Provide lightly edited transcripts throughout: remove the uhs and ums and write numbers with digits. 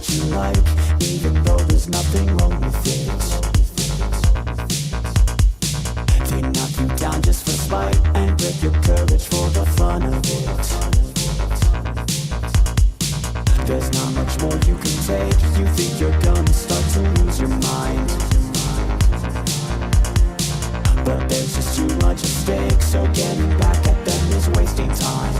what you like, even though there's nothing wrong with it. They knock you down just for spite and break your courage for the fun of it. There's not much more you can take. You think you're gonna start to lose your mind, but there's just too much at stake. So getting back at them is wasting time.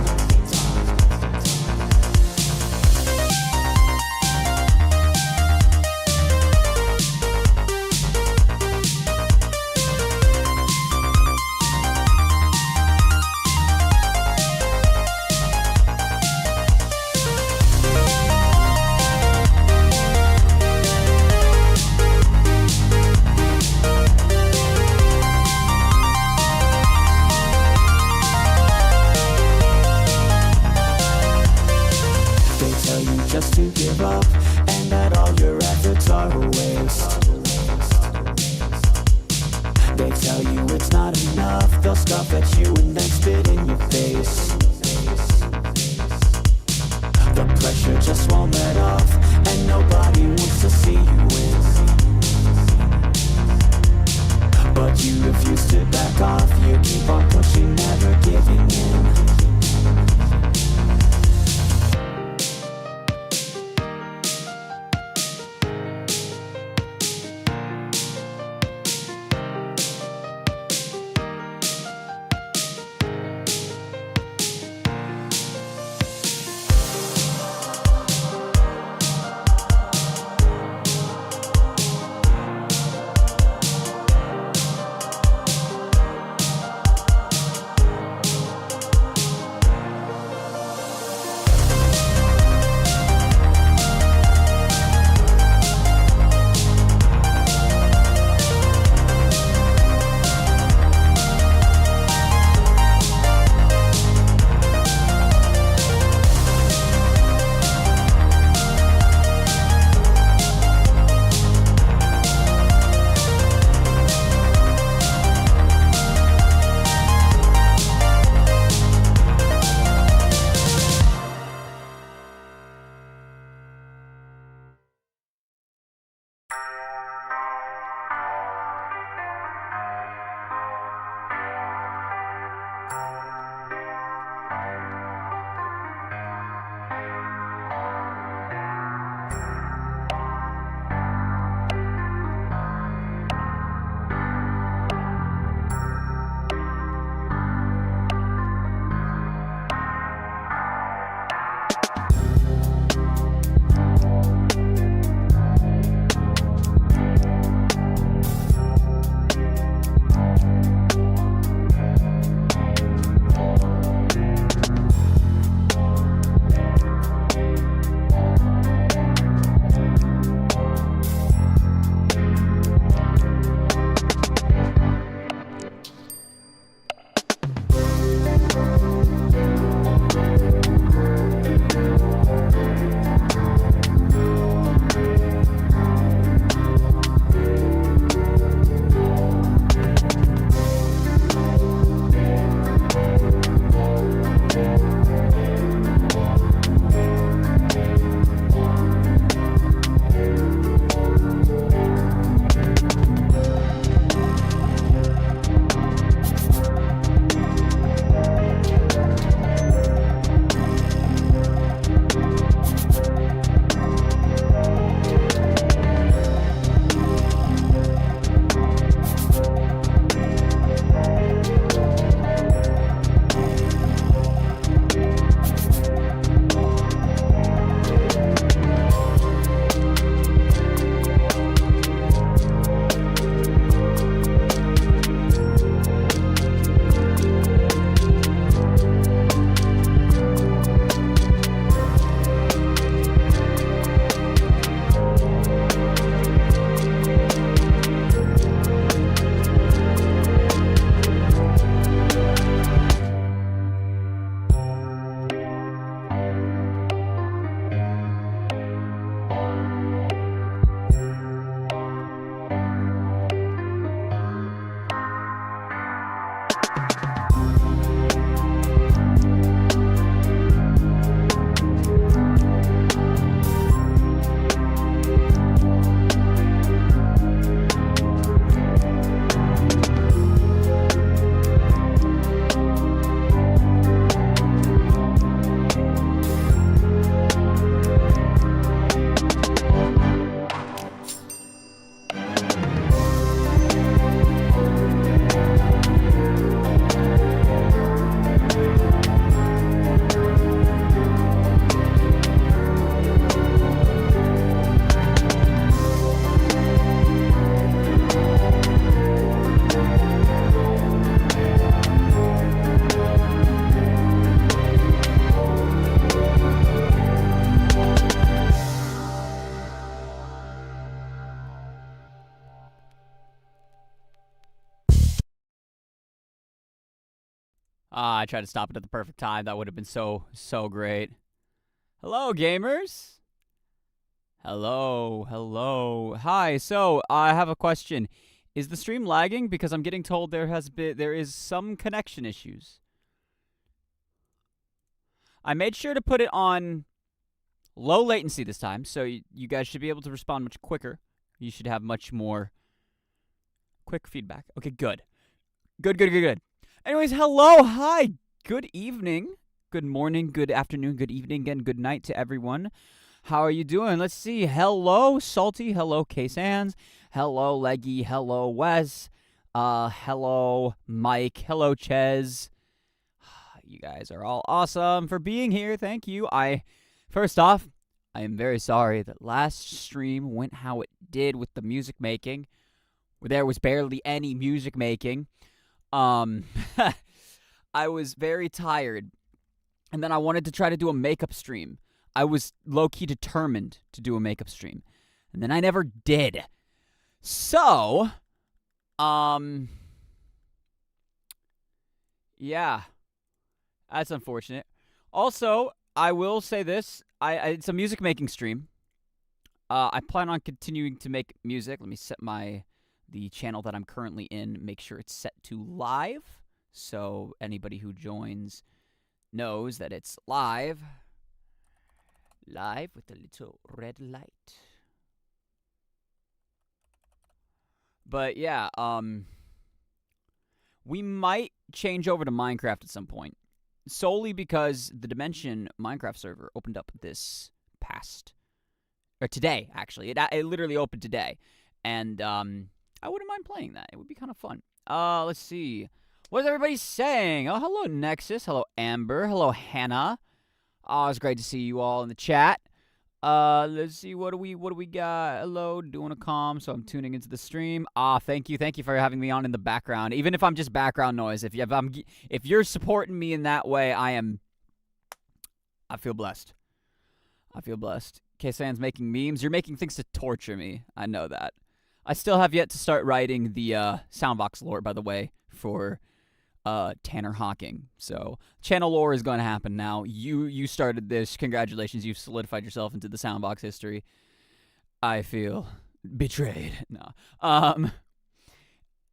Just to give up, and that all your efforts are a waste. They tell you it's not enough, they'll scoff at you and then spit in your face. The pressure just won't let off, and nobody wants to see you win. But you refuse to back off, you keep on pushing, never giving in. I tried to stop it at the perfect time. That would have been so great. Hello, gamers. Hello. Hi. So I have a question. Is the stream lagging? Because I'm getting told there is some connection issues. I made sure to put it on low latency this time, so you guys should be able to respond much quicker. You should have much more quick feedback. Okay, good. Good. Anyways, hello, hi, good evening, good morning, good afternoon, good evening, and good night to everyone. How are you doing? Let's see. Hello, Salty. Hello, K-Sans. Hello, Leggy. Hello, Wes. Hello, Mike. Hello, Ches. You guys are all awesome for being here. Thank you. First off, I am very sorry that last stream went how it did with the music making. There was barely any music making. I was very tired, and then I wanted to try to do a makeup stream. I was low-key determined to do a makeup stream, and then I never did. So, yeah, that's unfortunate. Also, I will say this: it's a music making stream. I plan on continuing to make music. Let me set the channel that I'm currently in. Make sure it's set to live, so anybody who joins knows that it's live. Live with a little red light. But yeah, we might change over to Minecraft at some point, solely because the Dimension Minecraft server opened up today, actually. It literally opened today, and I wouldn't mind playing that. It would be kind of fun. Let's see. What's everybody saying? Oh, hello, Nexus. Hello, Amber. Hello, Hannah. Oh, it's great to see you all in the chat. Let's see. What do we got? Hello, doing a comm, so I'm tuning into the stream. Thank you for having me on in the background. Even if I'm just background noise, if you're supporting me in that way, I feel blessed. K-San's making memes. You're making things to torture me. I know that. I still have yet to start writing the Soundbox lore, by the way, for Tanner Hawking. So channel lore is going to happen now. You started this. Congratulations. You've solidified yourself into the Soundbox history. I feel betrayed. No.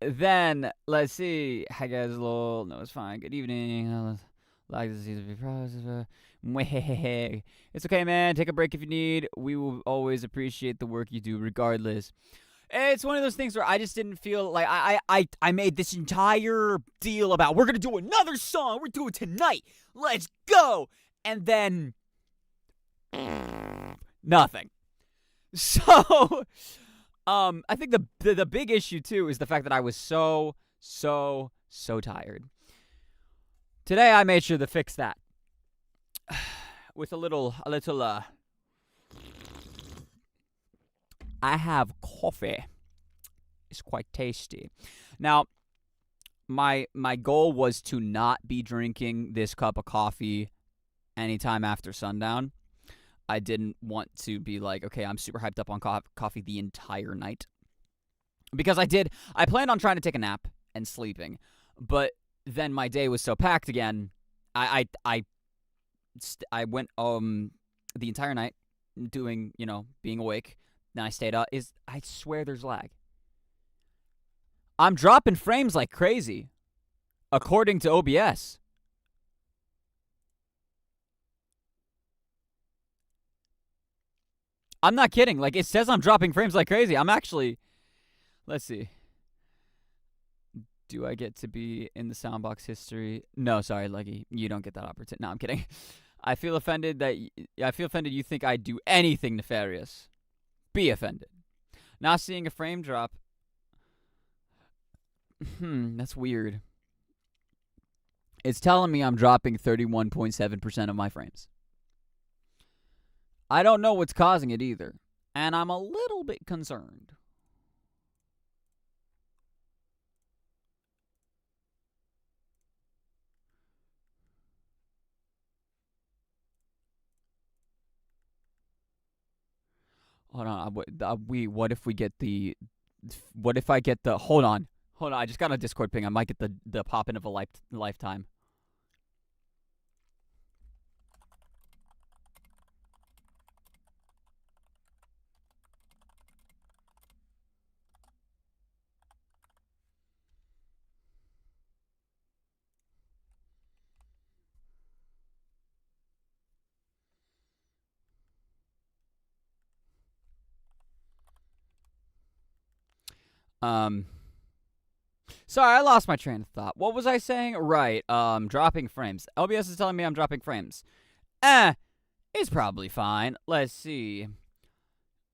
Then let's see. Hi guys, lol. No, it's fine. Good evening. Like to see the process. It's okay, man. Take a break if you need. We will always appreciate the work you do, regardless. It's one of those things where I just didn't feel like I made this entire deal about we're gonna do another song. We're doing it tonight. Let's go. And then nothing. So I think the big issue too is the fact that I was so tired. Today I made sure to fix that with a little I have coffee. It's quite tasty. Now, my goal was to not be drinking this cup of coffee anytime after sundown. I didn't want to be like, okay, I'm super hyped up on coffee the entire night. Because I planned on trying to take a nap and sleeping. But then my day was so packed again. I went the entire night doing, being awake. Then I stayed up. I swear there's lag. I'm dropping frames like crazy, according to OBS. I'm not kidding. Like, it says I'm dropping frames like crazy. I'm actually... Let's see. Do I get to be in the Soundbox history? No, sorry, Leggy. You don't get that opportunity. No, I'm kidding. I feel offended you think I'd do anything nefarious. Be offended. Not seeing a frame drop. That's weird. It's telling me I'm dropping 31.7% of my frames. I don't know what's causing it either. And I'm a little bit concerned. Hold on. What if I get the... Hold on. I just got a Discord ping. I might get the pop-in of a lifetime. Um. Sorry, I lost my train of thought. What was I saying? Right. Dropping frames. OBS is telling me I'm dropping frames. It's probably fine. Let's see.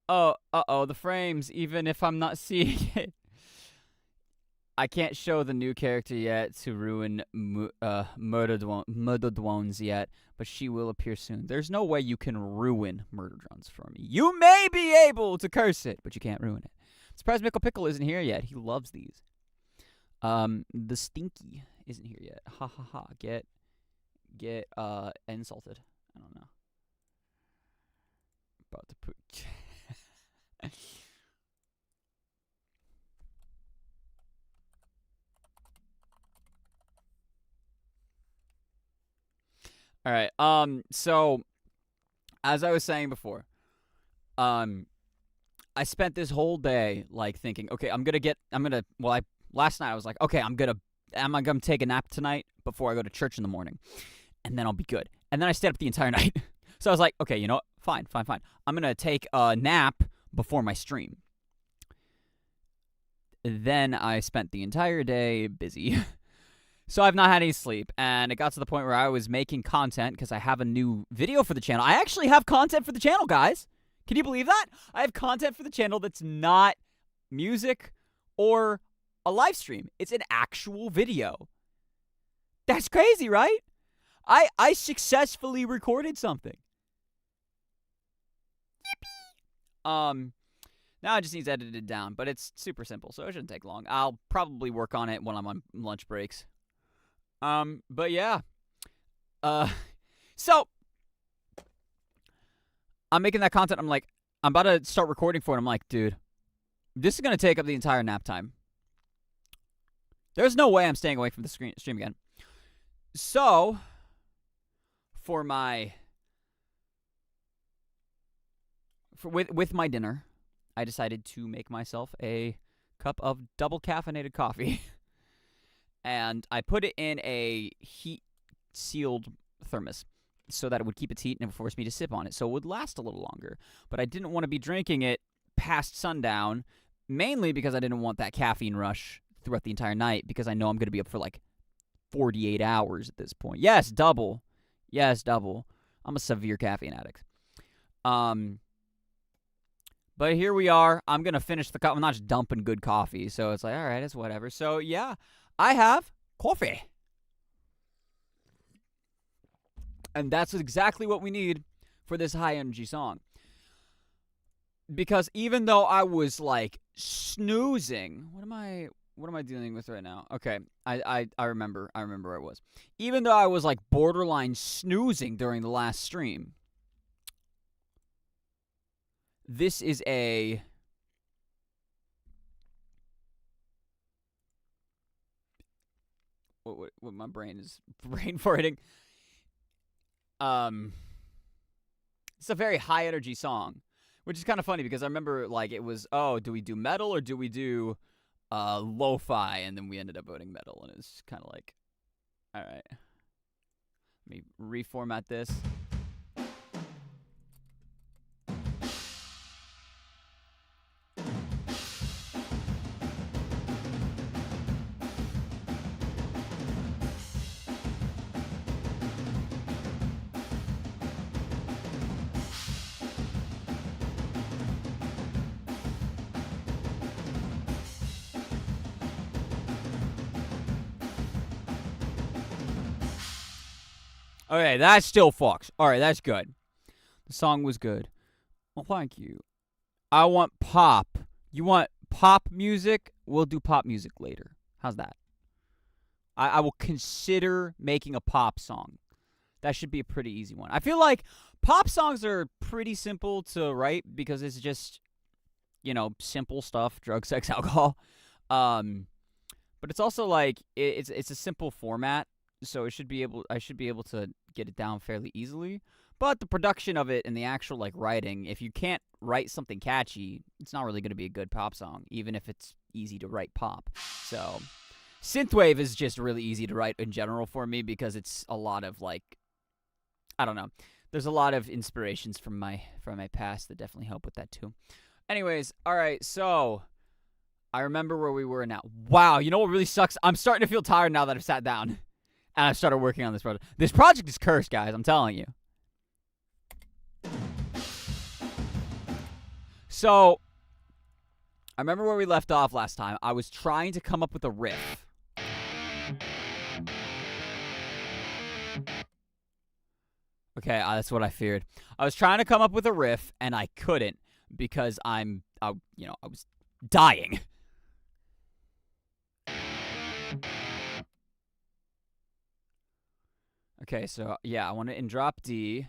Oh, the frames, even if I'm not seeing it. I can't show the new character yet to ruin Murdered Ones yet, but she will appear soon. There's no way you can ruin Murdered Ones for me. You may be able to curse it, but you can't ruin it. Surprised Mickle Pickle isn't here yet. He loves these. The Stinky isn't here yet. Ha ha ha. Get insulted. I don't know. About to put. All right. So as I was saying before, I spent this whole day like thinking, okay, last night I was like, okay, I'm gonna take a nap tonight before I go to church in the morning, and then I'll be good. And then I stayed up the entire night. So I was like, okay, you know what? Fine. I'm gonna take a nap before my stream. Then I spent the entire day busy. So I've not had any sleep, and it got to the point where I was making content because I have a new video for the channel. I actually have content for the channel, guys. Can you believe that? I have content for the channel that's not music or a live stream. It's an actual video. That's crazy, right? I successfully recorded something. Yippee! Now it just needs edited down, but it's super simple, so it shouldn't take long. I'll probably work on it when I'm on lunch breaks. But yeah. So I'm making that content. I'm like, I'm about to start recording for it. I'm like, dude, this is gonna take up the entire nap time. There's no way I'm staying away from the stream again. So, with my dinner, I decided to make myself a cup of double caffeinated coffee. And I put it in a heat-sealed thermos so that it would keep its heat and it would force me to sip on it, so it would last a little longer. But I didn't want to be drinking it past sundown, mainly because I didn't want that caffeine rush throughout the entire night, because I know I'm going to be up for like 48 hours at this point. Yes, double. I'm a severe caffeine addict. But here we are. I'm going to finish the cup. I'm not just dumping good coffee, so it's like, all right, it's whatever. So, yeah, I have coffee. And that's exactly what we need for this high-energy song. Because even though I was, like, snoozing... What am I dealing with right now? Okay, I remember where I was. Even though I was, like, borderline snoozing during the last stream... This is a... What my brain is brain farting. It's a very high energy song, which is kind of funny because I remember like it was, oh, do we do metal or do we do lo-fi? And then we ended up voting metal, and it's kind of like, all right, let me reformat this. Okay, that still fucks. Alright, that's good. The song was good. Well, thank you. I want pop. You want pop music? We'll do pop music later. How's that? I will consider making a pop song. That should be a pretty easy one. I feel like pop songs are pretty simple to write because it's just, you know, simple stuff. Drugs, sex, alcohol. But it's also like, it's a simple format. So I should be able to get it down fairly easily. But the production of it and the actual like writing, if you can't write something catchy, it's not really going to be a good pop song, even if it's easy to write pop. So synthwave is just really easy to write in general for me because it's a lot of like, I don't know. There's a lot of inspirations from my past that definitely help with that too. Anyways, all right, so I remember where we were now. Wow, you know what really sucks? I'm starting to feel tired now that I've sat down and I've started working on this project. This project is cursed, guys. I'm telling you. So, I remember where we left off last time. I was trying to come up with a riff. Okay, that's what I feared. I was trying to come up with a riff, and I couldn't because I was dying. Okay, so yeah, I want it in drop D.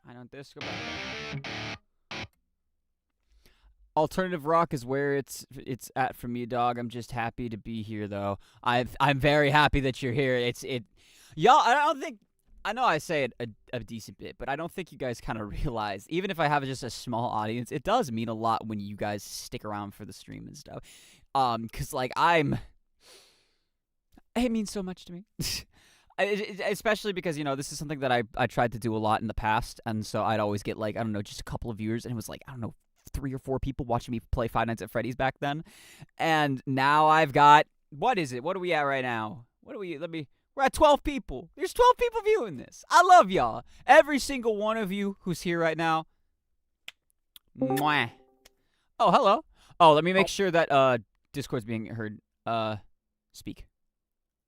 I don't disco. Alternative rock is where it's at for me, dog. I'm just happy to be here, though. I'm very happy that you're here. Y'all. I know I say it a decent bit, but I don't think you guys kind of realize. Even if I have just a small audience, it does mean a lot when you guys stick around for the stream and stuff. 'Cause like it means so much to me. Especially because, this is something that I tried to do a lot in the past, and so I'd always get, like, I don't know, just a couple of viewers, and it was like, I don't know, 3 or 4 people watching me play Five Nights at Freddy's back then. And now I've got, what is it? What are we at right now? We're at 12 people. There's 12 people viewing this. I love y'all. Every single one of you who's here right now. Mwah. Oh, hello. Oh, let me make sure that Discord's being heard. Speak.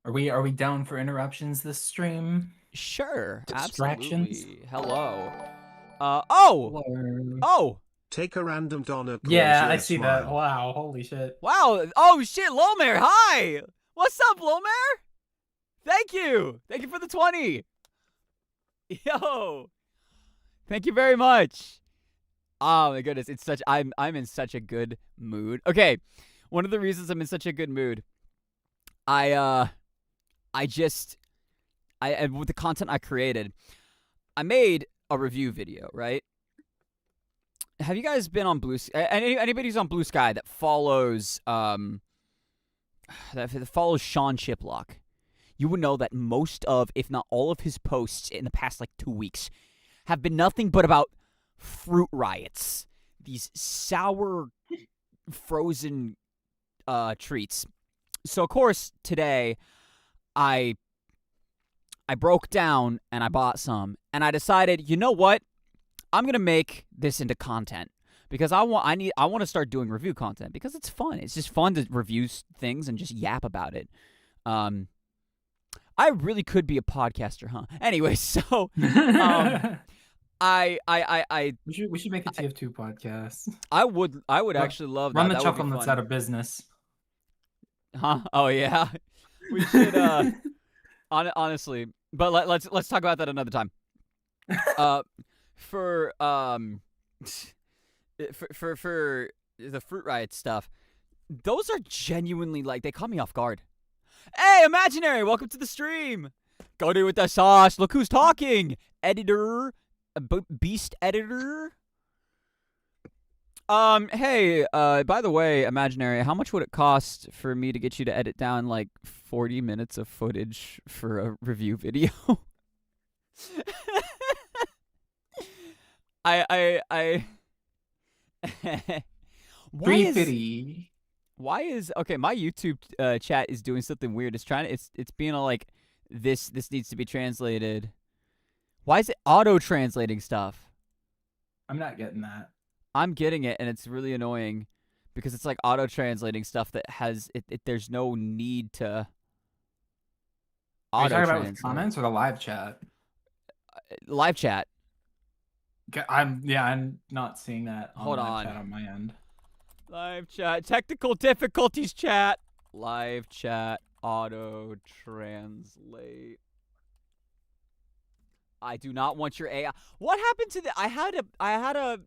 Are we down for interruptions this stream? Sure. Distractions? Absolutely. Hello. Oh. Take a random Donna. Yeah, I see that. Wow, holy shit. Wow. Oh, shit, Lomer. Hi. What's up, Lomer? Thank you. Thank you for the 20. Yo. Thank you very much. Oh, my goodness. I'm in such a good mood. Okay. One of the reasons I'm in such a good mood, with the content I created, I made a review video, right? Have you guys been on Blue Sky? Anybody who's on Blue Sky that follows Sean Chiplock, you would know that most of, if not all of his posts in the past, 2 weeks have been nothing but about fruit riots. These sour, frozen treats. So, of course, today, I broke down and I bought some, and I decided, you know what? I'm gonna make this into content because I want to start doing review content because it's fun. It's just fun to review things and just yap about it. I really could be a podcaster, huh? Anyway, so We should make a TF2 podcast. I would actually love that. Run the That Chuckle would be Nuts fun. out of business. Huh? Oh yeah, we should. Honestly, but let's talk about that another time. For the fruit riot stuff, those are genuinely they caught me off guard. Hey, Imaginary, welcome to the stream. Go do with the sauce. Look who's talking. Editor, Beast Editor. Hey, by the way, Imaginary, how much would it cost for me to get you to edit down 40 minutes of footage for a review video? I Why is okay? My YouTube chat is doing something weird. It's being this needs to be translated. Why is it auto translating stuff? I'm not getting that. I'm getting it, and it's really annoying because it's auto translating stuff that has it. There's no need to. Are you talking about with auto-translate. comments or the live chat? Live chat. Okay, I'm not seeing that on Hold live on. chat on my end. Live chat. Technical difficulties, chat. Live chat auto translate. I do not want your AI. What happened to the? I had a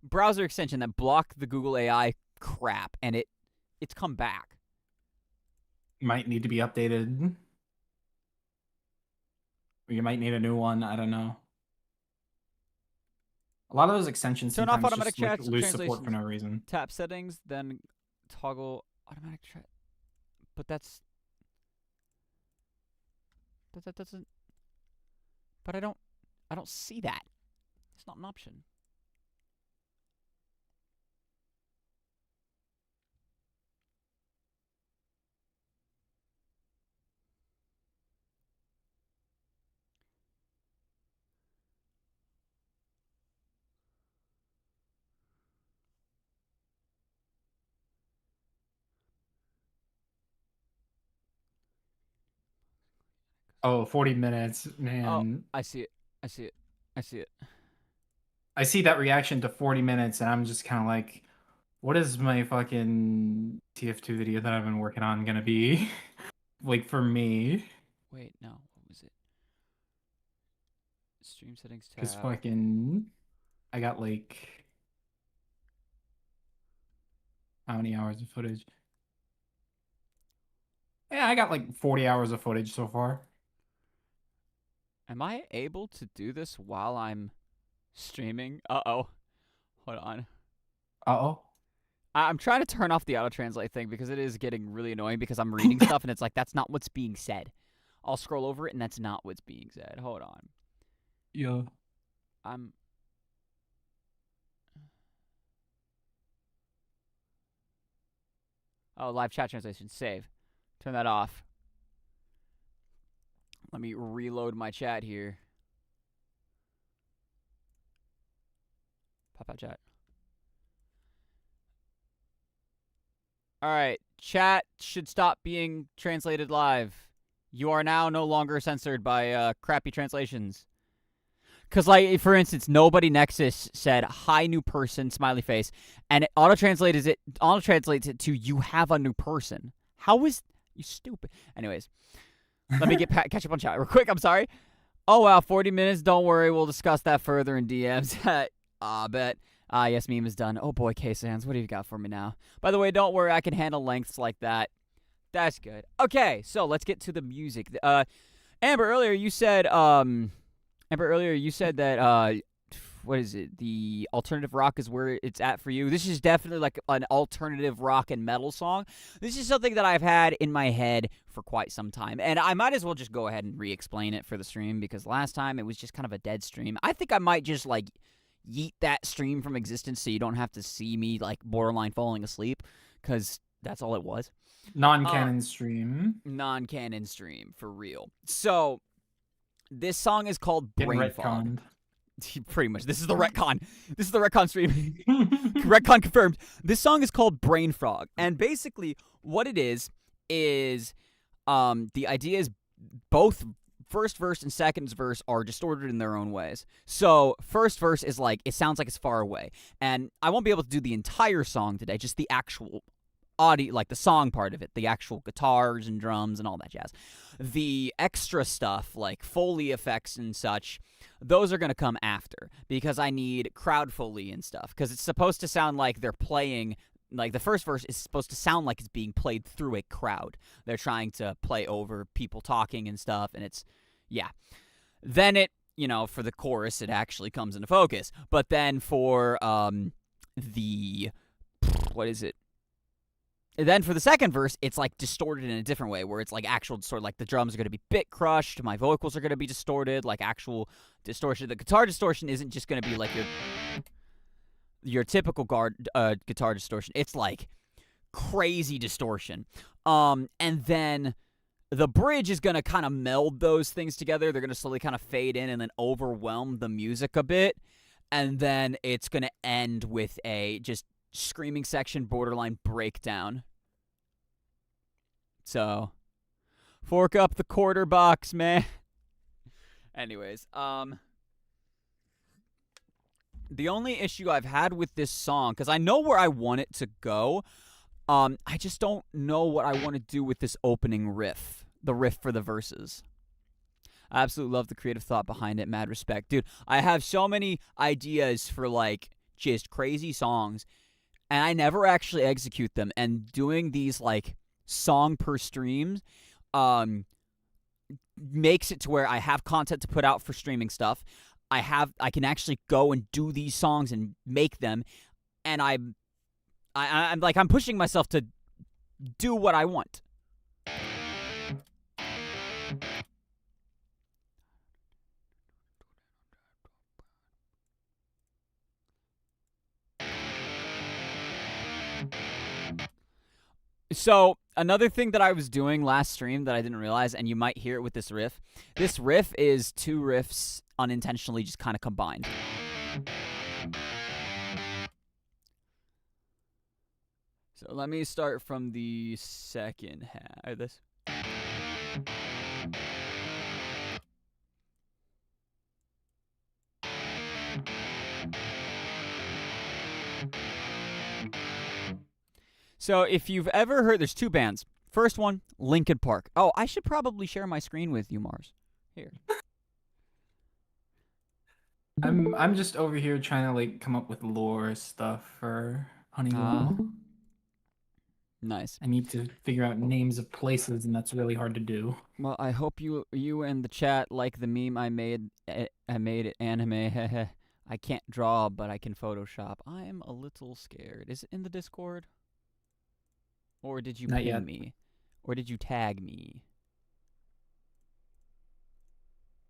browser extension that blocked the Google AI crap, and it's come back. Might need to be updated. Or you might need a new one. I don't know. A lot of those extensions Turn off sometimes automatic just like, chats, lose support for translations. no reason. Tap settings, then toggle automatic chat. But that doesn't. But I don't see that. It's not an option. Oh, 40 minutes, man. I see it. I see it. I see it. I see that reaction to 40 minutes, and I'm just kind of like, what is my fucking TF2 video that I've been working on gonna be? Like, for me? Wait, no. What was it? Stream settings tab. Because fucking, I got like, how many hours of footage? Yeah, I got like 40 hours of footage so far. Am I able to do this while I'm streaming? Uh-oh. Hold on. Uh-oh. I'm trying to turn off the auto-translate thing because it is getting really annoying because I'm reading stuff and it's like, that's not what's being said. I'll scroll over it and that's not what's being said. Hold on. Yeah. Oh, live chat translation. Save. Turn that off. Let me reload my chat here. Pop out chat. Alright. Chat should stop being translated live. You are now no longer censored by crappy translations. Because, like, for instance, Nobody Nexus said, hi, new person, smiley face. And it auto-translates it to, you have a new person. How is... You stupid. Anyways. Let me catch up on chat real quick. I'm sorry. Oh, wow. 40 minutes. Don't worry. We'll discuss that further in DMs. Bet. Yes, meme is done. Oh, boy, K-Sans. What have you got for me now? By the way, don't worry. I can handle lengths like that. That's good. Okay, so let's get to the music. Amber, earlier you said that, what is it? The alternative rock is where it's at for you. This is definitely like an alternative rock and metal song. This is something that I've had in my head for quite some time. And I might as well just go ahead and re-explain it for the stream because last time it was just kind of a dead stream. I think I might just like yeet that stream from existence so you don't have to see me like borderline falling asleep because that's all it was. Non-canon stream. Non-canon stream, for real. So, this song is called Brain Fog. Pretty much. This is the retcon. This is the retcon stream. Retcon confirmed. This song is called Brain Fog. And basically, what it is the idea is both first verse and second verse are distorted in their own ways. So, first verse is like, it sounds like it's far away. And I won't be able to do the entire song today, just the actual audio, like the song part of it, the actual guitars and drums and all that jazz. The extra stuff, like Foley effects and such, those are going to come after because I need crowd Foley and stuff because it's supposed to sound like they're playing, like the first verse is supposed to sound like it's being played through a crowd. They're trying to play over people talking and stuff, and it's, yeah. Then it, for the chorus, it actually comes into focus. But then for then for the second verse, it's like distorted in a different way, where it's like actual sort of like the drums are going to be bit crushed, my vocals are going to be distorted, like actual distortion. The guitar distortion isn't just going to be like your typical guitar distortion. It's like crazy distortion. And then the bridge is going to kind of meld those things together. They're going to slowly kind of fade in and then overwhelm the music a bit. And then it's going to end with a just screaming section, borderline breakdown. So, fork up the quarter box, man. Anyways, the only issue I've had with this song, because I know where I want it to go, I just don't know what I want to do with this opening riff, the riff for the verses. I absolutely love the creative thought behind it. Mad respect. Dude, I have so many ideas for, like, just crazy songs, and I never actually execute them. And doing these, like, song per streams makes it to where I have content to put out for streaming stuff. I can actually go and do these songs and make them, and I'm pushing myself to do what I want. So, another thing that I was doing last stream that I didn't realize, and you might hear it with this riff is 2 riffs unintentionally just kind of combined. So let me start from the second half. This. So if you've ever heard, there's 2 bands. First one, Linkin Park. Oh, I should probably share my screen with you, Mars. Here. I'm just over here trying to like come up with lore stuff for Honeywell. Nice. I need to figure out names of places, and that's really hard to do. Well, I hope you and the chat like the meme I made. I made it anime. I can't draw, but I can Photoshop. I am a little scared. Is it in the Discord? Or did you Not ping yet. me? Or did you tag me?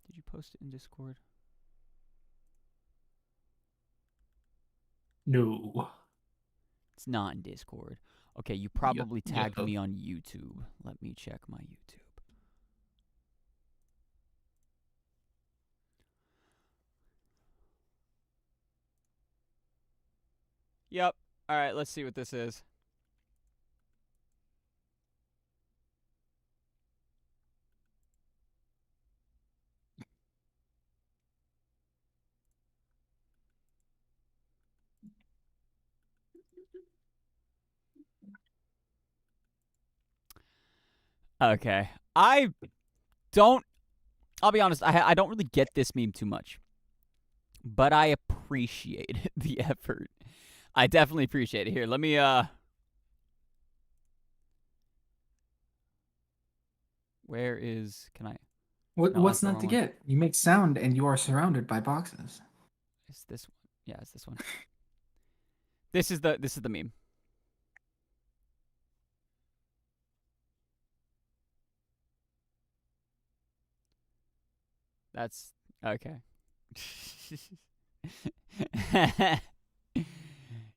Did you post it in Discord? No. It's not in Discord. Okay, you probably tagged me on YouTube. Let me check my YouTube. Yep. All right, let's see what this is. Okay. I'll be honest, I don't really get this meme too much. But I appreciate the effort. I definitely appreciate it. Here, let me where is can I What? No, What's that's the not wrong to one. get? You make sound, and you are surrounded by boxes. Is this one? Yeah, it's this one. This is the meme. That's okay.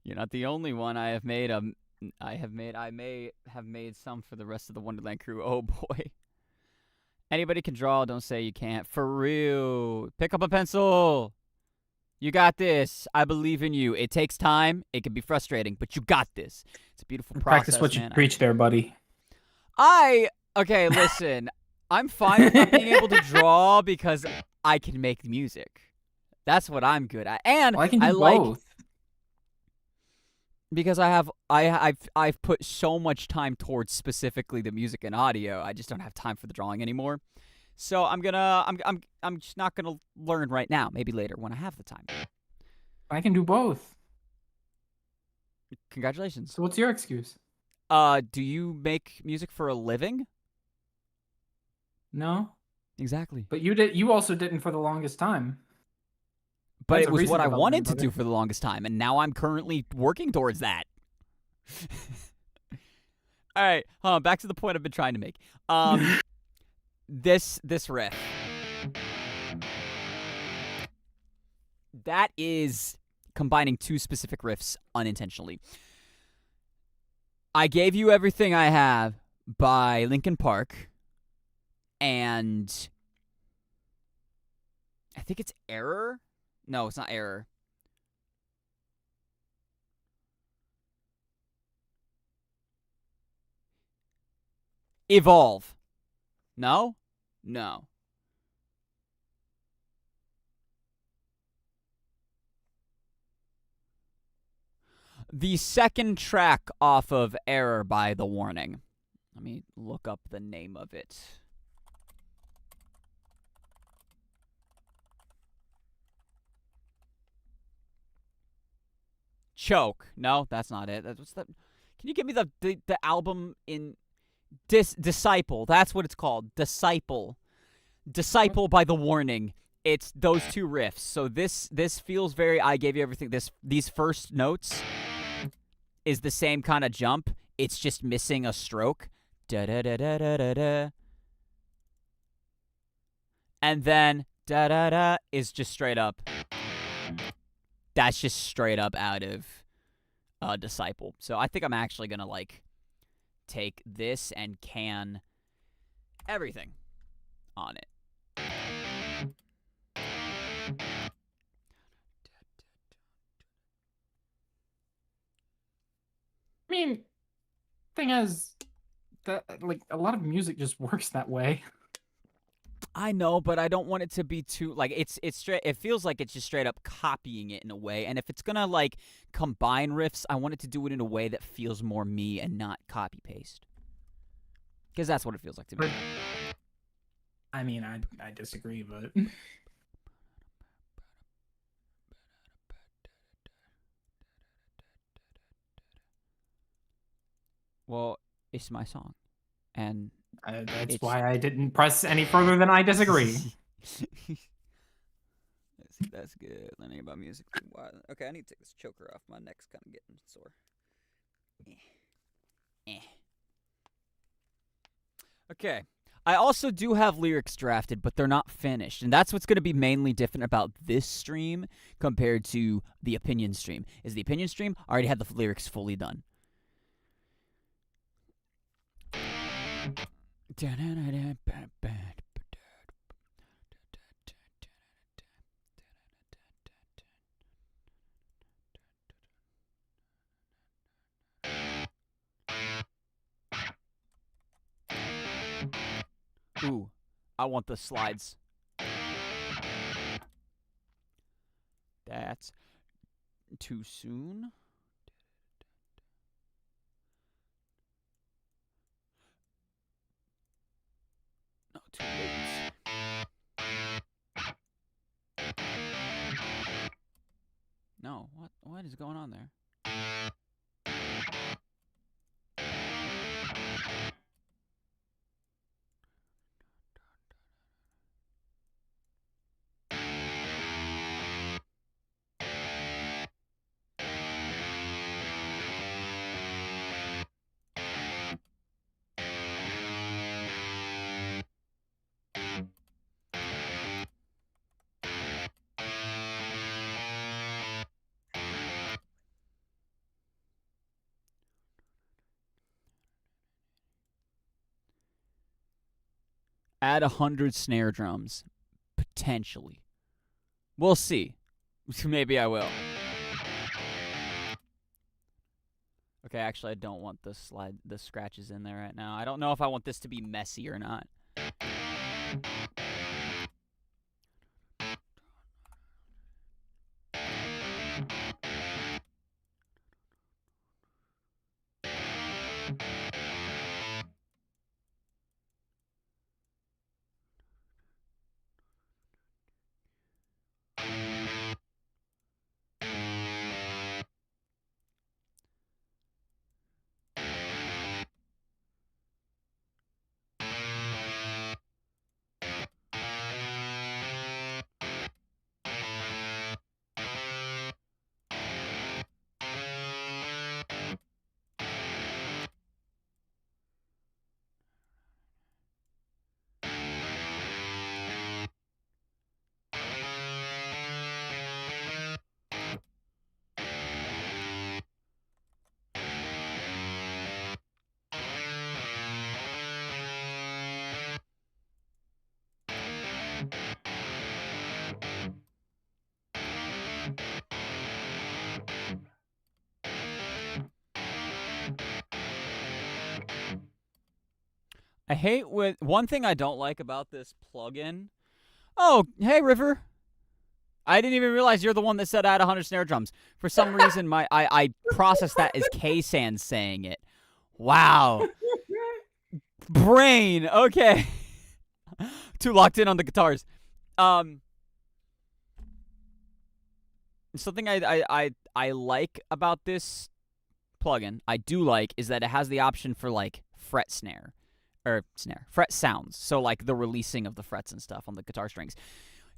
You're not the only one. I may have made some for the rest of the Wonderland crew. Oh boy. Anybody can draw, don't say you can't. For real. Pick up a pencil. You got this. I believe in you. It takes time. It can be frustrating, but you got this. It's a beautiful process, Practice what you man. preach there, buddy. Okay, listen. I'm fine with not being able to draw because I can make music. That's what I'm good at. And Well, I can do like both. because I've put so much time towards specifically the music and audio. I just don't have time for the drawing anymore. So I'm just not gonna learn right now. Maybe later when I have the time. I can do both. Congratulations. So what's your excuse? Do you make music for a living? No, Exactly. but you did. You also didn't for the longest time. But That's it a was recent what I wanted development, to do brother. for the longest time, and now I'm currently working towards that. All right, back to the point I've been trying to make. This riff. That is combining 2 specific riffs unintentionally. I Gave You Everything I Have by Linkin Park, and I think it's Error. No, it's not Error. Evolve. No? No. the second track off of Error by The Warning. Let me look up the name of it. Choke. No, that's not it. What's that? Can you give me the album in Disciple? That's what it's called. Disciple. Disciple by The Warning. It's those two riffs. So this feels very I Gave You Everything. These first notes is the same kind of jump. It's just missing a stroke. Da da da da da da da. And then da da da is just straight up. That's just straight up out of Disciple. So I think I'm actually gonna like take this and can everything on it. I mean, thing is, that like a lot of music just works that way. I know, but I don't want it to be too like it's straight. It feels like it's just straight up copying it in a way. And if it's gonna like combine riffs, I want it to do it in a way that feels more me and not copy paste. Because that's what it feels like to me. I mean, I disagree, but Well, it's my song, and that's why I didn't press any further than I disagree. That's good. Learning about music. Okay, I need to take this choker off. My neck's kind of getting sore. Okay. I also do have lyrics drafted, but they're not finished. And that's what's going to be mainly different about this stream compared to the opinion stream. Is the opinion stream I already had the lyrics fully done. Ooh, I want the slides. That's too soon. No, too late. No, what is going on there? Add 100 snare drums. Potentially. We'll see. Maybe I will. Okay, actually, I don't want the scratches in there right now. I don't know if I want this to be messy or not. I hate one thing I don't like about this plugin. Oh, hey River. I didn't even realize you're the one that said I had 100 snare drums. For some reason, I processed that as K-San saying it. Wow. Brain. Okay. Too locked in on the guitars. Something I like about this plugin, I do like, is that it has the option for like fret sounds. So like the releasing of the frets and stuff on the guitar strings.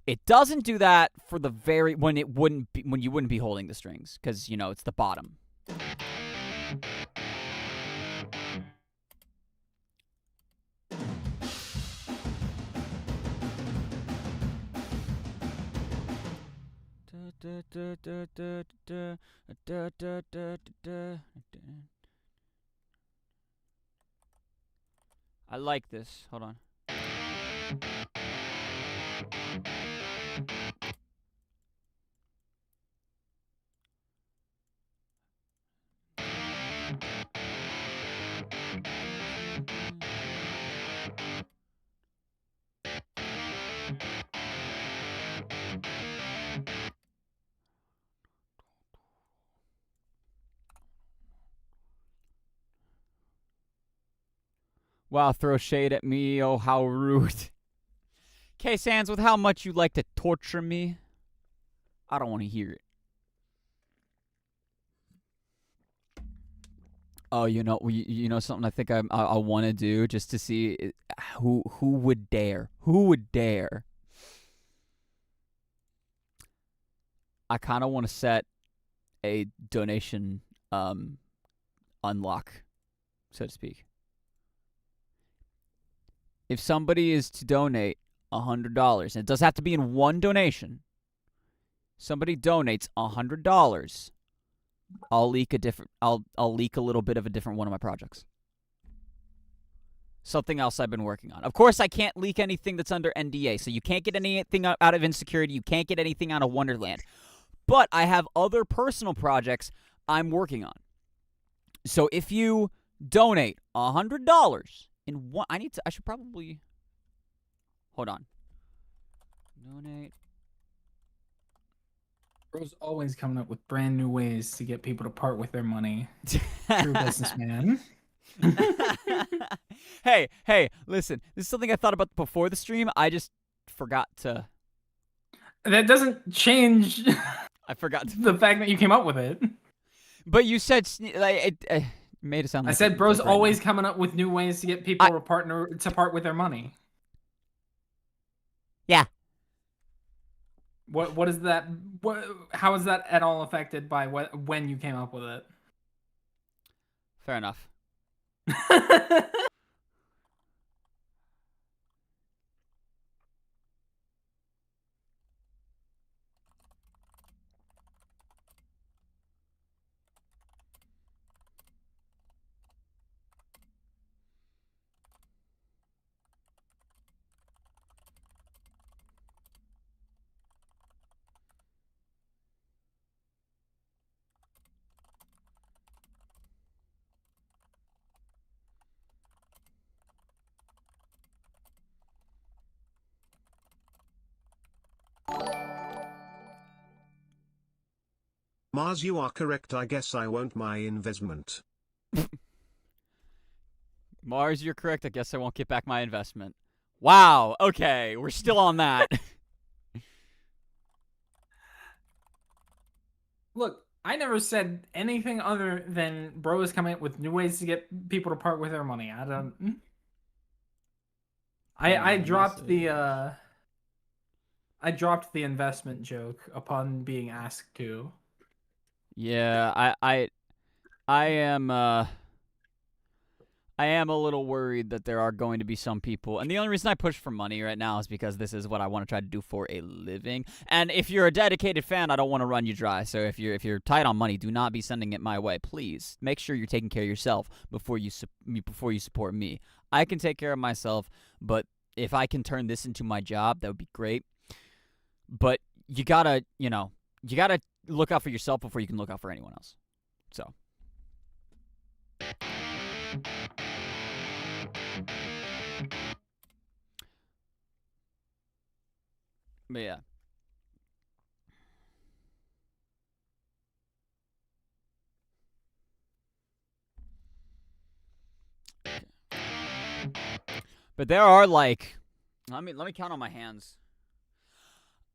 It doesn't do that for the when you wouldn't be holding the strings, because you know it's the bottom. I like this. Hold on. Wow, throw shade at me. Oh, how rude. K-Sans, with how much you like to torture me, I don't want to hear it. Oh, you know something I think I want to do just to see who would dare. Who would dare? I kind of want to set a donation unlock, so to speak. If somebody is to donate $100, and it does have to be in one donation. Somebody donates $100, I'll leak a little bit of a different one of my projects. Something else I've been working on. Of course, I can't leak anything that's under NDA, so you can't get anything out of Insecurity. You can't get anything out of Wonderland. But I have other personal projects I'm working on. So if you donate $100 in one, I should probably hold on. Donate. Bro's always coming up with brand new ways to get people to part with their money. True businessman. Hey, listen. This is something I thought about before the stream. I just forgot to. That doesn't change I forgot to. the fact that you came up with it. But you said like it made it sound like I said Bro's like right always now. coming up with new ways to get people to part with their money. Yeah. What is that? How is that at all affected by when you came up with it? Fair enough. Mars, you are correct. I guess I won't my investment. Mars, you're correct. I guess I won't get back my investment. Wow. Okay, we're still on that. Look, I never said anything other than Bro is coming up with new ways to get people to part with their money. I don't. I dropped the investment joke upon being asked to. Yeah, I am a little worried that there are going to be some people, and the only reason I push for money right now is because this is what I want to try to do for a living. And if you're a dedicated fan, I don't want to run you dry. So if you're tight on money, do not be sending it my way. Please make sure you're taking care of yourself before you support me. I can take care of myself, but if I can turn this into my job, that would be great. But you gotta look out for yourself before you can look out for anyone else. So. But yeah. But there are like, let me count on my hands.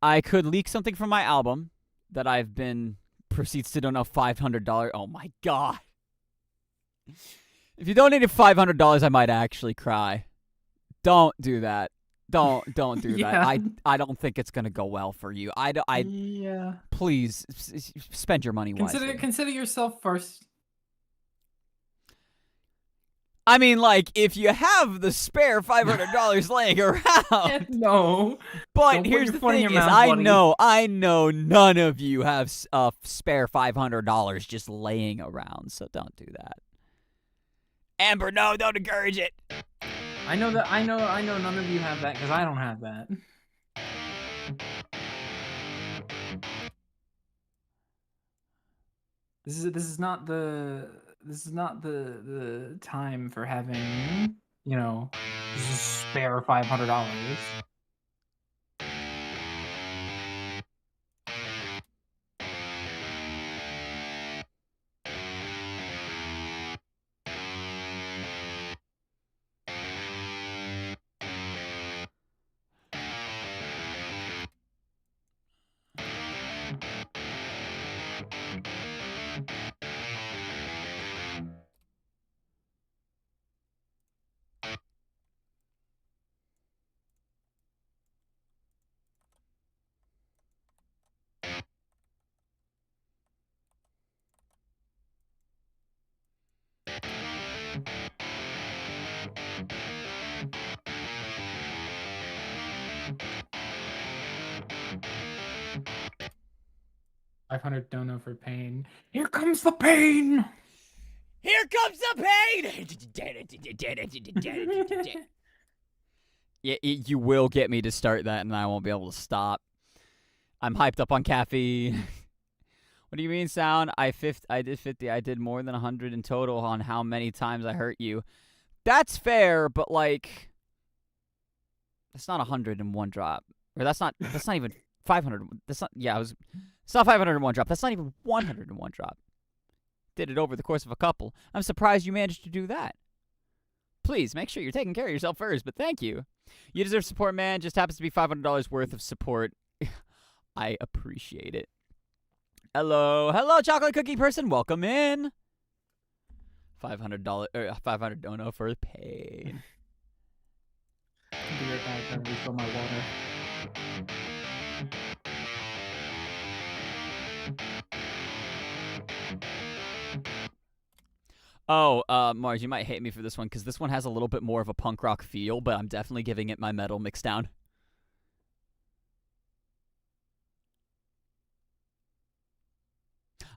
I could leak something from my album that I've been proceeds to donate $500. Oh my god! If you donated $500, I might actually cry. Don't do that. Don't do Yeah. that. I don't think it's gonna go well for you. Yeah. Please spend your money wisely. Consider yourself first. I mean, like, if you have the spare $500 laying around. No. But Don't put here's your the foot in thing: your is mouth, buddy. I know none of you have spare $500 just laying around. So don't do that. Amber, no, don't encourage it. I know none of you have that because I don't have that. This is not the time for having, you know, spare $500. $500 dono for pain. Here comes the pain. Here comes the pain. Yeah, you will get me to start that, and I won't be able to stop. I'm hyped up on caffeine. What do you mean, Sound? I did 50. I did more than 100 in total on how many times I hurt you. That's fair, but like, that's not 100 in one drop, or that's not even 500. That's not. Yeah, it's not 500 in one drop. That's not even 100 in one drop. Did it over the course of a couple. I'm surprised you managed to do that. Please make sure you're taking care of yourself first, but thank you. You deserve support, man. Just happens to be $500 worth of support. I appreciate it. Hello, chocolate cookie person. Welcome in. $500 dono for pain. I'll be right back. I'm refill my water. Oh, Mars, you might hate me for this one because this one has a little bit more of a punk rock feel, but I'm definitely giving it my metal mix down.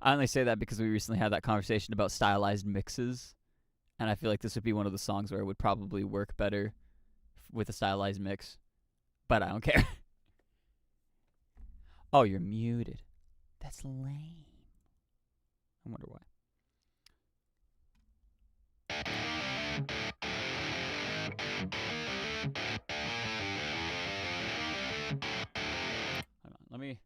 I only say that because we recently had that conversation about stylized mixes, and I feel like this would be one of the songs where it would probably work better with a stylized mix, but I don't care. Oh, you're muted. That's lame. I wonder why. Hold on, let me.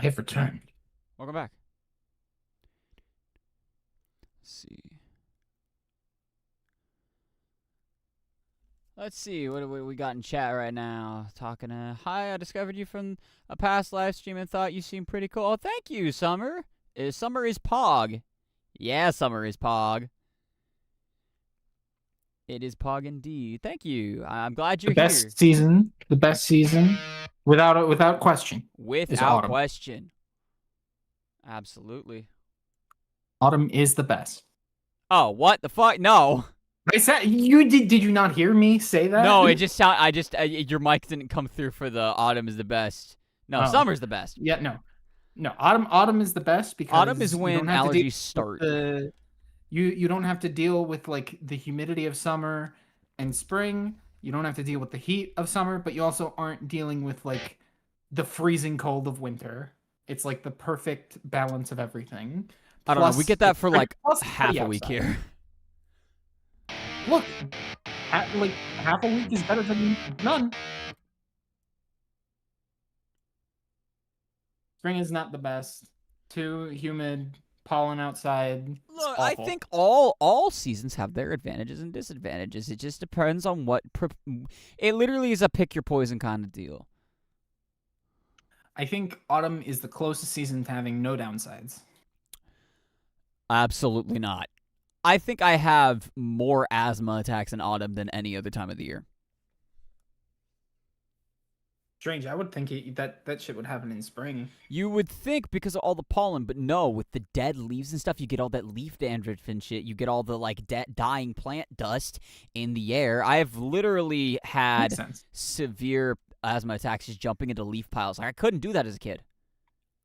I have returned. Welcome back. Let's see. Let's see, what do we got in chat right now? Talking to, hi, I discovered you from a past live stream and thought you seemed pretty cool. Oh, thank you, Summer. Summer is Pog. Yeah, Summer is Pog. It is Pog indeed. Thank you. I'm glad you're The here. best season, without question. Without autumn. question. Absolutely. Autumn is the best. Oh, what the fuck? No. I said you did. Did you not hear me say that? No, it just sound. Your mic didn't come through for the autumn is the best. No, Oh. summer's the best. Yeah, no. Autumn is the best because Autumn is you when don't have to deal allergies start. with you don't have to deal with like the humidity of summer and spring. You don't have to deal with the heat of summer, but you also aren't dealing with like the freezing cold of winter. It's like the perfect balance of everything. I don't know. We Plus get that it's for pretty- like plus it's half pretty a week outside. here. Look, like half a week is better than none. Spring is not the best. Too humid, pollen outside. It's Look, I awful. think all seasons have their advantages and disadvantages. It just depends on what. It literally is a pick your poison kind of deal. I think autumn is the closest season to having no downsides. Absolutely not. I think I have more asthma attacks in autumn than any other time of the year. Strange. I would think that shit would happen in spring. You would think because of all the pollen, but no, with the dead leaves and stuff, you get all that leaf dandruff and shit. You get all the like dying plant dust in the air. I have literally had Makes sense. severe asthma attacks just jumping into leaf piles. Like, I couldn't do that as a kid.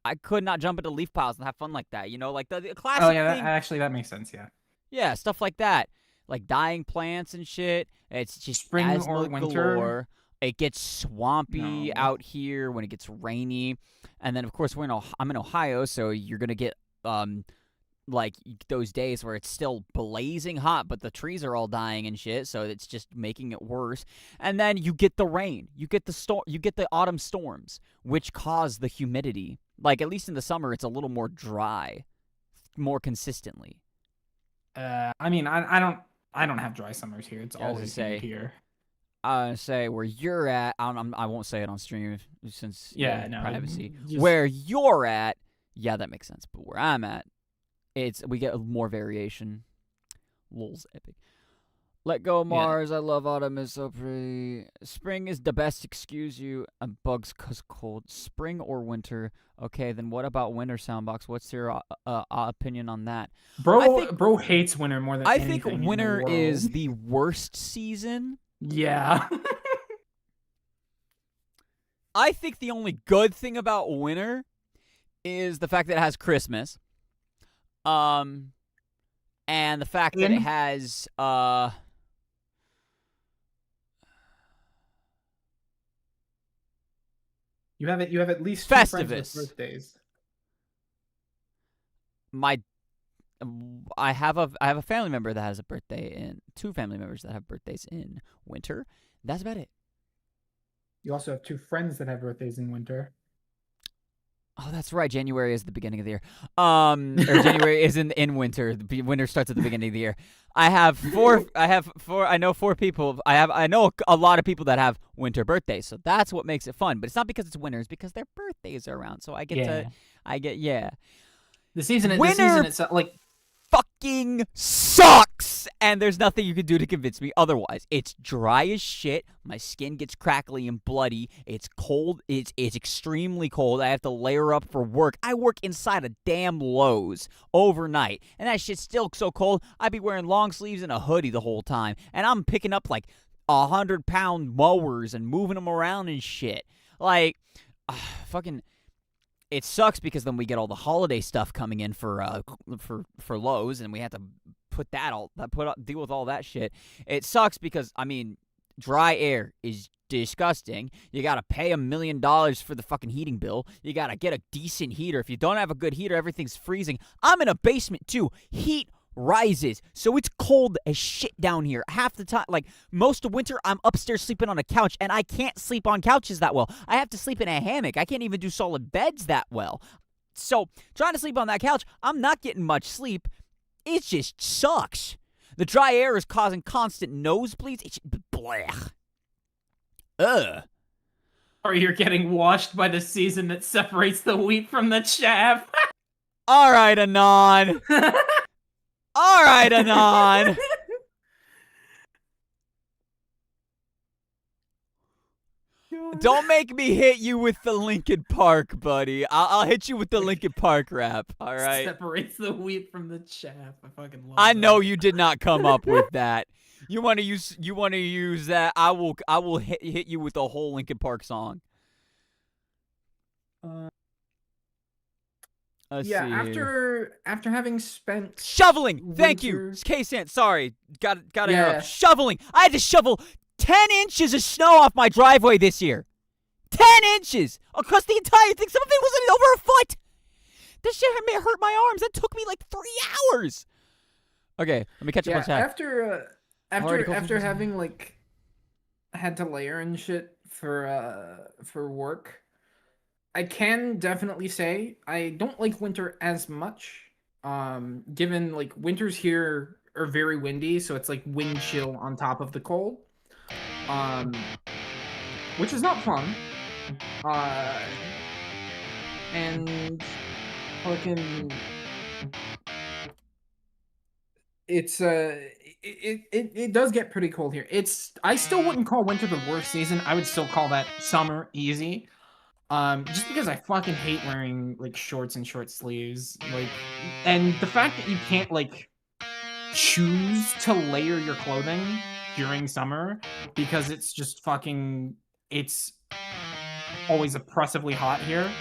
I could not jump into leaf piles and have fun like that. You know, like the classic Oh yeah, thing. actually that makes sense. Yeah. Yeah, stuff like that. Like dying plants and shit. It's just Spring or asthma winter? galore. It gets swampy No. out here when it gets rainy. And then, of course, I'm in Ohio, so you're going to get like those days where it's still blazing hot, but the trees are all dying and shit, so it's just making it worse. And then you get the rain. You get the autumn storms, which cause the humidity. Like, at least in the summer, it's a little more dry, more consistently. I mean, I don't have dry summers here. It's Yeah, I was always gonna humid say. here. Say where you're at. I won't say it on stream since Yeah, no, privacy. just- Where you're at, yeah, that makes sense. But where I'm at, we get more variation. Lul's epic. Let go of Yeah. Mars. I love autumn. Is so pretty. Spring is the best. Excuse you. And bugs cause cold. Spring or winter. Okay, then what about winter, Soundbox? What's your opinion on that? Bro hates winter more than I anything think in the winter world. is the worst season. Yeah. I think the only good thing about winter is the fact that it has Christmas. And the fact that it has You have at least two friends with Festivus. birthdays. I have a family member that has a birthday in two family members that have birthdays in winter. That's about it. You also have two friends that have birthdays in winter. Oh, that's right. January is the beginning of the year. Or January is in winter. Winter starts at the beginning of the year. I have four. I know four people. I know a lot of people that have winter birthdays. So that's what makes it fun. But it's not because it's winter. It's because their birthdays are around. So I get yeah. The season Winter- itself, like Fucking sucks, and there's nothing you can do to convince me otherwise. It's dry as shit. My skin gets crackly and bloody. It's cold. It's extremely cold. I have to layer up for work. I work inside a damn Lowe's overnight, and that shit's still so cold. I'd be wearing long sleeves and a hoodie the whole time, and I'm picking up like 100-pound mowers and moving them around and shit. Like, fucking. It sucks because then we get all the holiday stuff coming in for Lowe's, and we have to deal with all that shit. It sucks because dry air is disgusting. You gotta pay $1 million for the fucking heating bill. You gotta get a decent heater. If you don't have a good heater, everything's freezing. I'm in a basement too. Heat rises. So it's cold as shit down here. Half the time, like most of winter, I'm upstairs sleeping on a couch, and I can't sleep on couches that well. I have to sleep in a hammock. I can't even do solid beds that well. So trying to sleep on that couch, I'm not getting much sleep. It just sucks. The dry air is causing constant nosebleeds. It's blech. Ugh. Or you're getting washed by the season that separates the wheat from the chaff. All right, Anon. All right, Anon. Don't make me hit you with the Linkin Park, buddy. I'll hit you with the Linkin Park rap. All right. Separates the wheat from the chaff. I fucking love I that. know you did not come up with that. You want to use that? I will hit you with the whole Linkin Park song. Let's Yeah, see here. after having spent Shoveling. Thank you. winter- K-San, sorry. Got to Yeah. interrupt. Shoveling. I had to shovel 10 inches of snow off my driveway this year. 10 inches across the entire thing. Some of it wasn't over a foot. This shit hurt my arms. That took me like 3 hours. Okay, let me catch up yeah on chat. Already go after through having like had to layer and shit for work, I can definitely say I don't like winter as much. Given like winters here are very windy, so it's like wind chill on top of the cold. Which is not fun. And fucking it's it does get pretty cold here. I still wouldn't call winter the worst season. I would still call that summer easy. Just because I fucking hate wearing like shorts and short sleeves, like, and the fact that you can't like choose to layer your clothing during summer because it's just fucking it's always oppressively hot here,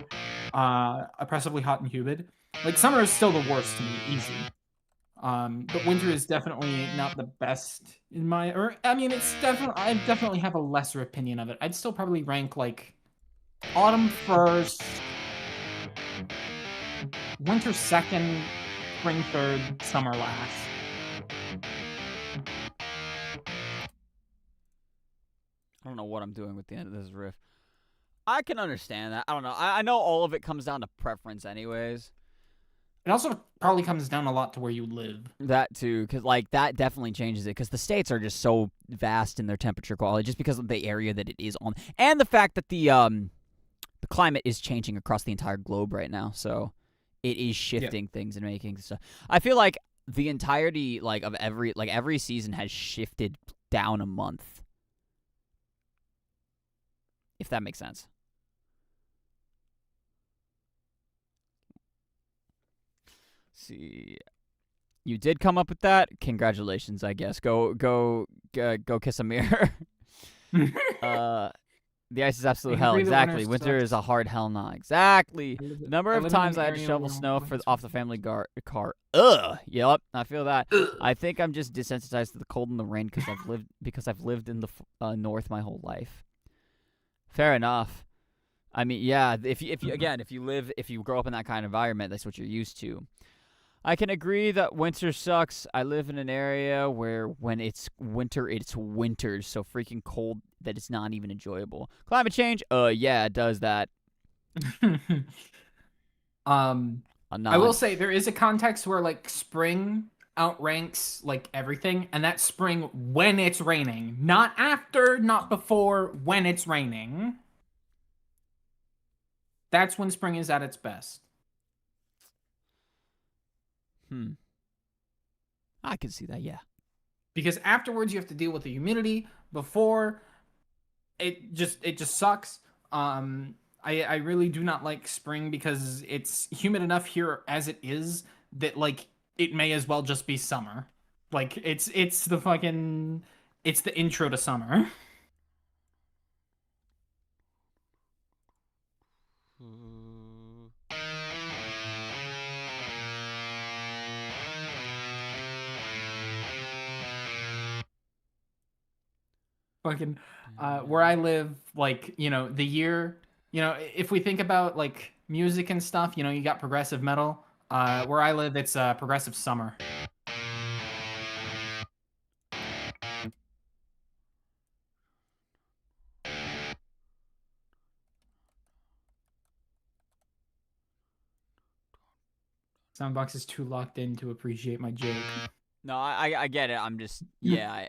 oppressively hot and humid. Like summer is still the worst to me, easy. But winter is definitely not the best in my, or I mean, I definitely have a lesser opinion of it. I'd still probably rank like autumn first, winter second, spring third, summer last. I don't know what I'm doing with the end of this riff. I can understand that. I don't know. I know all of it comes down to preference anyways. It also probably comes down a lot to where you live. That too, because like that definitely changes it. Because the states are just so vast in their temperature quality, just because of the area that it is on, and the fact that the climate is changing across the entire globe right now. So it is shifting things and making stuff. I feel like the entirety like of every season has shifted down a month, if that makes sense. See, you did come up with that. Congratulations, I guess. Go kiss a mirror. The ice is absolute I hell. agree that Exactly. winter Winter sucks. is a hard hell. Not exactly. The number I of live in times an I had to area shovel where snow winter's off the rough. family car. Ugh. Yep. I feel that. I think I'm just desensitized to the cold and the rain because I've lived in the north my whole life. Fair enough. I mean, yeah. If you grow up in that kind of environment, that's what you're used to. I can agree that winter sucks. I live in an area where when it's winter, it's winter, so freaking cold that it's not even enjoyable. Climate change? Yeah, it does that. I will say there is a context where like spring outranks like everything, and that's spring when it's raining, not after, not before, when it's raining. That's when spring is at its best. I can see that, yeah. Because afterwards you have to deal with the humidity. Before it just sucks. I really do not like spring because it's humid enough here as it is that like it may as well just be summer. Like it's the intro to summer. Fucking where I live, like, you know, the year, you know, if we think about like music and stuff, you know, you got progressive metal. Where I live, it's progressive summer. Soundbox is too locked in to appreciate my joke. No, I get it. I'm just yeah. I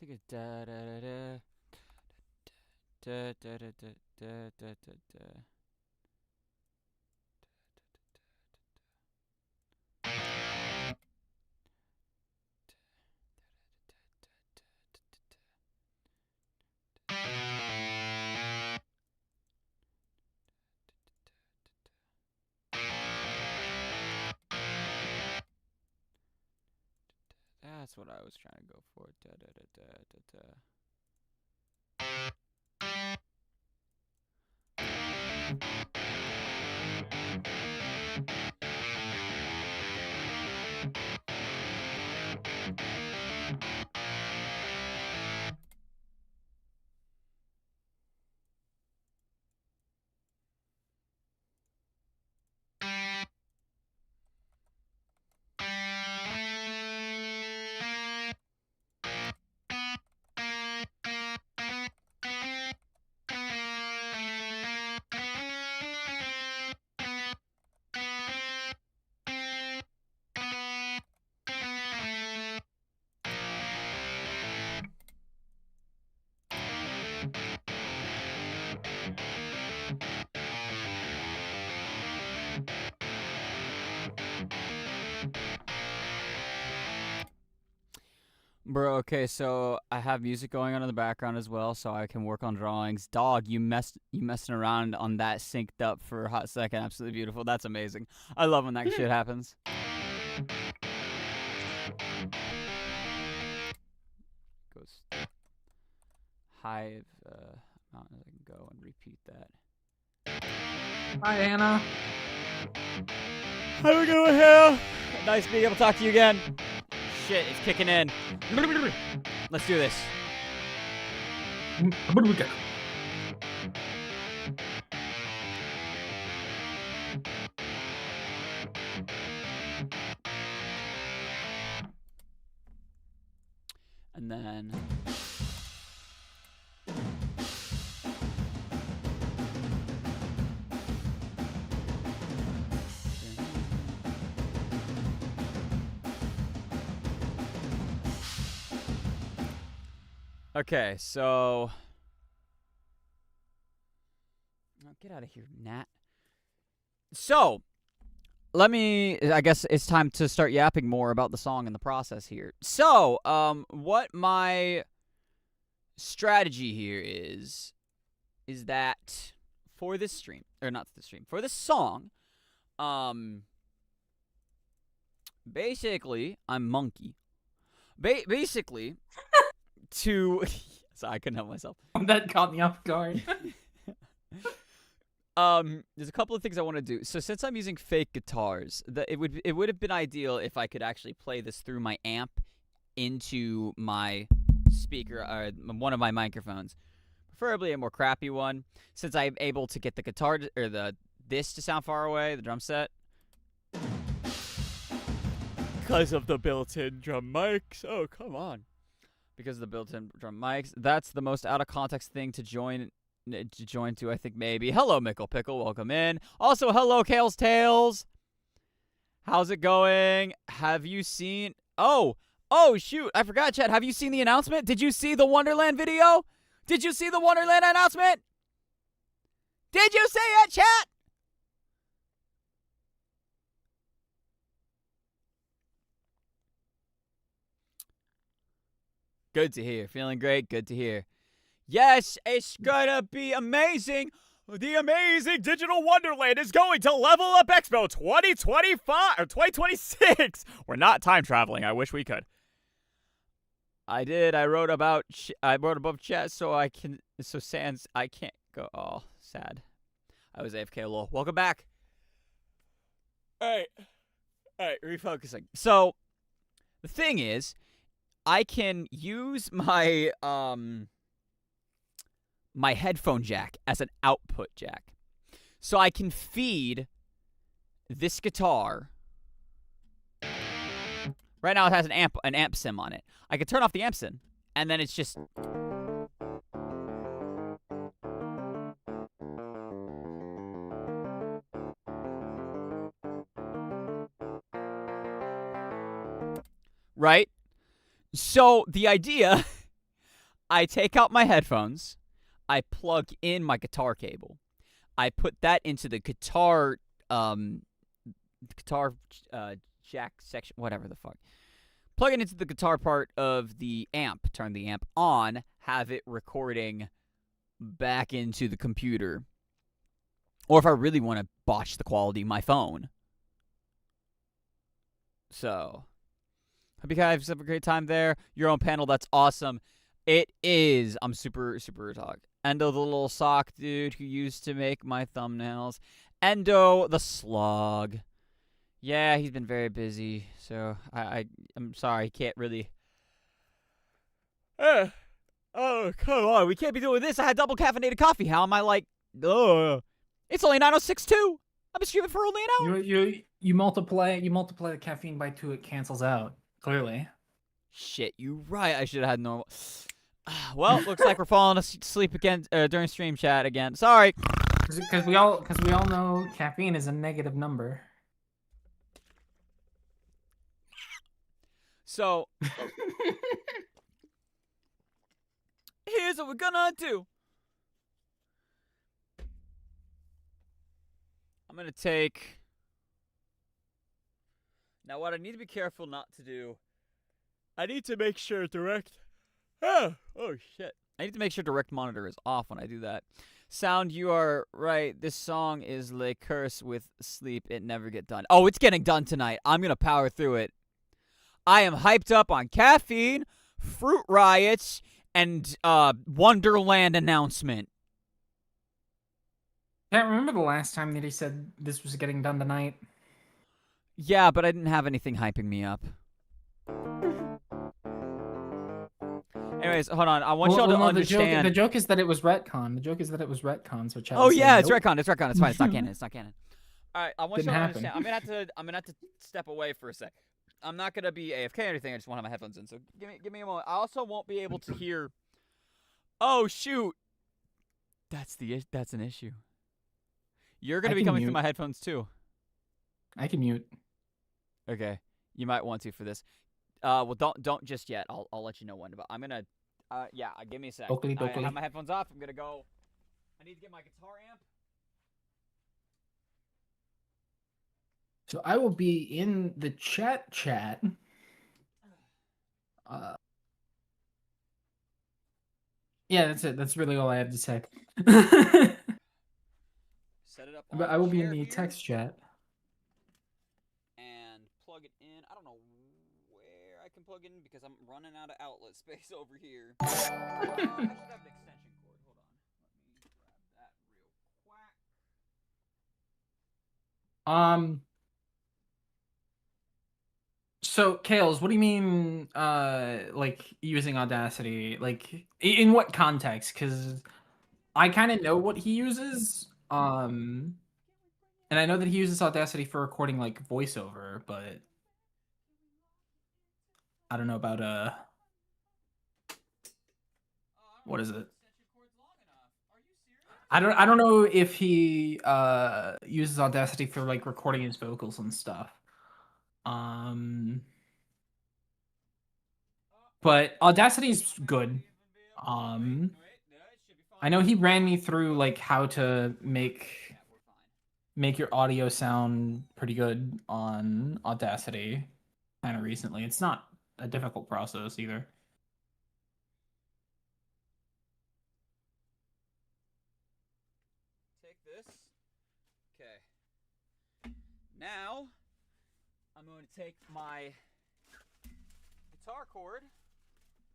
think it's da da da da da da da da da da da. That's what I was trying to go for. Da da da da da da. Bro, okay, so I have music going on in the background as well, so I can work on drawings. Dog, you messing around on that synced up for a hot second. Absolutely beautiful. That's amazing. I love when that shit happens. Goes high mountain as I can go and repeat that. Hi, Anna. How we doing here? Nice being able to talk to you again. Shit, it's kicking in. Let's do this. And then okay, so get out of here, Nat. So I guess it's time to start yapping more about the song and the process here. So, what my strategy here is that for this stream, or not this stream, for this song, basically, I'm Monkey. Basically, to, sorry, I couldn't help myself. That caught me off guard. There's a couple of things I want to do. So since I'm using fake guitars, it would have been ideal if I could actually play this through my amp into my speaker, one of my microphones, preferably a more crappy one, since I'm able to get the guitar or this to sound far away, the drum set, because of the built-in drum mics. Oh, come on. Because of the built-in drum mics, that's the most out of context thing to join to, I think, maybe. Hello, Mickle Pickle. Welcome in. Also, hello, Kale's Tales. How's it going? Have you seen... Oh, shoot. I forgot, Chad. Have you seen the announcement? Did you see the Wonderland video? Did you see the Wonderland announcement? Did you see it, chat? Good to hear. Feeling great. Good to hear. Yes, it's gonna be amazing. The amazing digital wonderland is going to Level Up Expo 2025 or 2026. We're not time traveling. I wish we could. I did. I wrote above chat so I can. So Sans, I can't go. Oh, sad. I was AFK. Lol. Welcome back. All right. Refocusing. So the thing is, I can use my my headphone jack as an output jack. So I can feed this guitar. Right now it has an amp sim on it. I can turn off the amp sim, and then it's just right? So the idea, I take out my headphones, I plug in my guitar cable, I put that into the guitar jack section, whatever the fuck. Plug it into the guitar part of the amp, turn the amp on, have it recording back into the computer. Or if I really want to botch the quality, my phone. So, hope you guys have a great time there. Your own panel, that's awesome. It is. I'm super talk. Endo, the little sock dude who used to make my thumbnails. Endo, the slug. Yeah, he's been very busy, so I'm sorry, can't really. Oh, come on, we can't be doing this. I had double caffeinated coffee. How am I like? It's only 9:06:02. I've been streaming for only an hour. You multiply the caffeine by 2, it cancels out. Clearly. Shit, you right. I should have had normal. Well, looks like we're falling asleep again during stream chat again. Sorry. Because we all know caffeine is a negative number. So here's what we're gonna do. I'm gonna take. Now, what I need to be careful not to do, I need to make sure direct. Oh shit! I need to make sure direct monitor is off when I do that. Sound, you are right. This song is Le Curse with sleep. It never get done. Oh, it's getting done tonight. I'm gonna power through it. I am hyped up on caffeine, fruit riots, and Wonderland announcement. Can't remember the last time that he said this was getting done tonight. Yeah, but I didn't have anything hyping me up. Anyways, hold on. I want y'all to understand. The joke is that it was retcon. The joke is that it was retcon. So chat Oh was yeah, saying, it's nope. retcon. It's retcon. It's fine. It's not canon. It's not canon. All right, I want Didn't y'all to happen. understand. I'm gonna have to step away for a sec. I'm not gonna be AFK or anything. I just want to have my headphones in. So give me a moment. I also won't be able to hear. Oh shoot. That's an issue. You're gonna I be can coming through mute. my headphones too. I can mute. Okay, you might want to for this. Well, don't just yet. I'll let you know when. But I'm gonna. Yeah. Give me a sec. Dokey, I dokey. have my headphones off. I'm gonna go. I need to get my guitar amp. So I will be in the chat. Yeah, that's it. That's really all I have to say. Set it up. But I will be in the text chat. And plug it in. I don't know where I can plug it in because I'm running out of outlet space over here. I should have an extension cord. Hold on. Let me grab that real quick. So Kales, what do you mean like using Audacity? Like in what context? Because I kind of know what he uses. And I know that he uses Audacity for recording like voiceover, but I don't know about what is it? I don't know if he uses Audacity for like recording his vocals and stuff. But Audacity's good. I know he ran me through like how to make your audio sound pretty good on Audacity kind of recently. It's not a difficult process either. take this. Okay. Now, I'm going to take my guitar cord.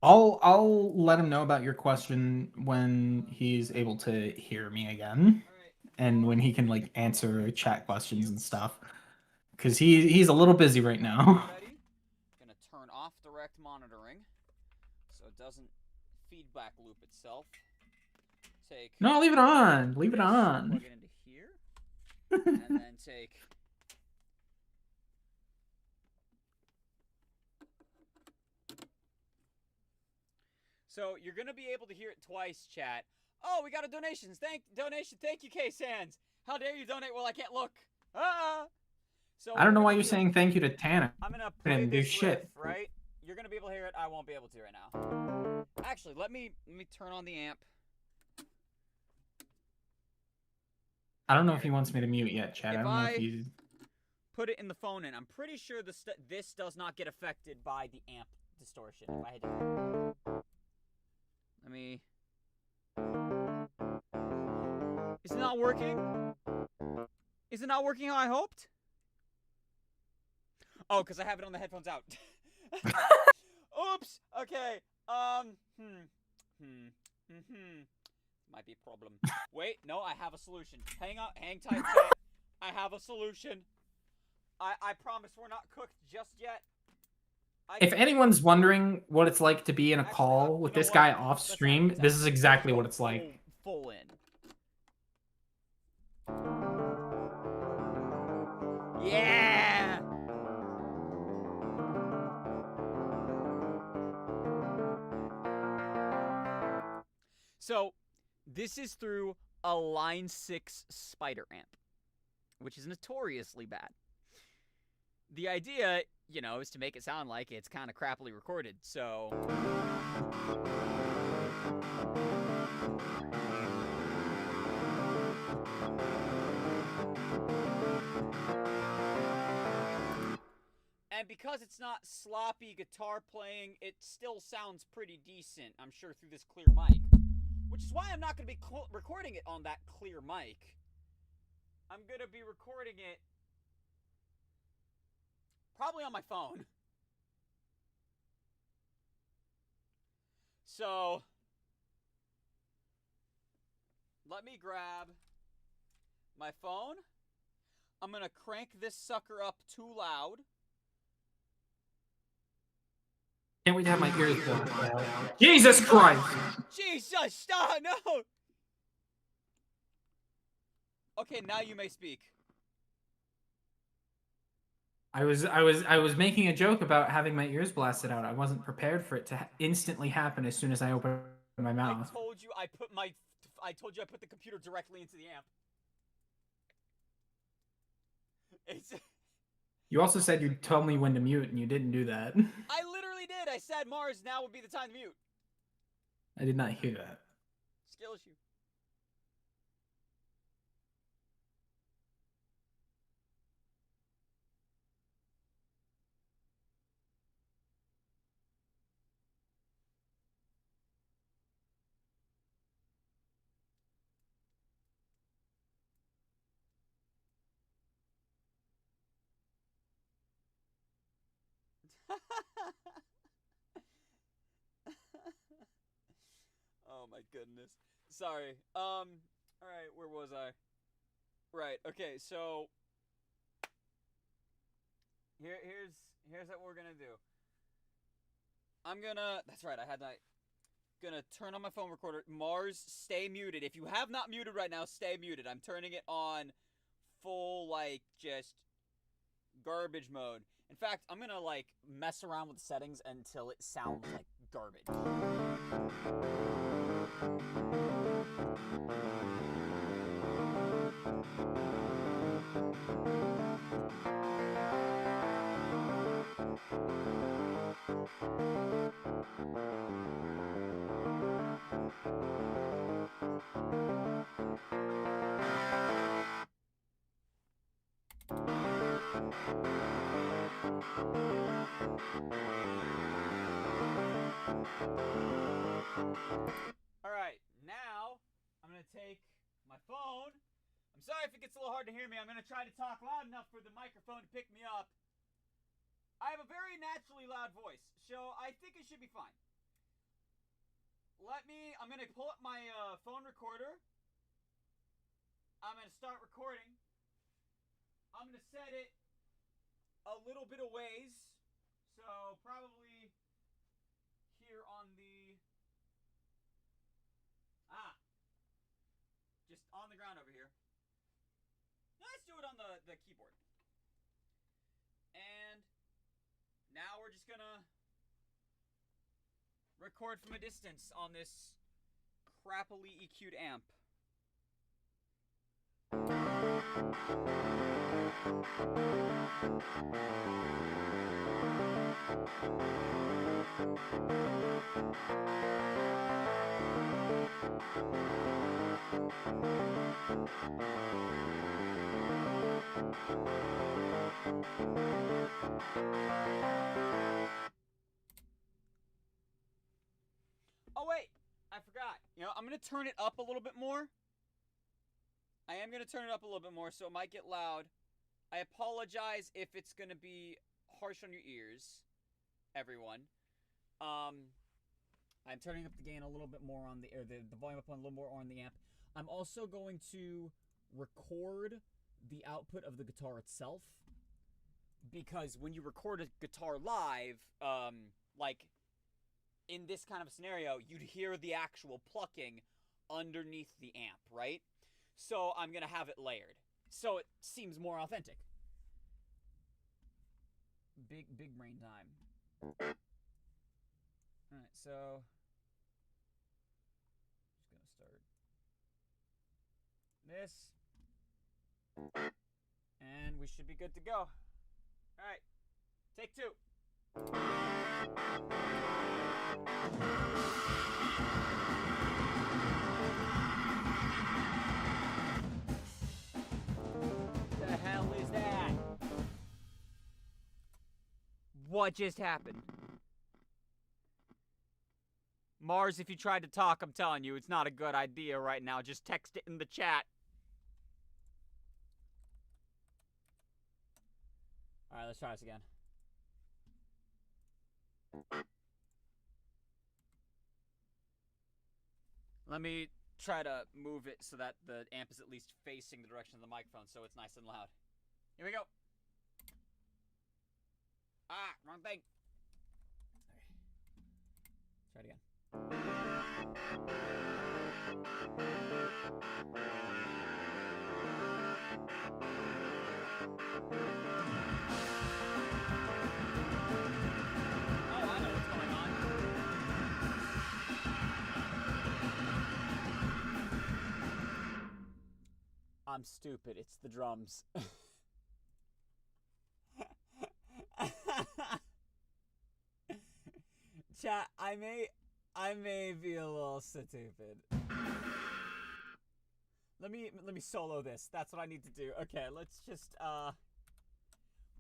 I'll let him know about your question when he's able to hear me again, and when he can like answer chat questions and stuff, because he's a little busy right now. Ready? Gonna turn off direct monitoring so it doesn't feedback loop itself. Take No, leave it on. Leave it this, on. Plug it into here, and then take. So you're gonna be able to hear it twice, chat. Oh, we got a donation. Thank you, K Sands. How dare you donate? Well, I can't look. Ah. So I don't know we're why gonna you're do- saying thank you to Tanner. I'm gonna Didn't play do this shit. riff, right? You're gonna be able to hear it. I won't be able to right now. Actually, let me turn on the amp. I don't know if he wants me to mute yet, Chad. I If don't know I- if he's. Put it in the phone in. I'm pretty sure this does not get affected by the amp distortion. If I had to. Let me. Is it not working? Is it not working how I hoped? Oh, because I have it on the headphones out. Oops. Okay. Might be a problem. Wait, no, I have a solution. Hang tight, chat. I have a solution. I promise we're not cooked just yet. If anyone's wondering what it's like to be in a call with this guy off stream, this is exactly what it's like. Full in. Yeah! So, this is through a Line 6 Spider amp, which is notoriously bad. The idea, you know, is to make it sound like it's kind of crappily recorded, so... And because it's not sloppy guitar playing, it still sounds pretty decent, I'm sure, through this clear mic. Which is why I'm not going to be recording it on that clear mic. I'm going to be recording it probably on my phone. So, let me grab my phone. I'm going to crank this sucker up too loud. Can't wait to have my ears blocked out. Jesus Christ! Jesus, stop! No! Okay, now you may speak. I was making a joke about having my ears blasted out. I wasn't prepared for it to instantly happen as soon as I opened my mouth. I told you I put the computer directly into the amp. It's... You also said you'd tell me when to mute, and you didn't do that. I literally did. I said, Mars, now would be the time to mute. I did not hear that. Skill issue. Oh my goodness. Sorry. Alright, where was I? Right, okay, so here's what we're gonna do. That's right, gonna turn on my phone recorder. Mars, stay muted. If you have not muted right now, stay muted. I'm turning it on full, like, just garbage mode. In fact, I'm gonna, like, mess around with the settings until it sounds like garbage. Alright, now I'm gonna take my phone I'm sorry if it gets a little hard to hear me. I'm going to try to talk loud enough for the microphone to pick me up. I have a very naturally loud voice, so I think it should be fine. I'm going to pull up my phone recorder. I'm going to start recording. I'm going to set it a little bit of ways. So probably here on the... just on the ground over here. Let's do it on the keyboard. And now we're just gonna record from a distance on this crappily EQ'd amp. Oh wait, I forgot. I'm gonna turn it up a little bit more. I am gonna turn it up a little bit more, so it might get loud. I apologize if it's gonna be harsh on your ears, everyone. I'm turning up the gain a little bit more on the volume up on a little more on the amp. I'm also going to record the output of the guitar itself, because when you record a guitar live, like in this kind of a scenario, you'd hear the actual plucking underneath the amp, right? So I'm gonna have it layered, so it seems more authentic. Big brain time. All right, so just gonna start this, and we should be good to go. All right, take 2. The hell is that? What just happened? Mars, if you tried to talk, I'm telling you, it's not a good idea right now. Just text it in the chat. Alright, let's try this again. Let me try to move it so that the amp is at least facing the direction of the microphone so it's nice and loud. Here we go. Wrong thing. Okay. Try it again. I know what's going on. I'm stupid. It's the drums. Chat, I may be a little stupid. Let me solo this. That's what I need to do. Okay, let's just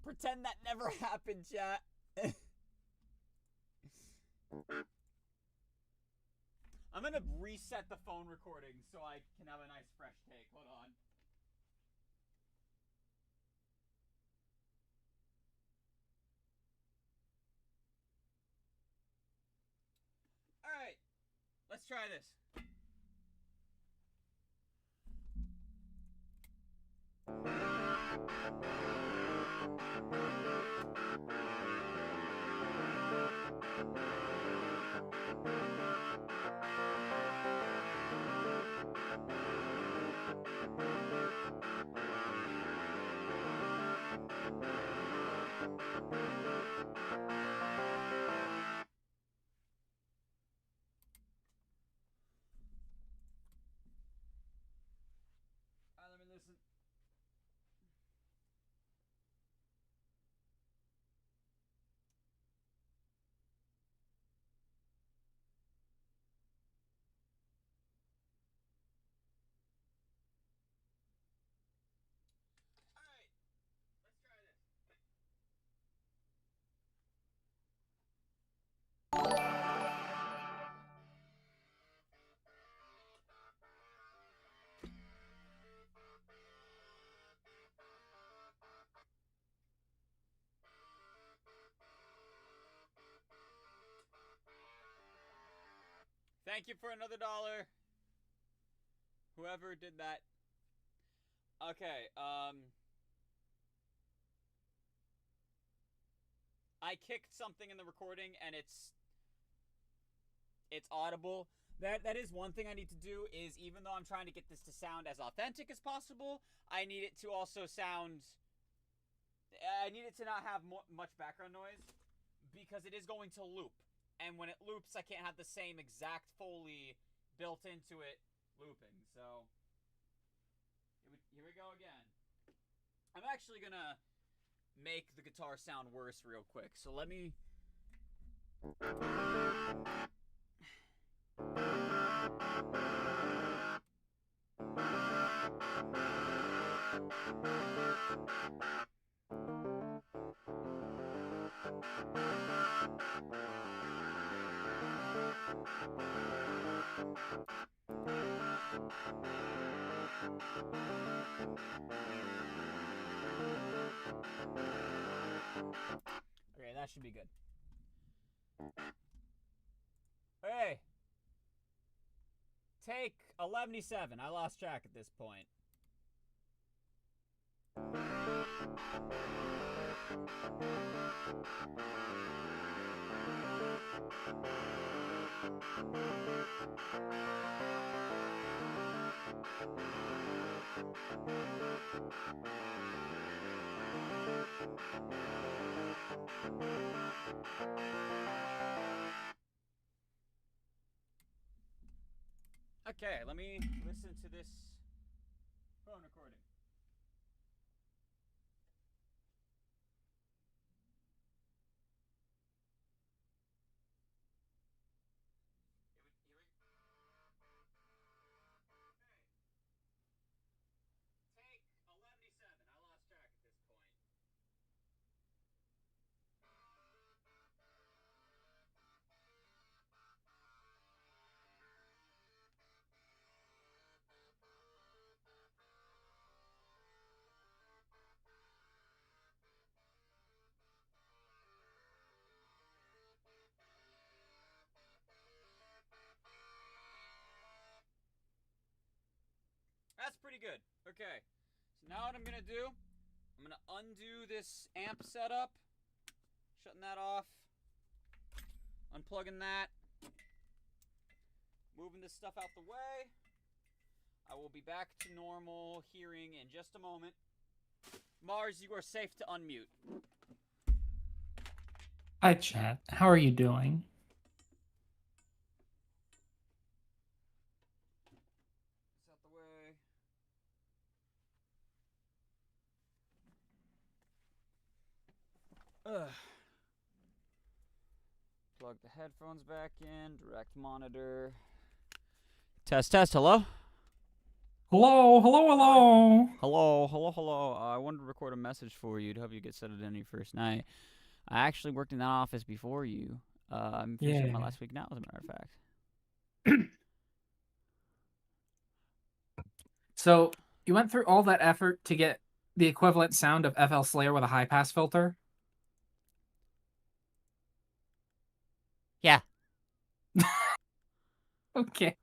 pretend that never happened, chat. I'm gonna reset the phone recording so I can have a nice fresh take. Hold on. Alright, let's try this. Thank you for another $1. Whoever did that. Okay, I kicked something in the recording and it's audible. That is one thing I need to do is, even though I'm trying to get this to sound as authentic as possible, I need it to also sound, I need it to not have much background noise, because it is going to loop. And when it loops, I can't have the same exact Foley built into it looping. So, here we go again. I'm actually gonna make the guitar sound worse real quick. So let me... Okay, that should be good. Hey! Take 11-7. I lost track at this point. Okay, let me listen to this phone recording. Take 11-7. I lost track at this point. That's pretty good. Okay. So now what I'm going to do, I'm going to undo this amp setup. Shutting that off. Unplugging that. Moving this stuff out the way. I will be back to normal hearing in just a moment. Mars, you are safe to unmute. Hi, chat. How are you doing? This out the way. Ugh. Plug the headphones back in. Direct monitor. Test, test. Hello? Hello, hello, hello. Hello, hello, hello. I wanted to record a message for you to help you get settled in your first night. I actually worked in that office before you. I'm finishing my Yeah. last week now, as a matter of fact. So, you went through all that effort to get the equivalent sound of FL Slayer with a high pass filter? Yeah. Okay.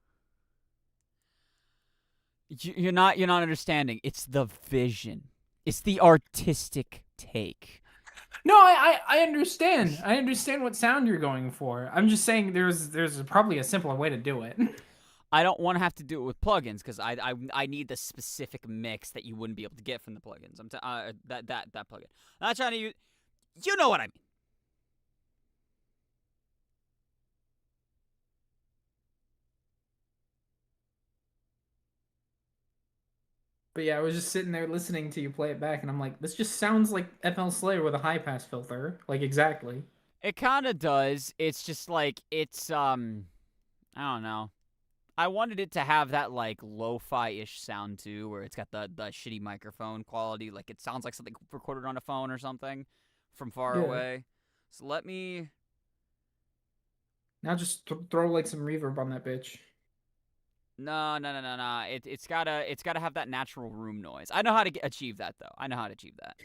You're not understanding. It's the vision. It's the artistic take. No, I understand. I understand what sound you're going for. I'm just saying there's probably a simpler way to do it. I don't want to have to do it with plugins because I need the specific mix that you wouldn't be able to get from the plugins. That plugin. I'm not trying to use. You know what I mean. But yeah, I was just sitting there listening to you play it back, and I'm like, this just sounds like FL Slayer with a high pass filter. Like, exactly. It kind of does. It's just like it's I don't know. I wanted it to have that like lo-fi-ish sound too, where it's got the shitty microphone quality, like it sounds like something recorded on a phone or something from far Yeah. away. So let me. Now just throw like some reverb on that bitch. No. It's gotta have that natural room noise. I know how to achieve that though. I know how to achieve that.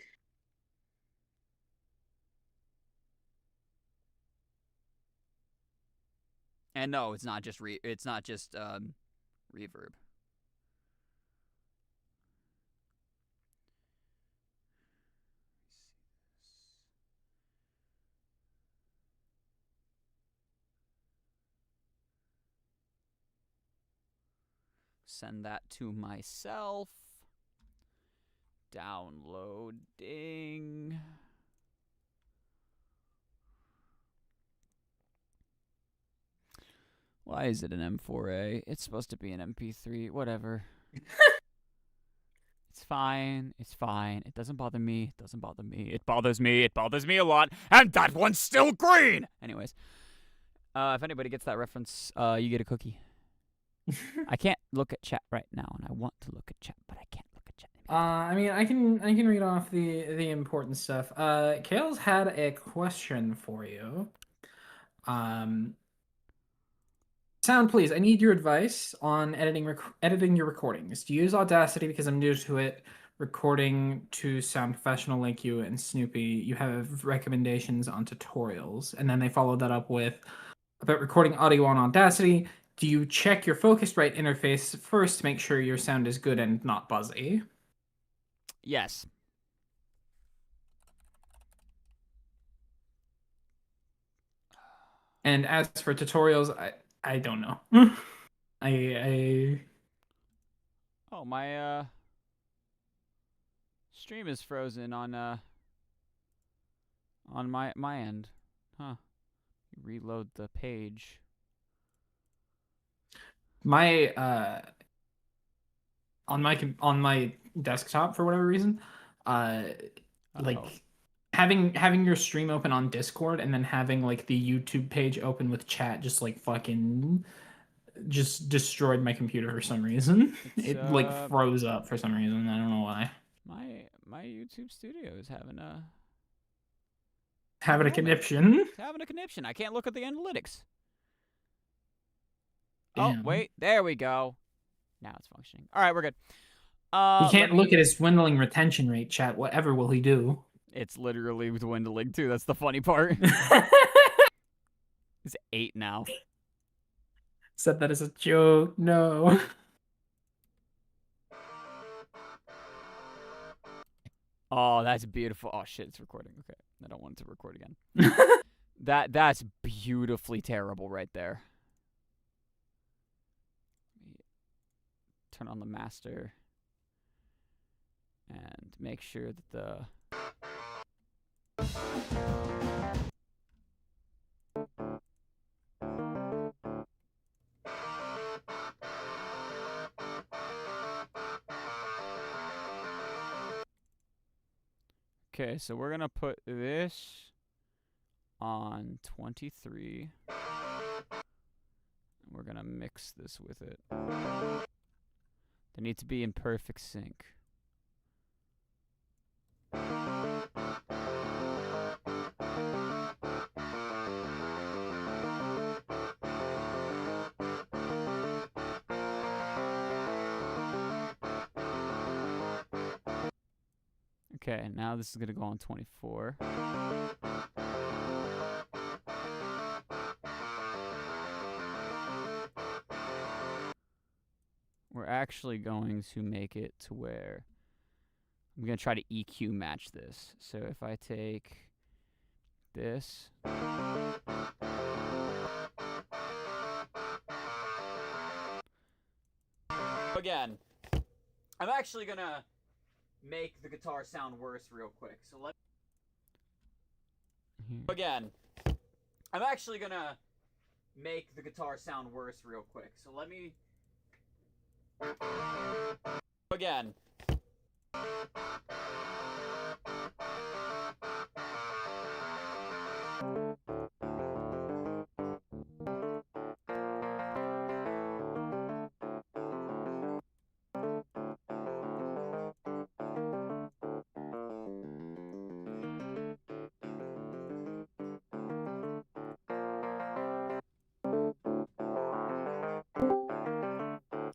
And no, it's not just reverb. Send that to myself. Downloading. Why is it an M4A? It's supposed to be an MP3. Whatever. It's fine. It's fine. It doesn't bother me. It doesn't bother me. It bothers me. It bothers me a lot. And that one's still green! Anyways. If anybody gets that reference, you get a cookie. I can't look at chat right now, and I want to look at chat, but I can't look at chat. I mean, I can read off the important stuff. Kale's had a question for you. Sound, please. I need your advice on editing your recordings. Do you use Audacity? Because I'm new to it. Recording to sound professional like you and Snoopy. You have recommendations on tutorials, and then they follow that up with about recording audio on Audacity. Do you check your Focusrite interface first to make sure your sound is good and not buzzy? Yes. And as for tutorials, I don't know. I Oh, my stream is frozen on my end. Huh. Reload the page. my on my desktop for whatever reason, like Uh-oh. having your stream open on Discord and then having like the YouTube page open with chat just like fucking just destroyed my computer for some reason. It's, It like froze up for some reason. I don't know why. My YouTube studio is having a Having a moment. conniption. It's having a conniption. I can't look at the analytics. Damn. Oh, wait. There we go. Now it's functioning. All right, we're good. He can't look at his dwindling retention rate, chat. Whatever will he do? It's literally dwindling, too. That's the funny part. It's 8 now. Said that as a joke. No. Oh, that's beautiful. Oh, shit, it's recording. Okay. I don't want it to record again. That's beautifully terrible right there. Turn on the master and make sure that the Okay, so we're gonna put this on 23. And we're gonna mix this with it. They need to be in perfect sync. Okay, now this is gonna go on 24. We're actually going to make it to where I'm gonna try to EQ match this. So if I take this, again, I'm actually gonna make the guitar sound worse real quick. So again, I'm actually gonna make the guitar sound worse real quick. So let me again.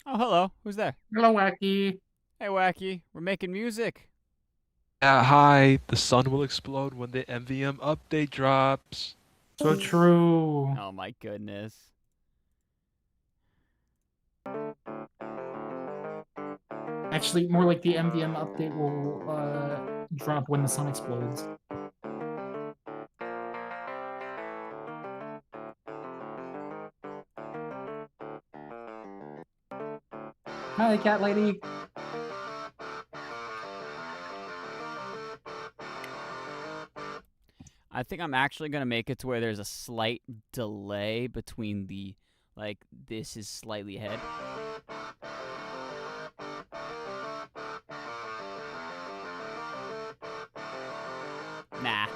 Oh, hello. Who's there? Hello, Wacky. Hey, Wacky. We're making music. Hi, the sun will explode when the MVM update drops. So true. Oh my goodness. Actually, more like the MVM update will drop when the sun explodes. Hi, cat lady. I think I'm actually gonna make it to where there's a slight delay between the, like, this is slightly ahead. Nah.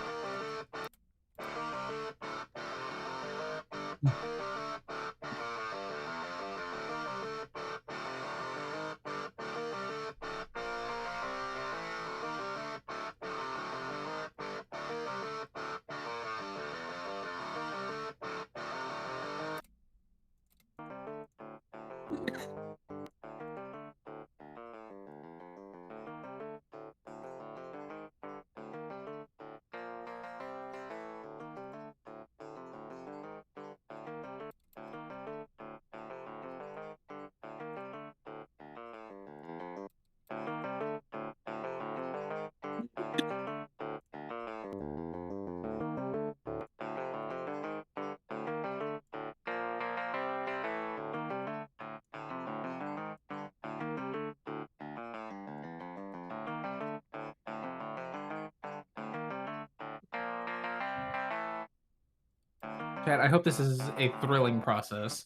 Chat, I hope this is a thrilling process.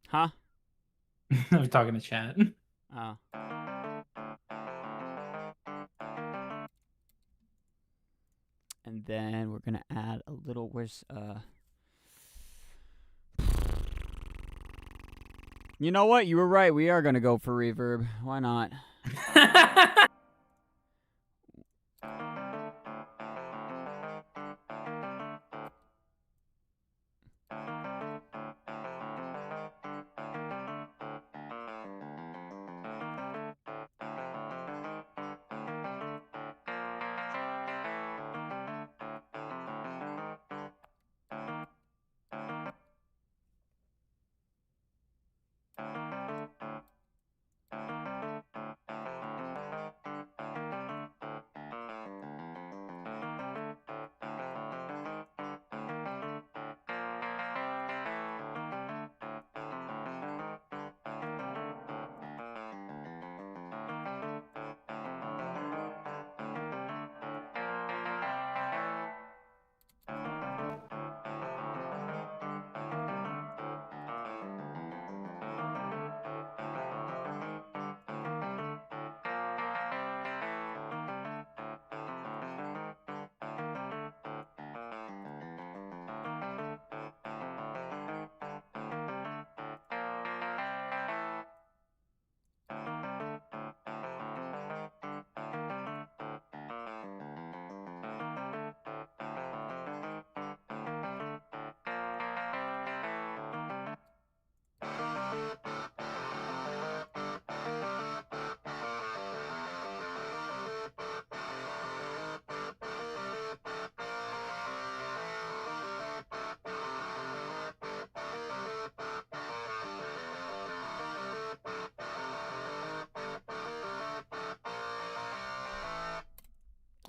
Huh? I'm talking to chat. Oh. And then we're gonna add a little, where's, you know what? You were right. We are gonna go for reverb. Why not?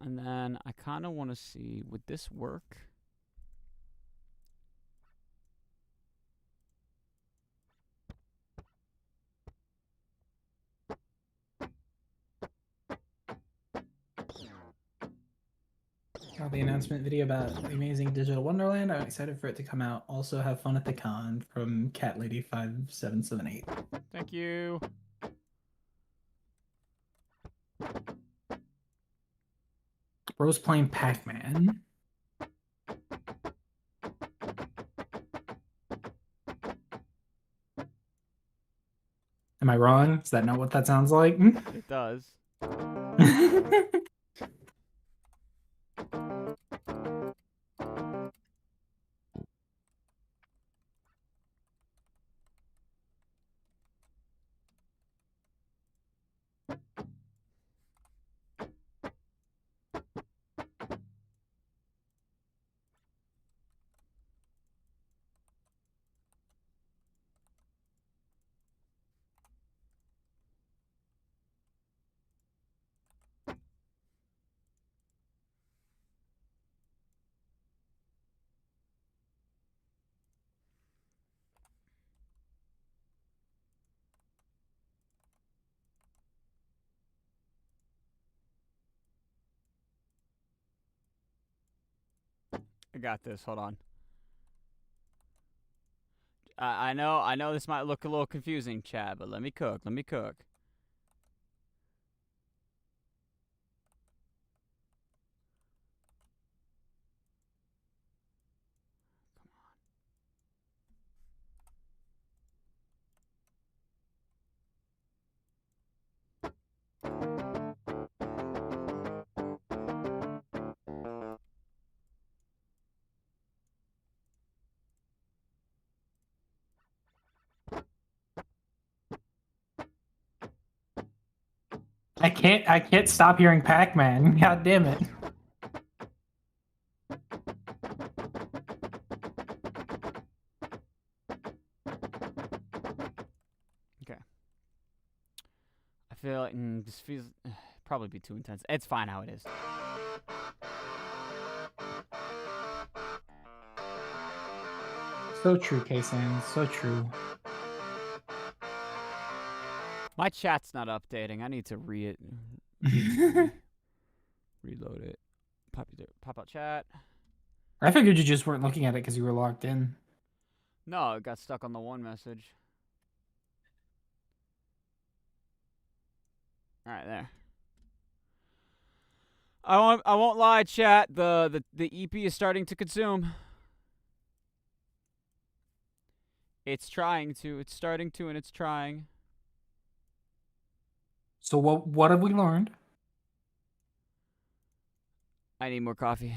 And then I kind of want to see, would this work? Saw the announcement video about the amazing Digital Wonderland. I'm excited for it to come out. Also, have fun at the con from Cat Lady 5778. Thank you. Bro's playing Pac-Man. Am I wrong? Is that not what that sounds like? It does. I got this. Hold on. I know this might look a little confusing, Chad, but let me cook. Let me cook. I can't stop hearing Pac-Man. God damn it. I feel like this feels probably be too intense. It's fine how it is. So true, K-San. So true. My chat's not updating. I need to reload it. Pop out chat. I figured you just weren't looking at it because you were locked in. No, it got stuck on the one message. All right, there. I won't lie, chat. The EP is starting to consume. It's trying to. It's starting to, and it's trying. So what have we learned? I need more coffee.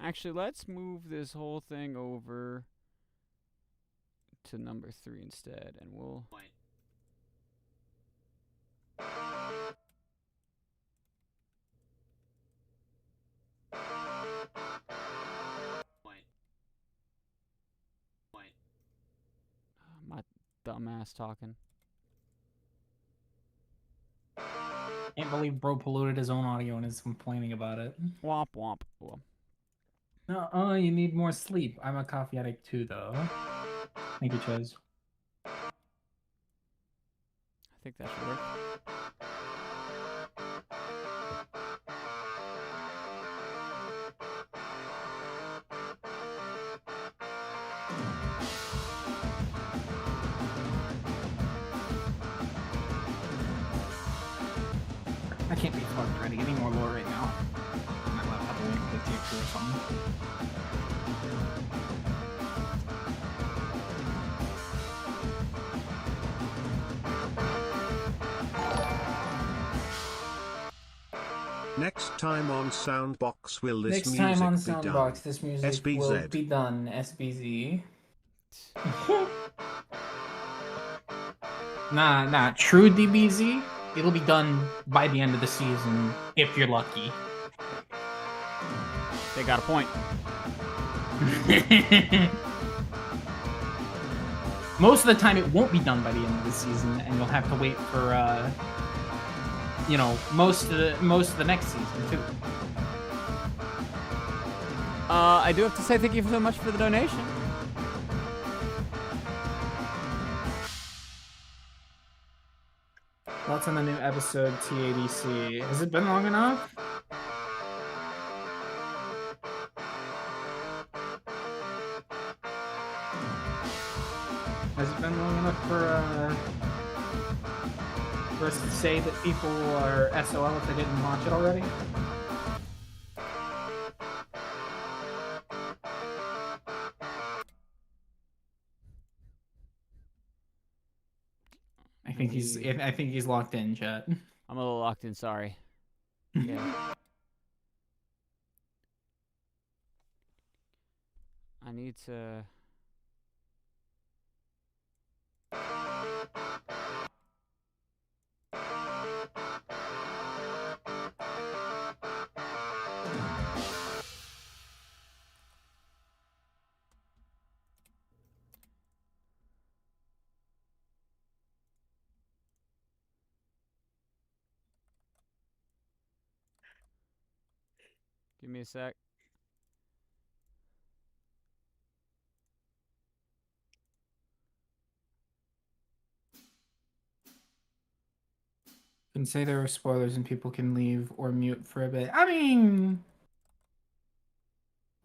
Actually, let's move this whole thing over to number 3 instead, and we'll... My dumbass talking. Can't believe bro polluted his own audio and is complaining about it. Womp womp. Well, No, you need more sleep. I'm a coffee addict too, though. Thank you, Chaz. I think that should work. I can't be fucking ready. Give me more lore right now. My laptop will wait with TF2 or something. Next time on Soundbox will this Next music time on be done? Soundbox, this music will SBZ. be done. SBZ. Nah. True DBZ. It'll be done by the end of the season if you're lucky. They got a point. Most of the time, it won't be done by the end of the season, and you'll have to wait for, you know, most of the next season too. I do have to say thank you so much for the donation. What's on the new episode TADC? Has it been long enough? Has it been long enough for us to say that people are SOL if they didn't watch it already? I think he's locked in, chat. I'm a little locked in. Sorry. Yeah. I need to. Give me a sec. Can say there are spoilers and people can leave or mute for a bit. I mean,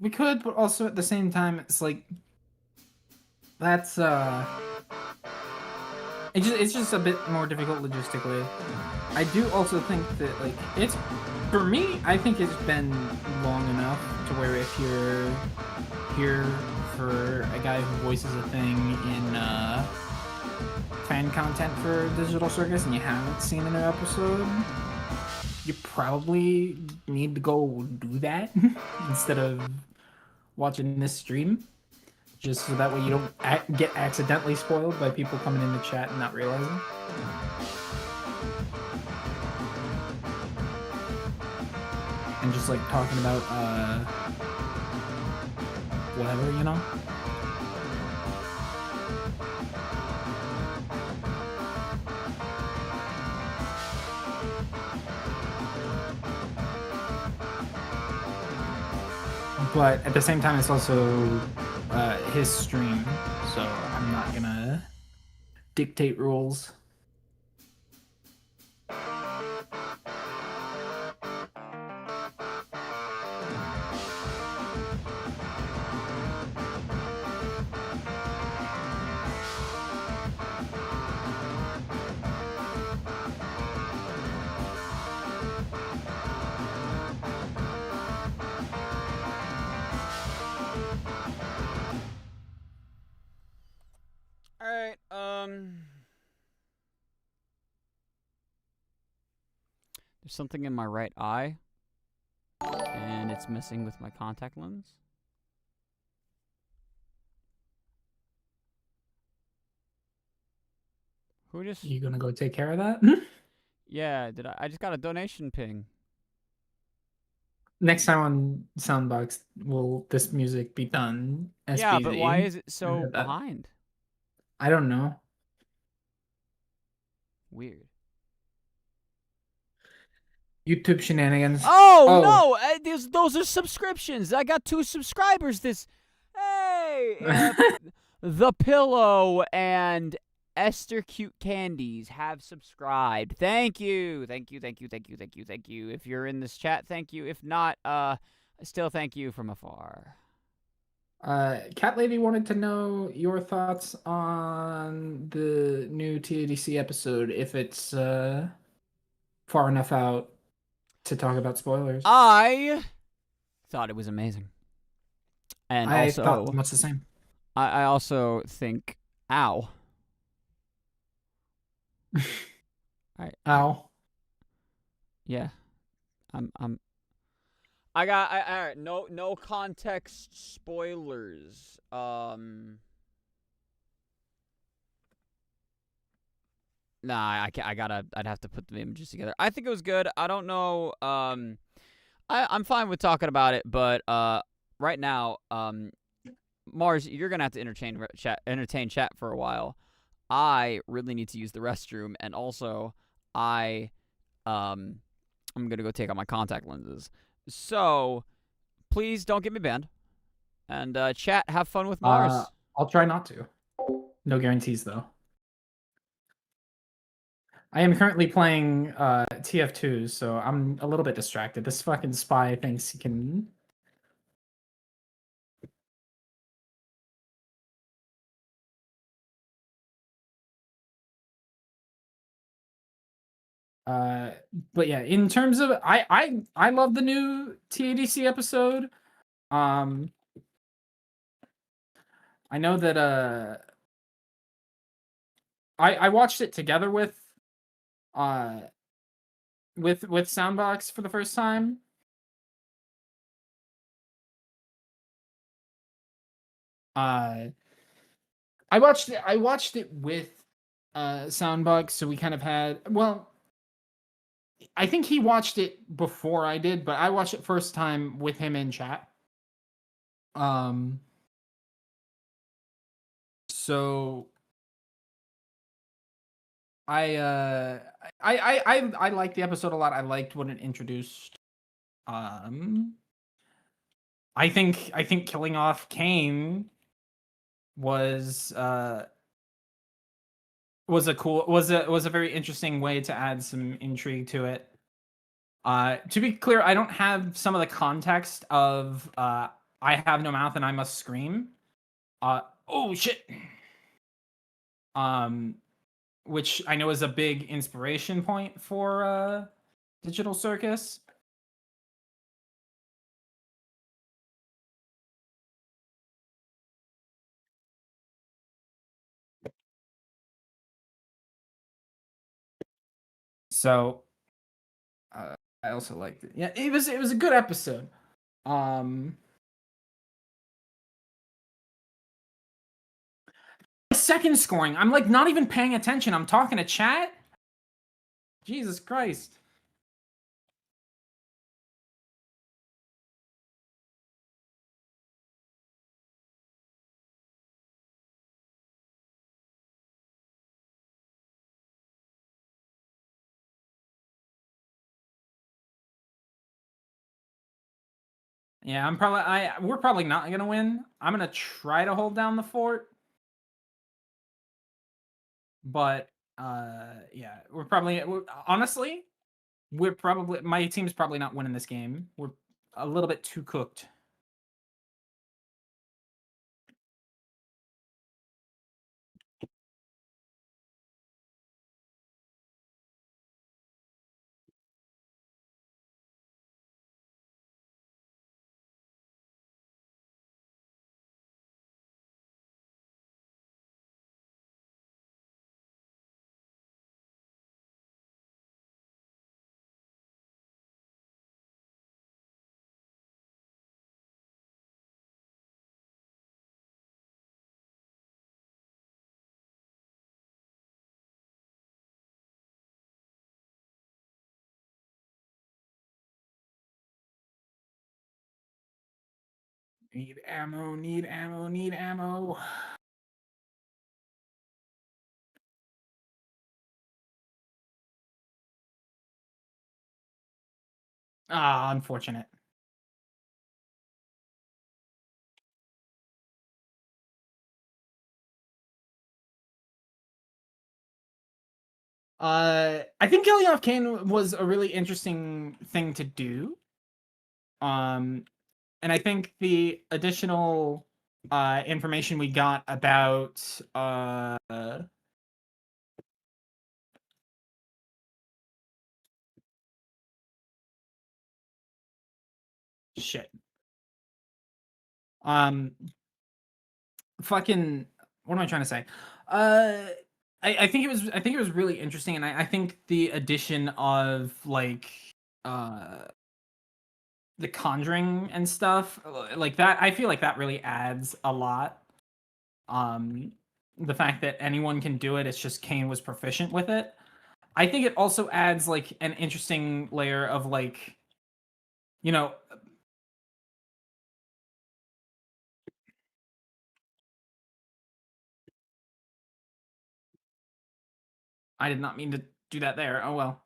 we could, but also at the same time, it's like that's it's just a bit more difficult logistically. I do also think that like it's for me, I think it's been long enough to where if you're here for a guy who voices a thing in fan content for Digital Circus and you haven't seen a new episode, you probably need to go do that instead of watching this stream, just so that way you don't get accidentally spoiled by people coming in the chat and not realizing. And just like talking about whatever, you know? But at the same time, it's also his stream, so I'm not gonna dictate rules. Alright, there's something in my right eye, and it's messing with my contact lens. Who just... You gonna go take care of that? Yeah, I just got a donation ping. Next time on Soundbox, will this music be done? Yeah, but SBZ? why is it so That- behind? I don't know. Weird. YouTube shenanigans. Oh, no! Those are subscriptions. I got 2 subscribers. Hey, The Pillow and Esther Cute Candies have subscribed. Thank you, thank you, thank you, thank you, thank you, thank you. If you're in this chat, thank you. If not, still thank you from afar. Cat Lady wanted to know your thoughts on the new TADC episode, if it's far enough out to talk about spoilers. I thought it was amazing, and I also thought much the same. I also think, ow. Ow. Yeah, I got all right. No context spoilers. Nah, I'd have to put the images together. I think it was good. I don't know. I'm fine with talking about it, but right now, Mars, you're gonna have to entertain chat for a while. I really need to use the restroom, and also I'm gonna go take out my contact lenses. So please don't get me banned. And chat, have fun with Mars. I'll try not to. No guarantees though. I am currently playing TF2, so I'm a little bit distracted. This fucking spy thinks he can. But yeah, in terms of I love the new TADC episode. I know that I watched it together with with Soundbox for the first time. I watched it with Soundbox, so we kind of had, well, I think he watched it before I did, but I watched it first time with him in chat. So I liked the episode a lot. I liked what it introduced. I think killing off Kane was a very interesting way to add some intrigue to it. To be clear, I don't have some of the context of I have no mouth and I must scream. Oh shit. Which I know is a big inspiration point for Digital Circus. So I also liked it. Yeah, it was a good episode. Second scoring. I'm like not even paying attention. I'm talking to chat. Jesus Christ. Yeah, we're probably not gonna win. I'm gonna try to hold down the fort. But yeah, honestly, my team's probably not winning this game. We're a little bit too cooked. Need ammo, need ammo, need ammo. Ah, unfortunate. I think killing off Kane was a really interesting thing to do. And I think the additional information we got about shit. Fucking, what am I trying to say? I think it was really interesting, and I think the addition of like the conjuring and stuff like that, I feel like that really adds a lot. The fact that anyone can do it, it's just Kane was proficient with it. I think it also adds like an interesting layer of like, you know, I did not mean to do that there. Oh well.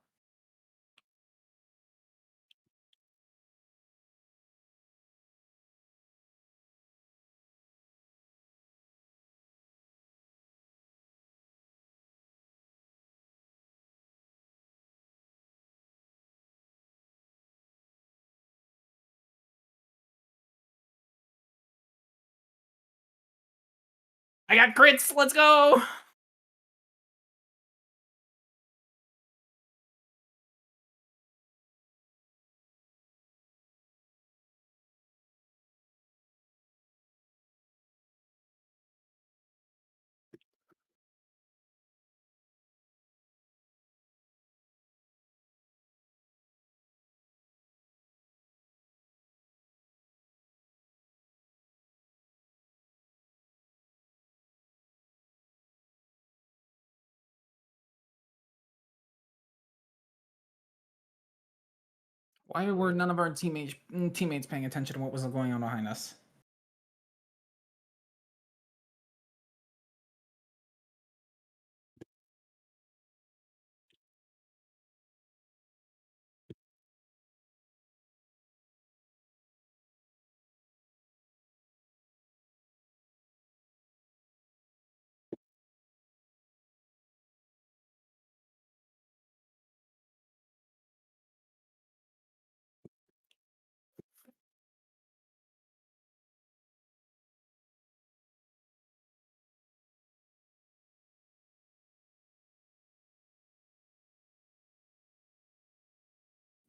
I got crits. Let's go. Why were none of our teammates paying attention to what was going on behind us?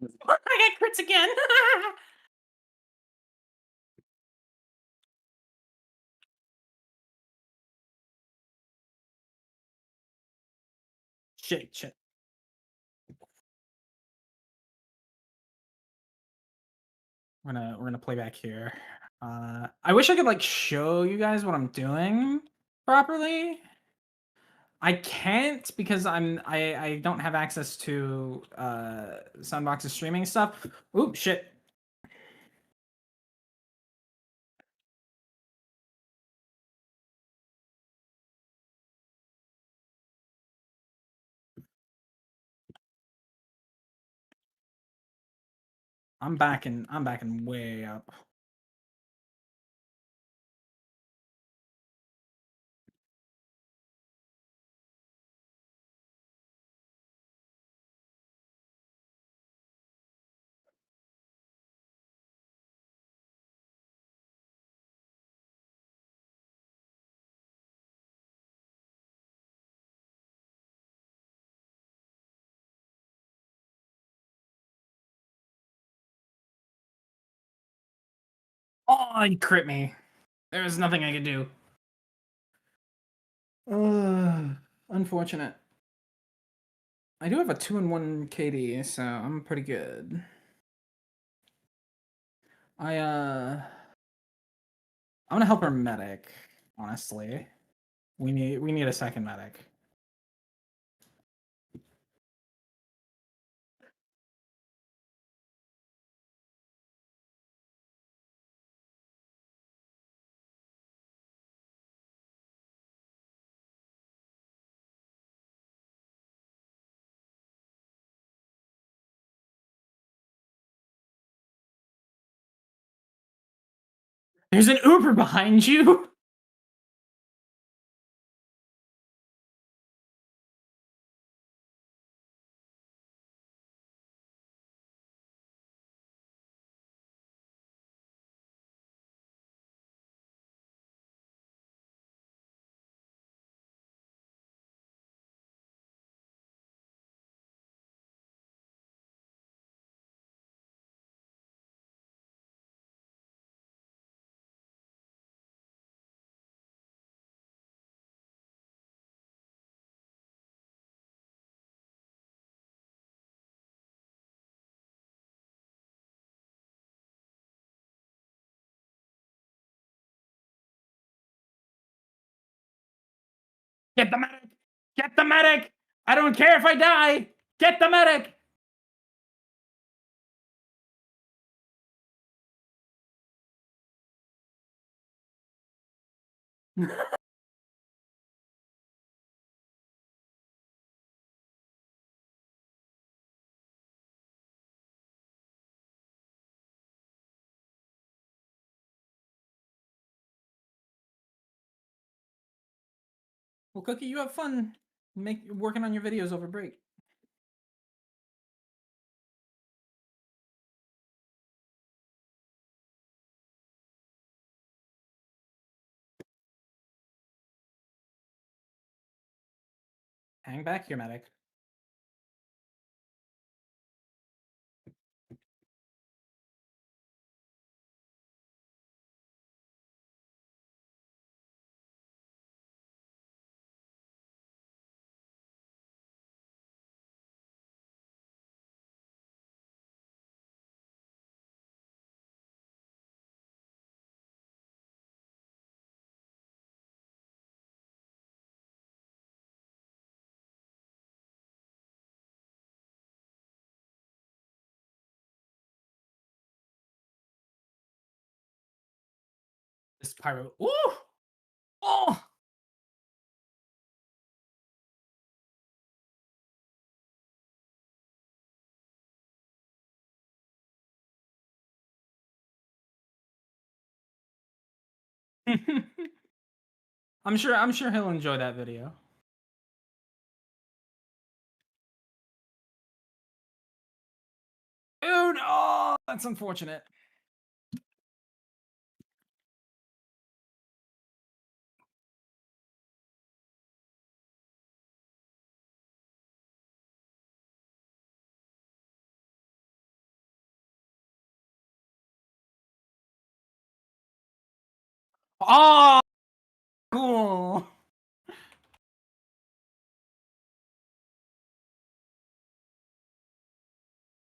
I got crits again. Shit. We're gonna play back here. I wish I could like show you guys what I'm doing properly. I can't because I don't have access to Sunbox's streaming stuff. Ooh, shit. I'm backing way up. Oh, he crit me. There was nothing I could do. Unfortunate. I do have a 2-1 KD, so I'm pretty good. I'm gonna help our medic, honestly. We need a second medic. There's an Uber behind you. Get the medic! Get the medic! I don't care if I die! Get the medic! Well, Cookie, you have fun working on your videos over break. Hang back here, medic. This pyro. Ooh! Oh! I'm sure he'll enjoy that video. Dude, oh, that's unfortunate. Oh, cool.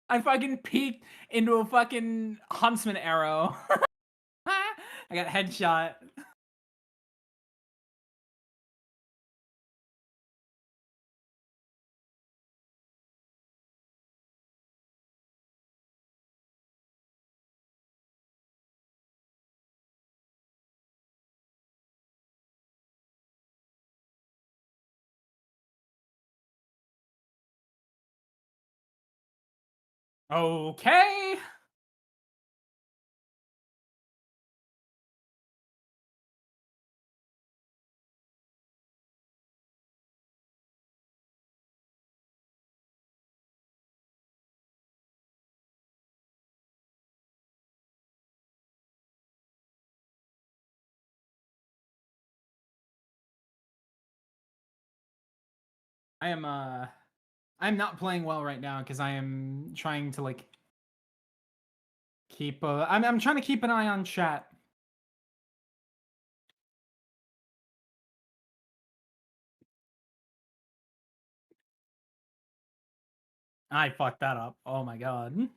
I fucking peeked into a fucking huntsman arrow. I got headshot. Okay. I'm not playing well right now because I am trying to like keep I'm trying to keep an eye on chat. I fucked that up. Oh my god.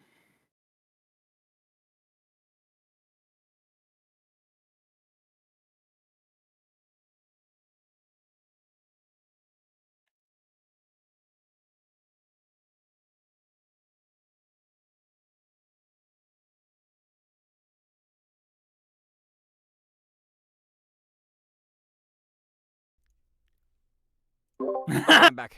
I'm back.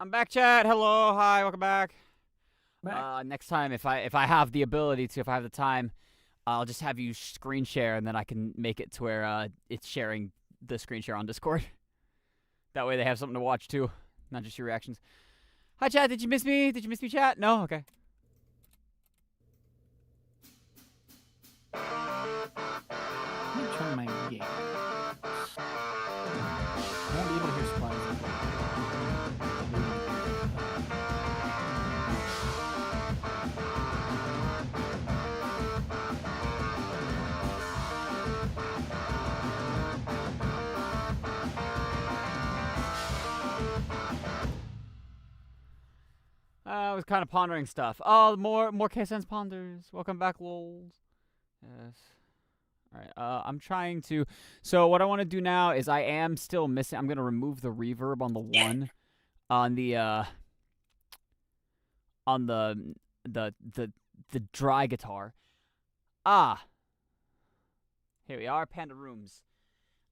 I'm back, chat. Hello, hi, welcome back. Next time, if I have the ability to, if I have the time, I'll just have you screen share, and then I can make it to where it's sharing the screen share on Discord. That way they have something to watch too, not just your reactions. Hi, chat. Did you miss me? Did you miss me, chat? No? Okay. Let me turn my game. I won't be able to hear supplies. I was kind of pondering stuff. Oh, more KSense ponders. Welcome back, lols. Yes. All right. I'm trying to. So what I want to do now is I am still missing. I'm gonna remove the reverb on the one, on the dry guitar. Here we are, Panda Rooms.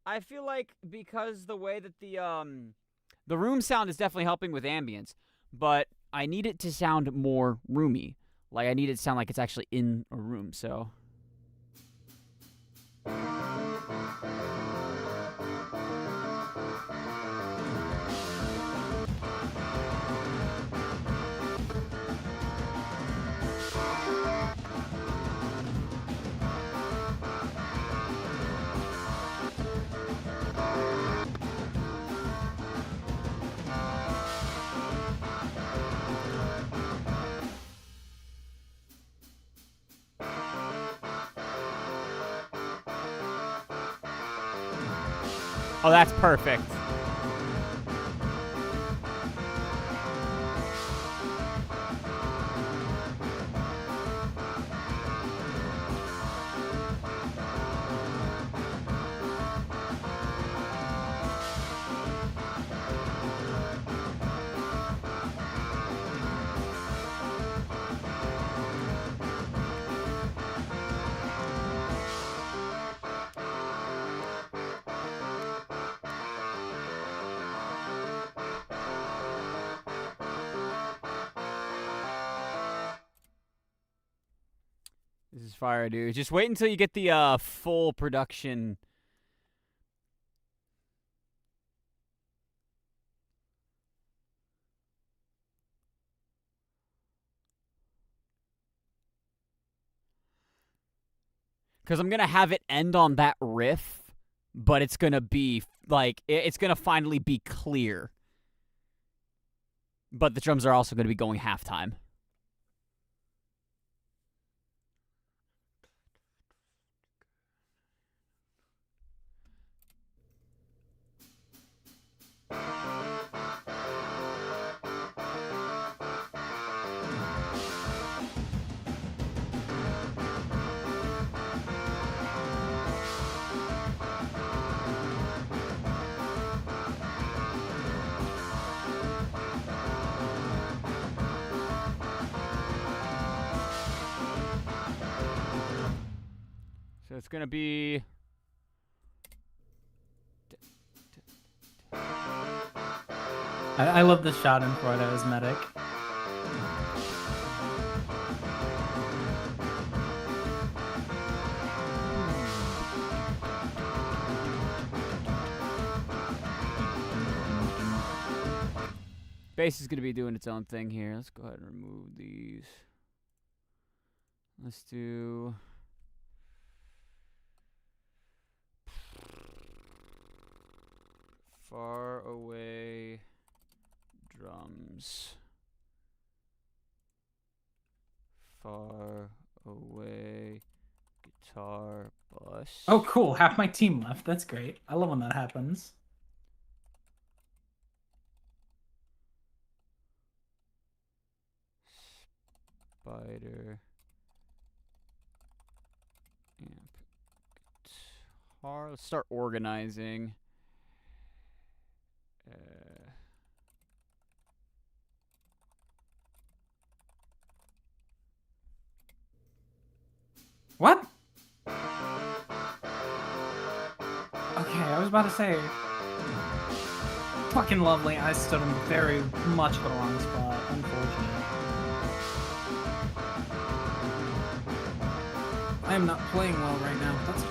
I feel like because the way that the room sound is definitely helping with ambience, but I need it to sound more roomy. Like I need it to sound like it's actually in a room. So. Oh, that's perfect. is fire, dude. Just wait until you get the full production. Because I'm going to have it end on that riff, but it's going to be, like, it's going to finally be clear. But the drums are also going to be going halftime. So it's going to be... I love the Schadenfreude as medic. Bass is going to be doing its own thing here. Let's go ahead and remove these. Let's do... Far away drums. Far away guitar bus. Oh, cool. Half my team left. That's great. I love when that happens. Spider. Amp. Guitar. Let's start organizing. What? Okay, I was about to say. Fucking lovely. I stood in very much the wrong spot, unfortunately. I am not playing well right now. That's okay.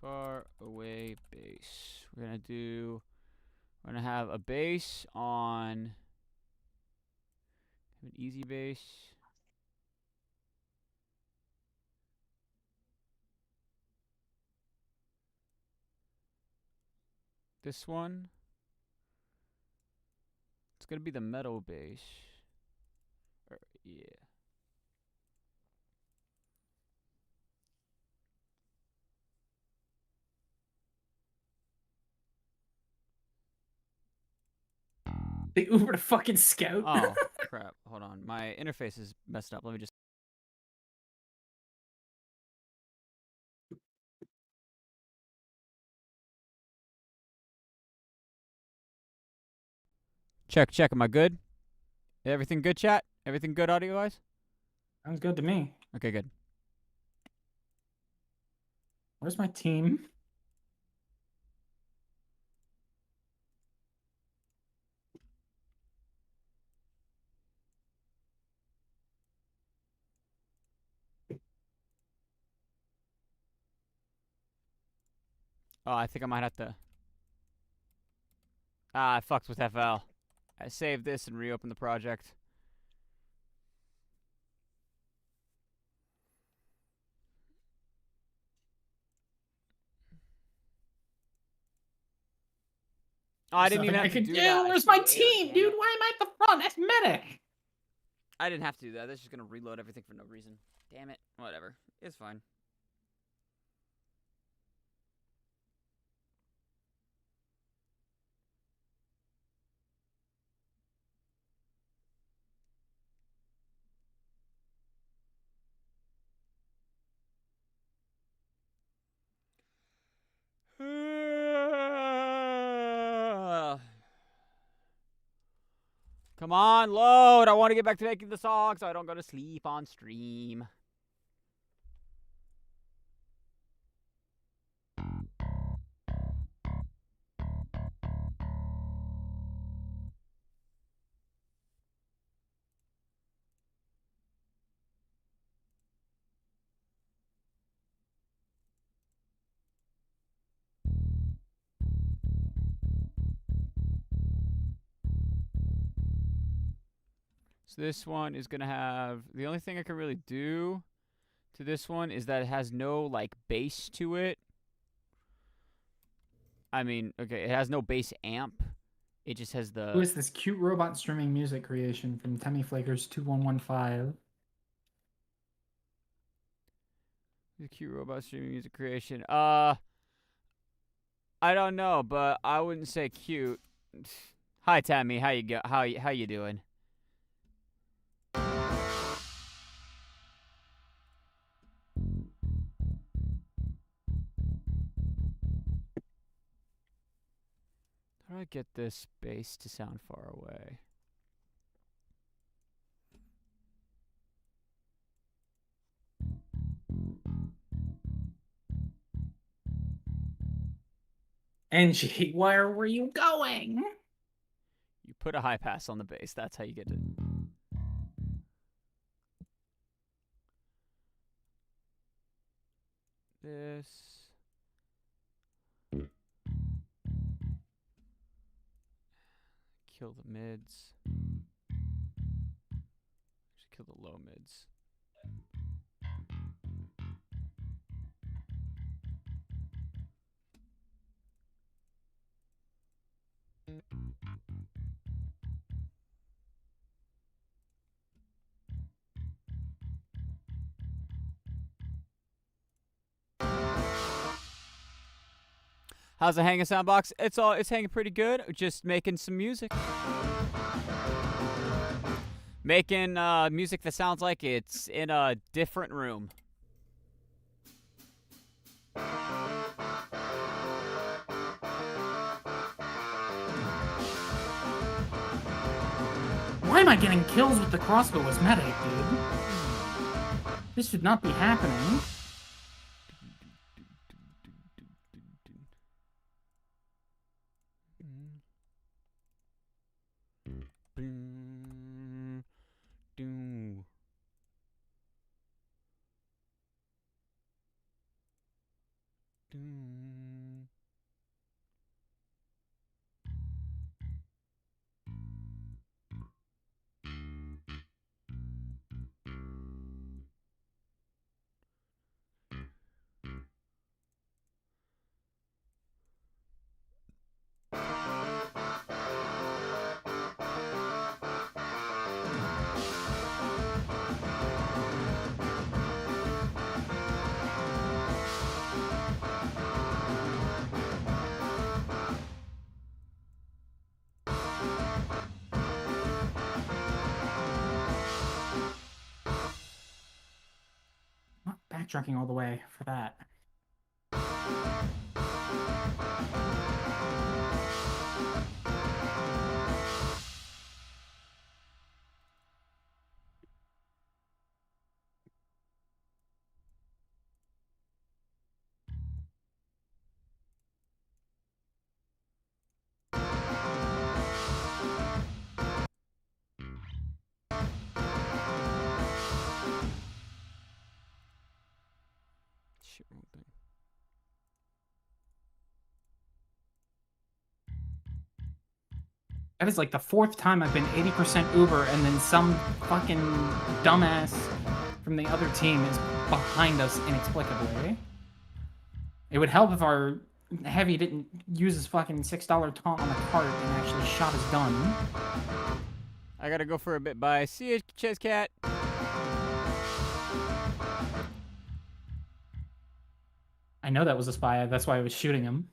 Far away bass. We're gonna have a bass on an easy bass. This one. It's gonna be the metal bass. Yeah. They Ubered a fucking scout. Oh, crap. Hold on. My interface is messed up. Let me just... Check. Am I good? Everything good, chat? Everything good audio-wise? Sounds good to me. Okay, good. Where's my team? Oh, I think I might have to... I fucked with FL. I saved this and reopened the project. Oh, I didn't even have to do that. Where's my team, dude? Why am I at the front? That's medic. I didn't have to do that. That's just gonna reload everything for no reason. Damn it. Whatever. It's fine. Come Come on, load. I want to get back to making the song so I don't go to sleep on stream. So this one is going to have, the only thing I can really do to this one is that it has no, like, bass to it. I mean, okay, it has no bass amp. It just has Who the, is this cute robot streaming music creation from Temmie Flakers 2115? the cute robot streaming music creation. I don't know, but I wouldn't say cute. Hi, Tammy. How you doing? How do I get this bass to sound far away? Angie, where were you going? You put a high pass on the bass. That's how you get it. This. Kill the mids. Just kill the low mids. How's it hanging, Soundbox? It's hanging pretty good. Just making some music. Making music that sounds like it's in a different room. Why am I getting kills with the crossbow as medic, dude? This should not be happening. Not backtracking all the way for that. Shit, wrong thing. That is like the fourth time I've been 80% Uber and then some fucking dumbass from the other team is behind us inexplicably. It would help if our heavy didn't use his fucking $6 taunt on the cart and actually shot his gun. I gotta go for a bit. Bye. See you, Chizcat. I know that was a spy, that's why I was shooting him.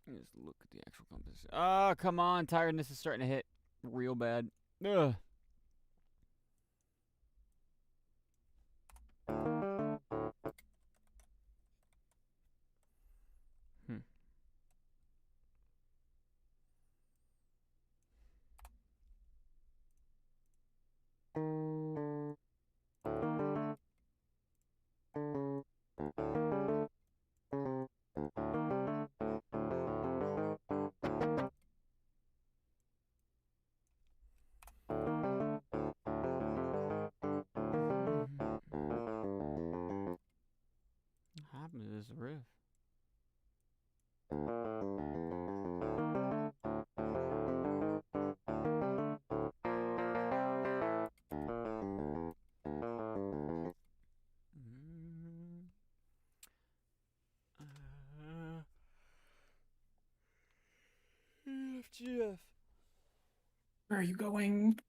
Let's look at the actual compass. Oh, come on. Tiredness is starting to hit real bad. Ugh. What happened to this riff? EFGF. Where are you going?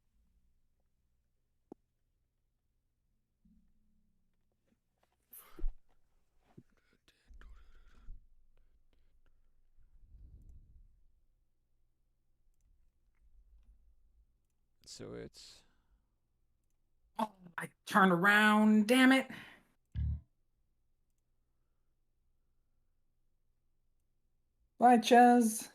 So it's Oh, I turned around. Damn it. Bye, Chaz.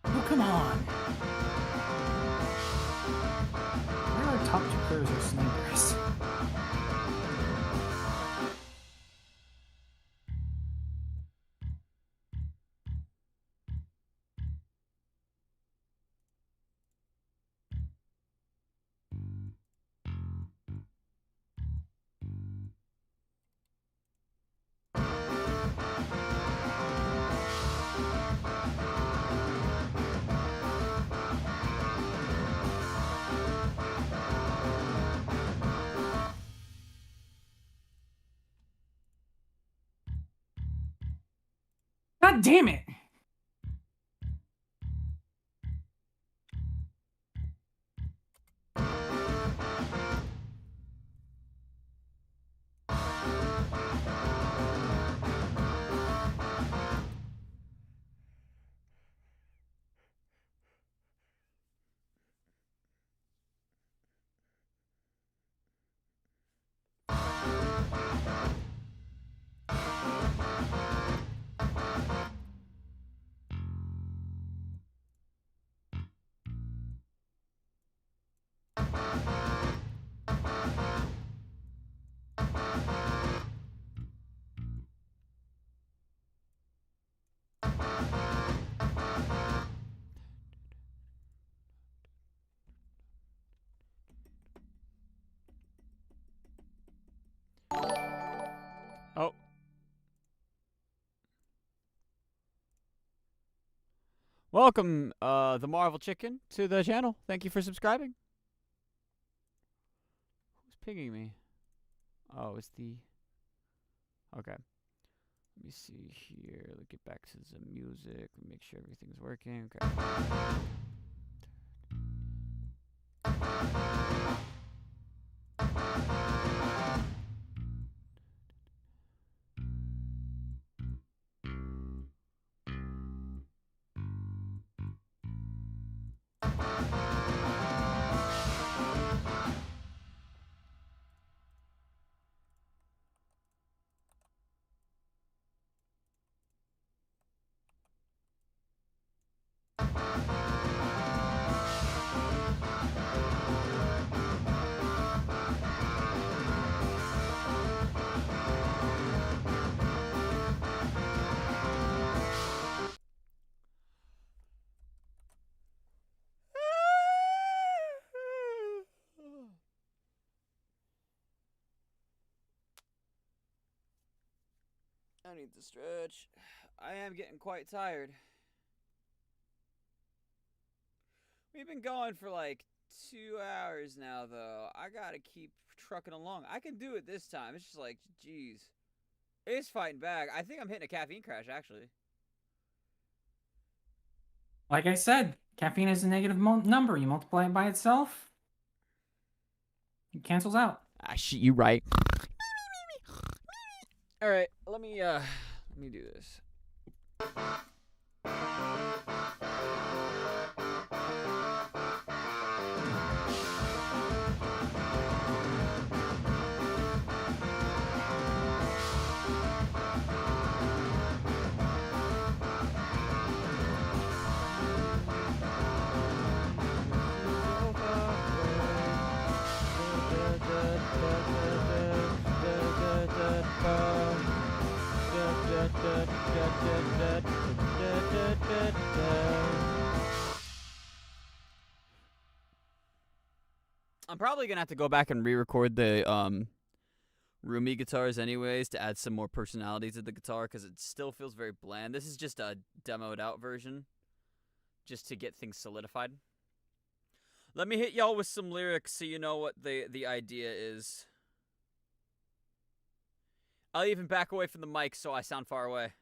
Oh, come on. Where are our top two players are snipers? God damn it. oh. Welcome, the Marvel Chicken, to the channel. Thank you for subscribing. Who's pinging me? Oh, it's the. Okay. Let me see here. Let's get back to the music. Make sure everything's working. Okay. I need to stretch. I am getting quite tired. We've been going for like 2 hours now, though. I gotta keep trucking along. I can do it this time. It's just like, geez. It's fighting back. I think I'm hitting a caffeine crash, actually. Like I said, caffeine is a negative number. You multiply it by itself, it cancels out. Ah, shit, you right. All right, let me do this. I'm probably gonna have to go back and re-record the Rumi guitars anyways to add some more personality to the guitar because it still feels very bland. This is just a demoed out version just to get things solidified. Let me hit y'all with some lyrics so you know what the idea is. I'll even back away from the mic so I sound far away.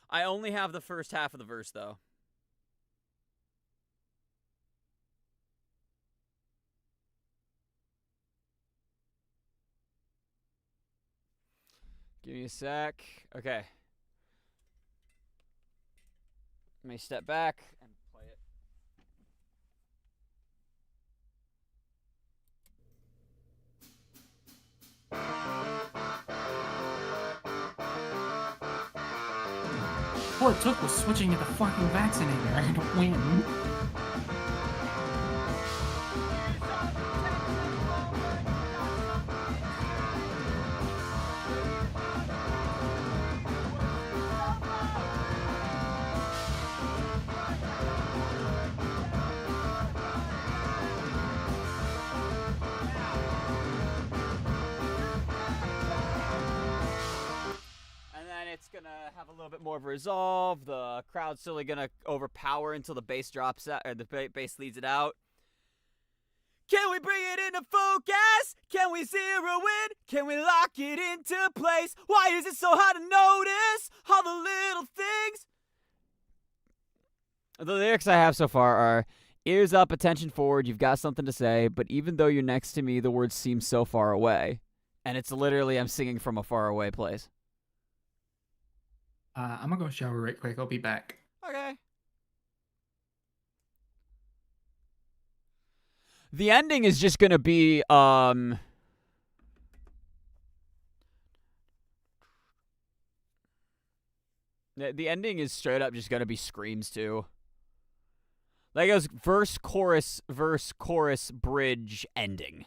I only have the first half of the verse though. Give me a sec. Okay. Let me step back and play it. All it took was switching to the fucking vaccinator to win. It's gonna have a little bit more of a resolve. The crowd's still gonna overpower until the bass drops out, or the bass leads it out. Can we bring it into focus? Can we zero in? Can we lock it into place? Why is it so hard to notice all the little things? The lyrics I have so far are: ears up, attention forward, you've got something to say, but even though you're next to me, the words seem so far away. And it's literally I'm singing from a far away place. I'm gonna go shower right quick. I'll be back. Okay. The ending is just gonna be the ending is straight up just gonna be screams too. Like it goes verse, chorus, bridge, ending.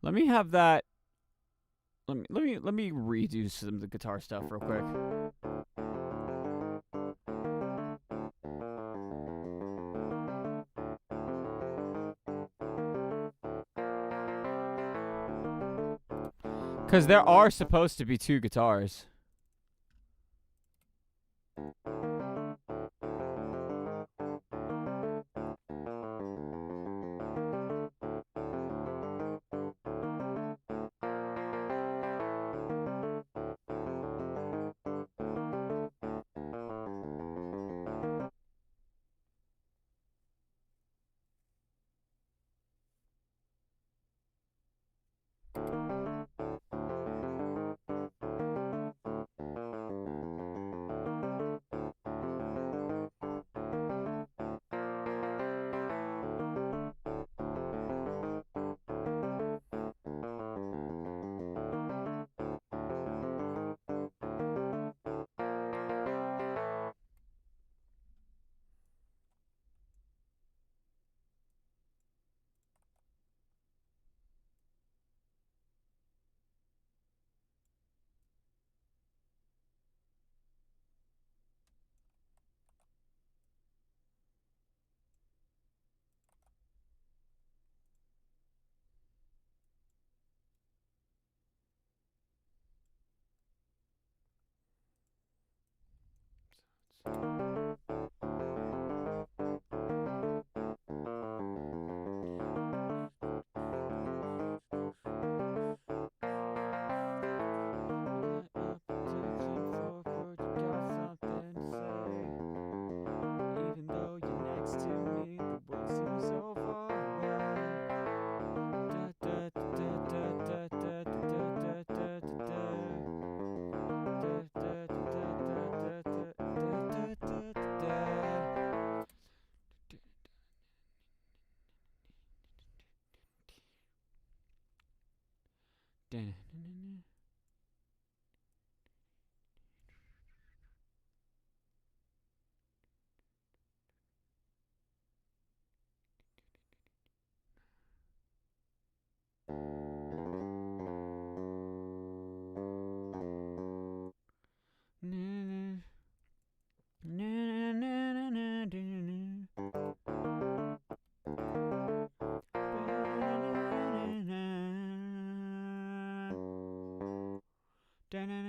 Let me have that. Let me redo some of the guitar stuff real quick. Because there are supposed to be two guitars. Damn.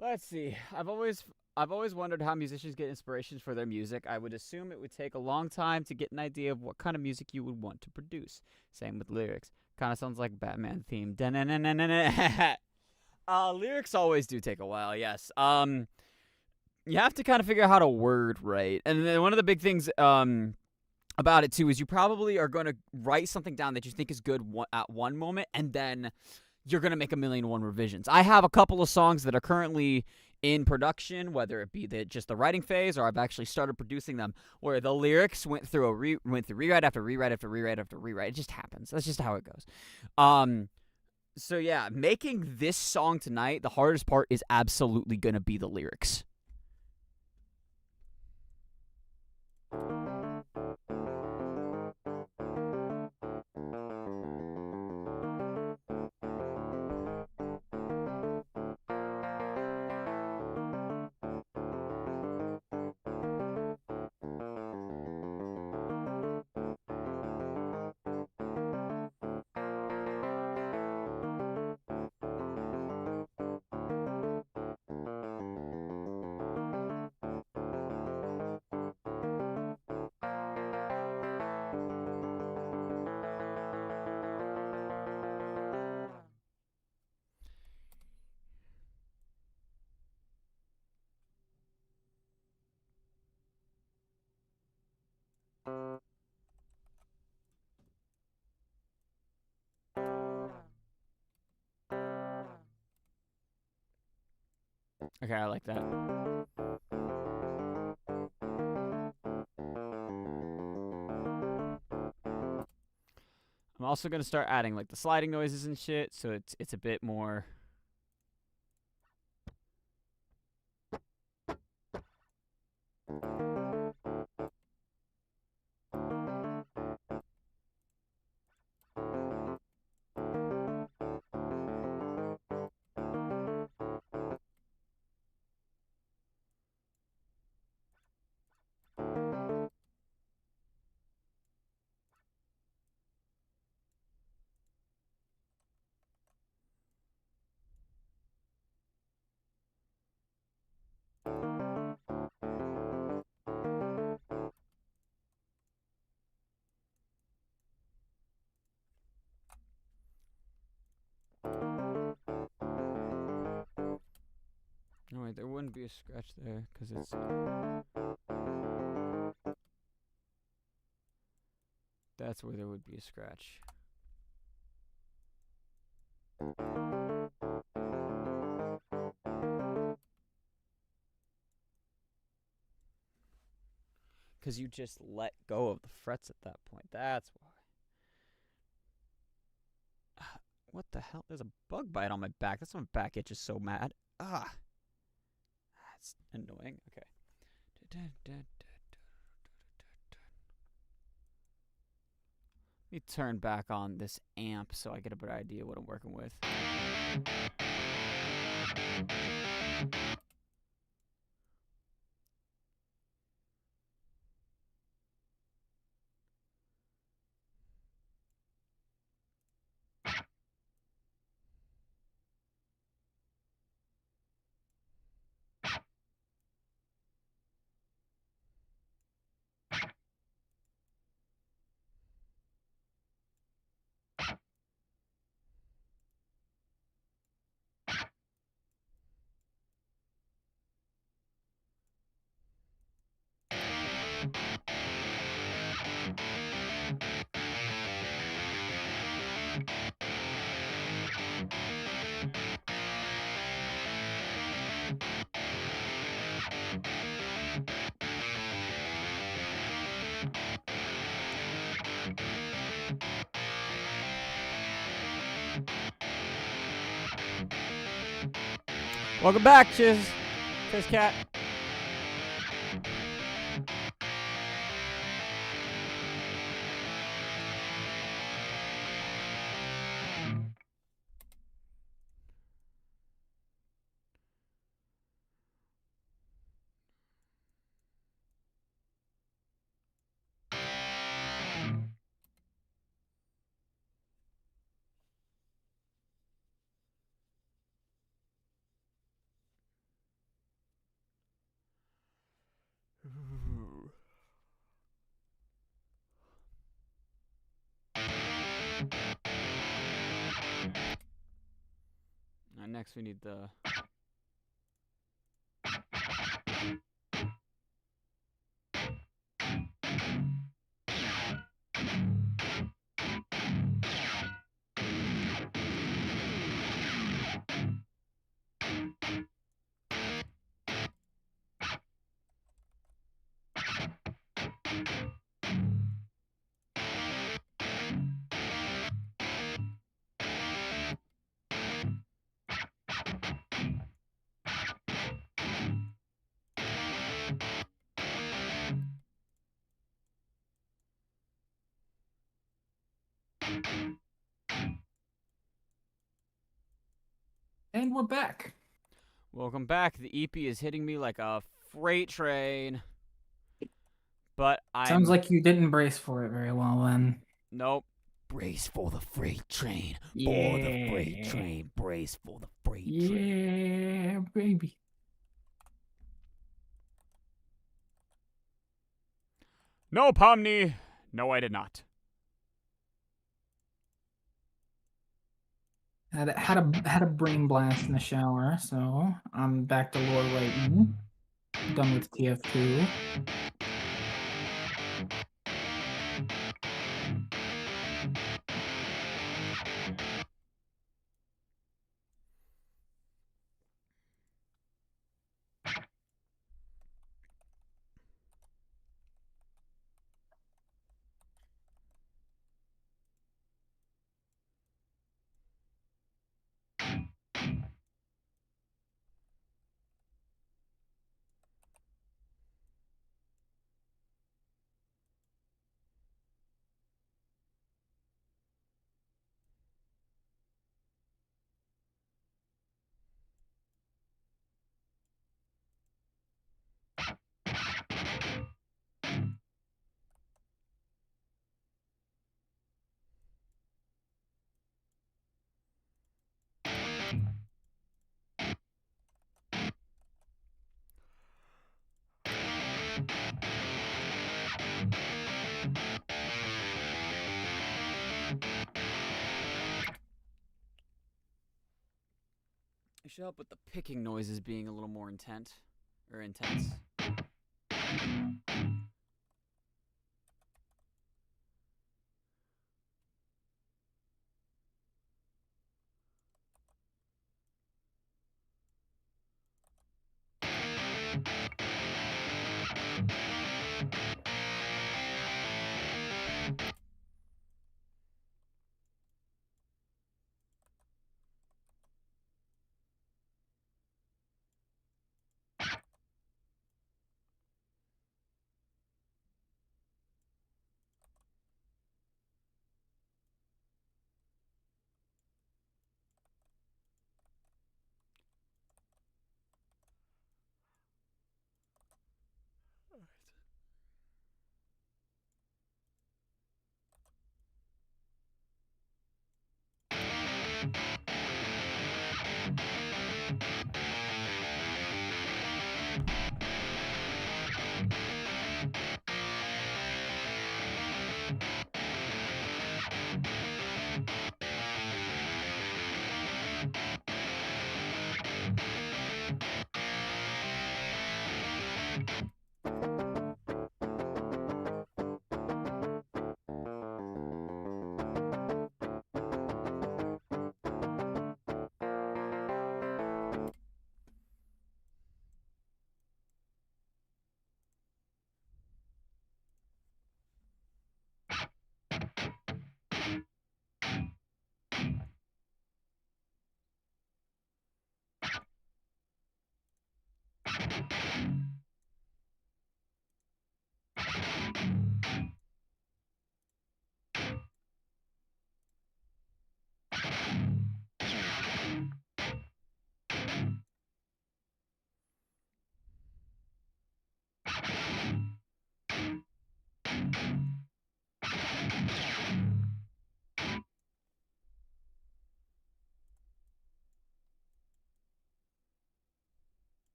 Let's see. I've always wondered how musicians get inspirations for their music. I would assume it would take a long time to get an idea of what kind of music you would want to produce. Same with lyrics. Kind of sounds like Batman theme. Lyrics always do take a while. Yes. You have to kind of figure out how to word right. And then one of the big things about it too is you probably are going to write something down that you think is good at one moment, and then you're going to make 1,000,001 revisions. I have a couple of songs that are currently in production, whether it be just the writing phase or I've actually started producing them, where the lyrics went through rewrite after rewrite after rewrite after rewrite. It just happens. That's just how it goes. So yeah, making this song tonight, the hardest part is absolutely going to be the lyrics. Okay, I like that. I'm also gonna start adding like the sliding noises and shit, so it's a bit more. Oh wait, there wouldn't be a scratch there because it's. That's where there would be a scratch. Because you just let go of the frets at that point. That's why. What the hell? There's a bug bite on my back. That's why my back itches so mad. Ah. That's annoying. Okay. Let me turn back on this amp so I get a better idea what I'm working with. Welcome back, Chiz Cat. Next we need the. And we're back. Welcome back. The EP is hitting me like a freight train. But I Sounds like you didn't brace for it very well then. Nope. Brace for the freight train. For the freight train. Brace for the freight train. Yeah, baby. No, Pomni. No, I did not. Had a brain blast in the shower, so I'm back to lore writing. Done with TF2. should help with the picking noises being a little more intense.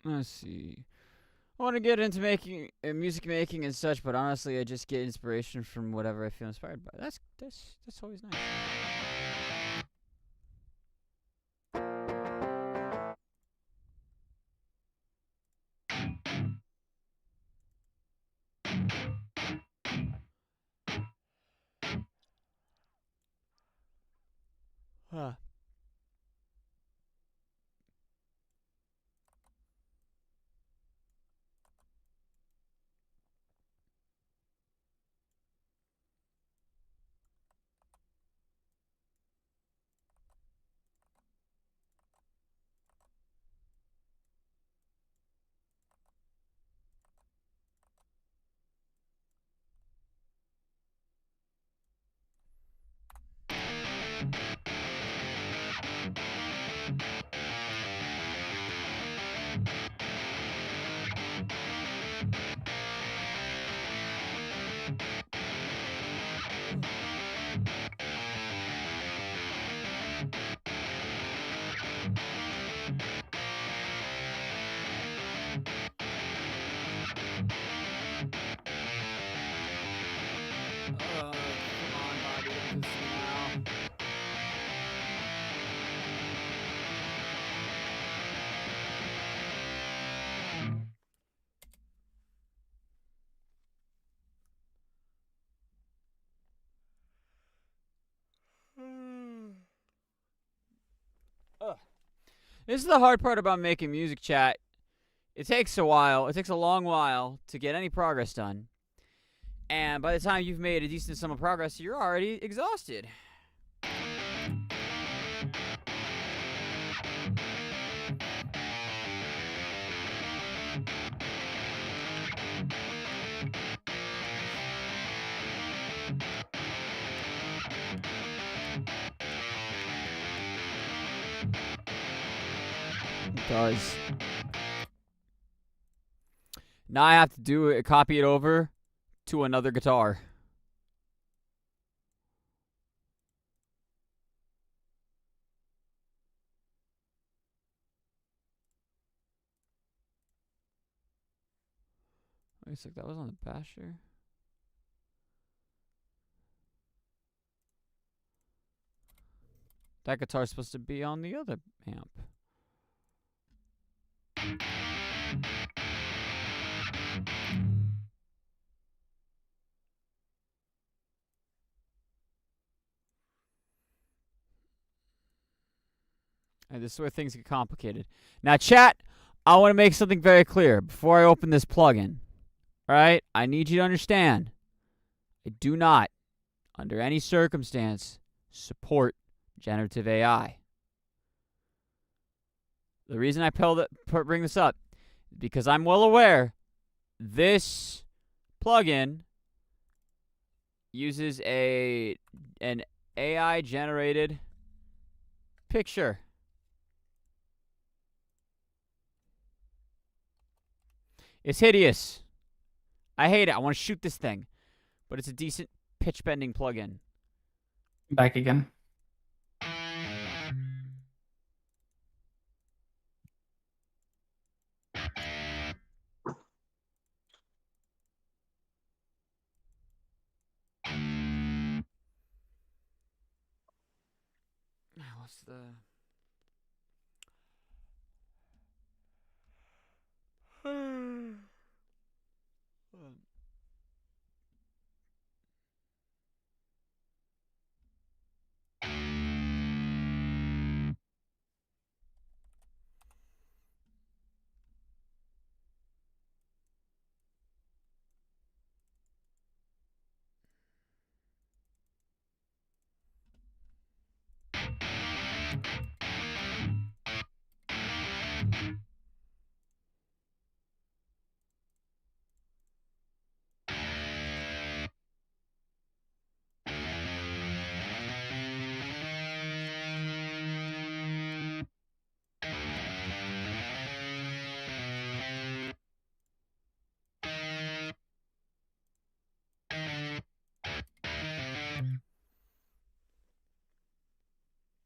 Let's see. I want to get into making music making and such, but honestly, I just get inspiration from whatever I feel inspired by. That's always nice. Huh. Come on, Bobby, don't piss me now. Ugh. This is the hard part about making music, chat. It takes a while. It takes a long while to get any progress done. And by the time you've made a decent sum of progress, you're already exhausted. It does. Now I have to do it, copy it over to another guitar. Wait a sec, that was on the basher. That guitar's supposed to be on the other amp. And this is where things get complicated. Now, chat, I want to make something very clear before I open this plugin. All right? I need you to understand. I do not, under any circumstance, support generative AI. The reason I bring this up is because I'm well aware this plugin uses an AI-generated picture. It's hideous. I hate it. I want to shoot this thing. But it's a decent pitch-bending plugin. Back again. What's the...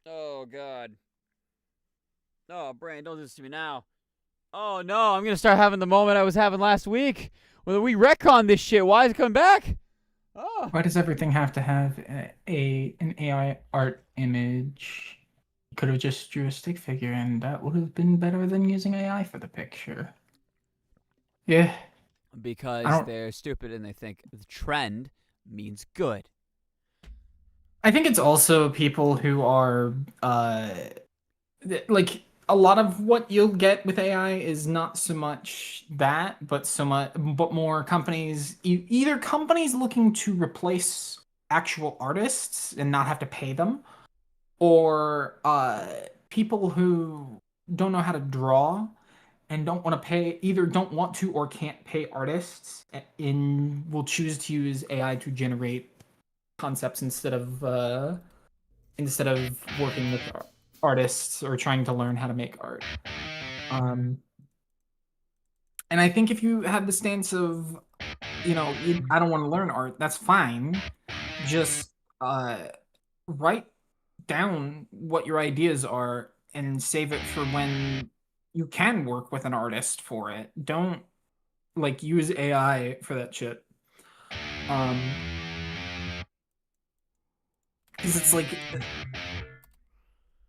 Oh, God. Oh, Brian, don't do this to me now. Oh, no, I'm going to start having the moment I was having last week when we retconned this shit. Why is it coming back? Oh. Why does everything have to have an AI art image? You could have just drew a stick figure, and that would have been better than using AI for the picture. Yeah. Because they're stupid and they think the trend means good. I think it's also people who are like a lot of what you'll get with AI is not so much that, but more companies, either companies looking to replace actual artists and not have to pay them, or people who don't know how to draw and don't want to pay, either don't want to or can't pay artists, and will choose to use AI to generate concepts instead of working with artists or trying to learn how to make art. And I think if you have the stance of, I don't want to learn art, that's fine. Just write down what your ideas are and save it for when you can work with an artist for it. Don't use AI for that shit. Because it's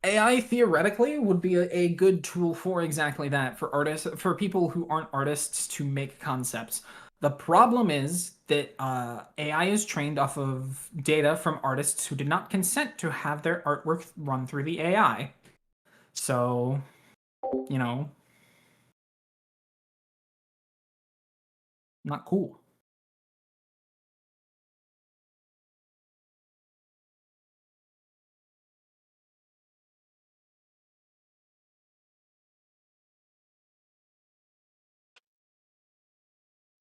AI theoretically would be a good tool for exactly that, for artists, for people who aren't artists to make concepts. The problem is that AI is trained off of data from artists who did not consent to have their artwork run through the AI. So, not cool.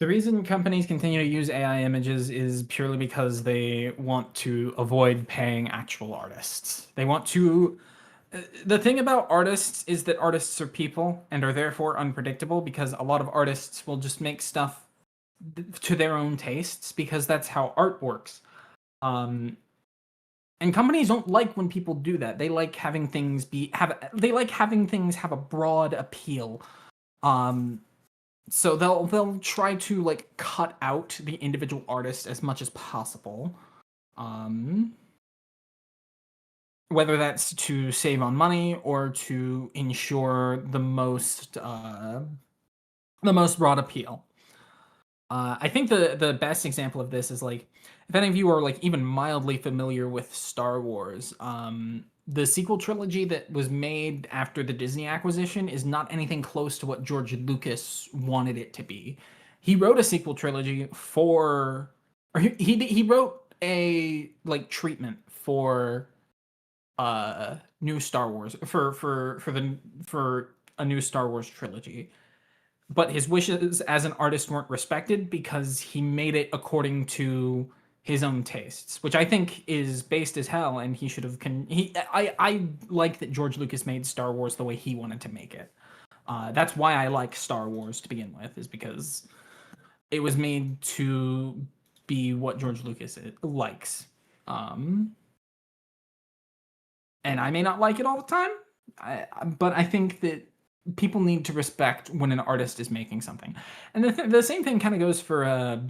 The reason companies continue to use AI images is purely because they want to avoid paying actual artists. They want to... The thing about artists is that artists are people and are therefore unpredictable, because a lot of artists will just make stuff to their own tastes because that's how art works. And companies don't like when people do that. They like having things have a broad appeal. So they'll try to cut out the individual artist as much as possible. whether that's to save on money or to ensure the most broad appeal. I think the best example of this is like, if any of you are like even mildly familiar with Star Wars, the sequel trilogy that was made after the Disney acquisition is not anything close to what George Lucas wanted it to be. He wrote a sequel trilogy for, or he wrote a like treatment for new Star Wars for a new Star Wars trilogy. But his wishes as an artist weren't respected because he made it according to his own tastes, which I think is based as hell. And he should have. I like that George Lucas made Star Wars the way he wanted to make it. That's why I like Star Wars to begin with, is because it was made to be what George Lucas likes. And I may not like it all the time, but I think that people need to respect when an artist is making something. And the same thing kind of goes for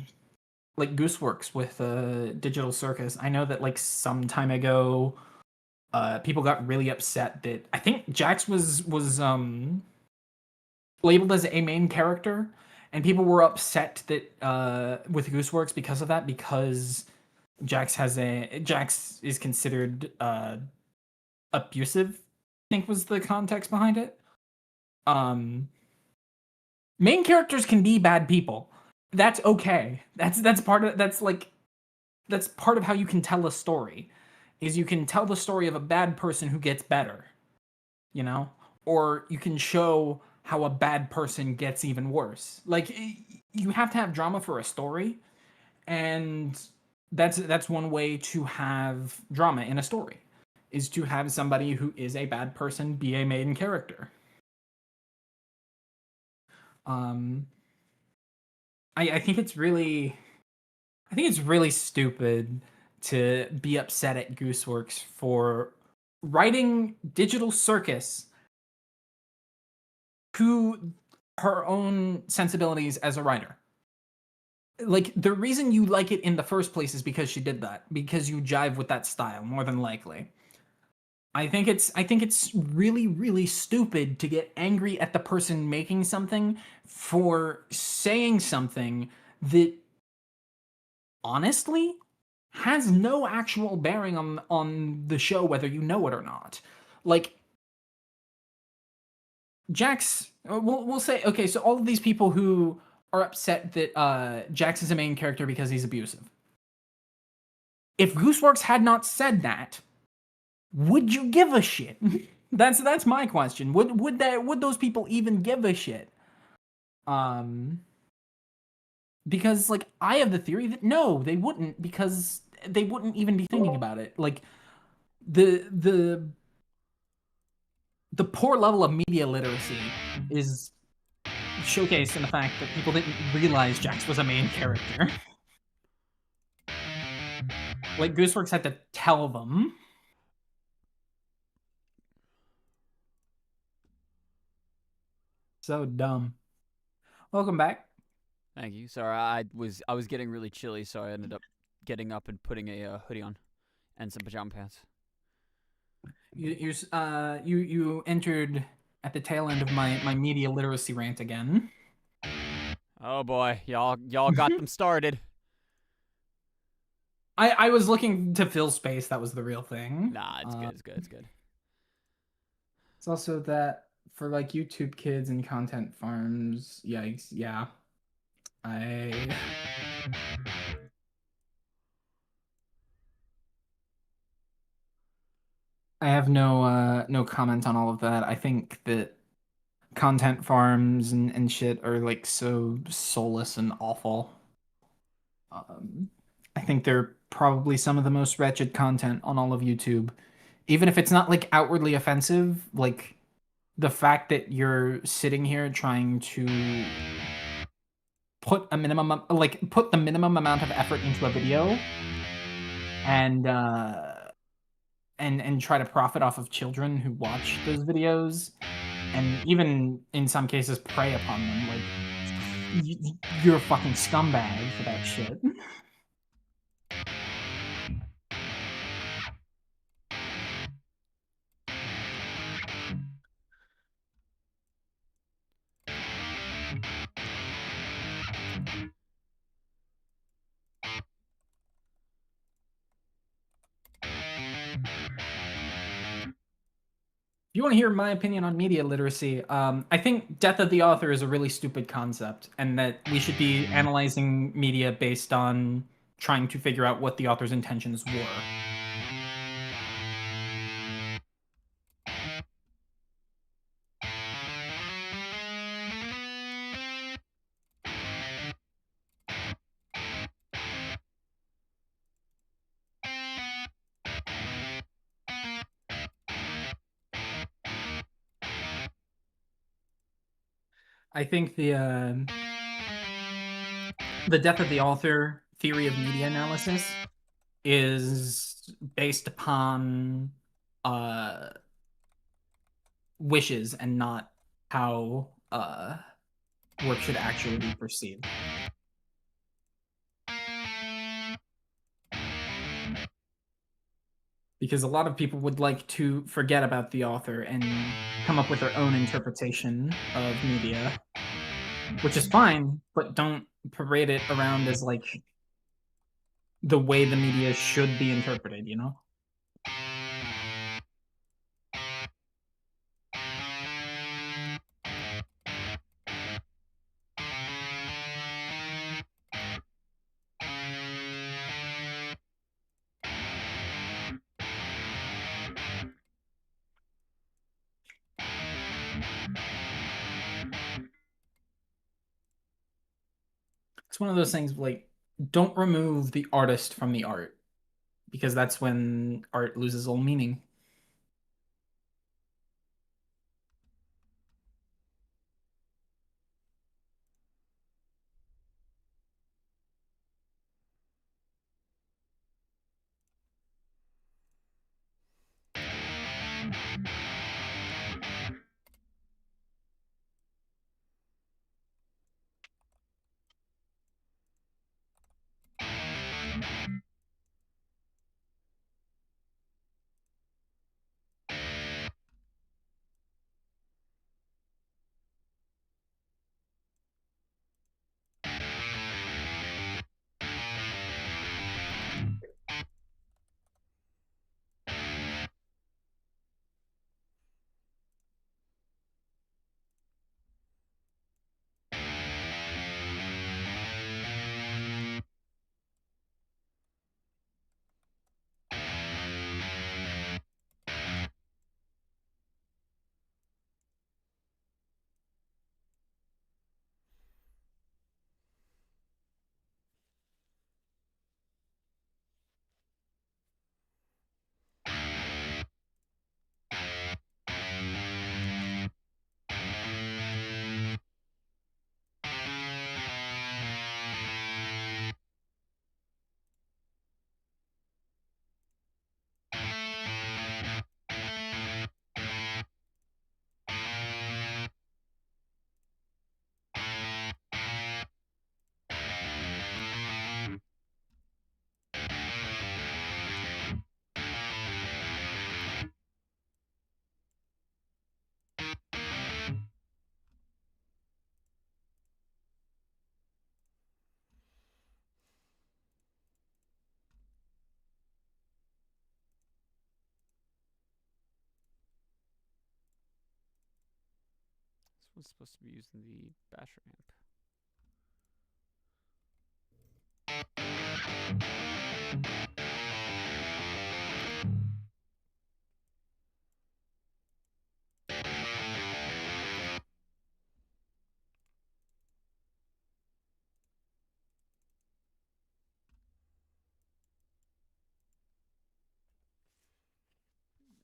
like Gooseworks with Digital Circus. I know that like some time ago, people got really upset that I think Jax was labeled as a main character, and people were upset that with Gooseworks because of that, because Jax is considered abusive, I think was the context behind it. Main characters can be bad people. That's okay. That's part of how you can tell a story, is you can tell the story of a bad person who gets better, you know, or you can show how a bad person gets even worse. Like, you have to have drama for a story, and that's one way to have drama in a story, is to have somebody who is a bad person be a main character. I think it's really stupid to be upset at Gooseworks for writing Digital Circus to her own sensibilities as a writer. Like, the reason you like it in the first place is because she did that, because you jive with that style, more than likely. I think it's really, really stupid to get angry at the person making something for saying something that honestly has no actual bearing on the show, whether you know it or not. Like, Jax, we'll say, okay, so all of these people who are upset that Jax is a main character because he's abusive. If Gooseworks had not said that, would you give a shit? That's my question. Would those people even give a shit? Because like, I have the theory that no, they wouldn't, because they wouldn't even be thinking about it. Like, the poor level of media literacy is showcased in the fact that people didn't realize Jax was a main character. Like, Gooseworks had to tell them. So dumb. Welcome back. Thank you. Sorry, I was getting really chilly, so I ended up getting up and putting a hoodie on and some pajama pants. You entered at the tail end of my media literacy rant again. Oh boy, y'all got them started. I was looking to fill space. That was the real thing. Nah, it's good. It's good. It's good. It's also that for like YouTube kids and content farms. Yikes! Yeah, I have no comment on all of that. I think that content farms and shit are like so soulless and awful. I think they're probably some of the most wretched content on all of YouTube. Even if it's not like outwardly offensive, like the fact that you're sitting here trying to put the minimum amount of effort into a video and try to profit off of children who watch those videos, and even in some cases prey upon them. Like, you're a fucking scumbag for that shit. If you want to hear my opinion on media literacy, I think death of the author is a really stupid concept, and that we should be analyzing media based on trying to figure out what the author's intentions were. I think the death of the author theory of media analysis is based upon wishes and not how work should actually be perceived. Because a lot of people would like to forget about the author and come up with their own interpretation of media, which is fine, but don't parade it around as like the way the media should be interpreted, you know? It's one of those things like, don't remove the artist from the art, because that's when art loses all meaning. This was supposed to be using the basher amp.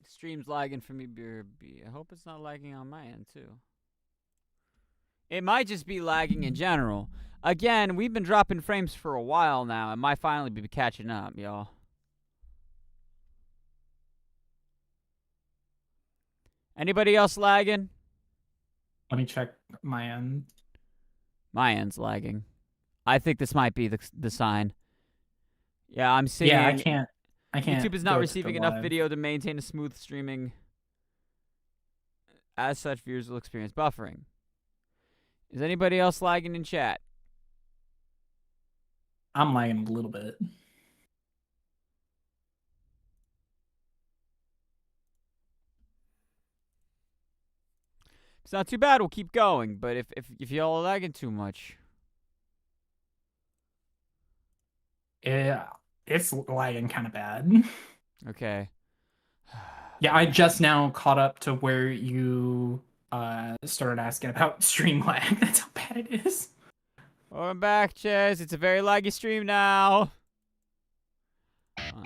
Stream's lagging for me, BRB. I hope it's not lagging on my end, too. It might just be lagging in general. Again, we've been dropping frames for a while now. It might finally be catching up, y'all. Anybody else lagging? Let me check my end. My end's lagging. I think this might be the sign. Yeah, I'm seeing. Yeah, I can't. YouTube is not go to the receiving enough live. video to maintain a smooth streaming. As such, viewers will experience buffering. Is anybody else lagging in chat? I'm lagging a little bit. It's not too bad. We'll keep going. But if y'all are lagging too much, Yeah, it's lagging kind of bad. okay. Yeah, I just now caught up to where you started asking about stream lag. That's how bad it is. Oh, I'm back, Chaz. It's a very laggy stream now. Nah.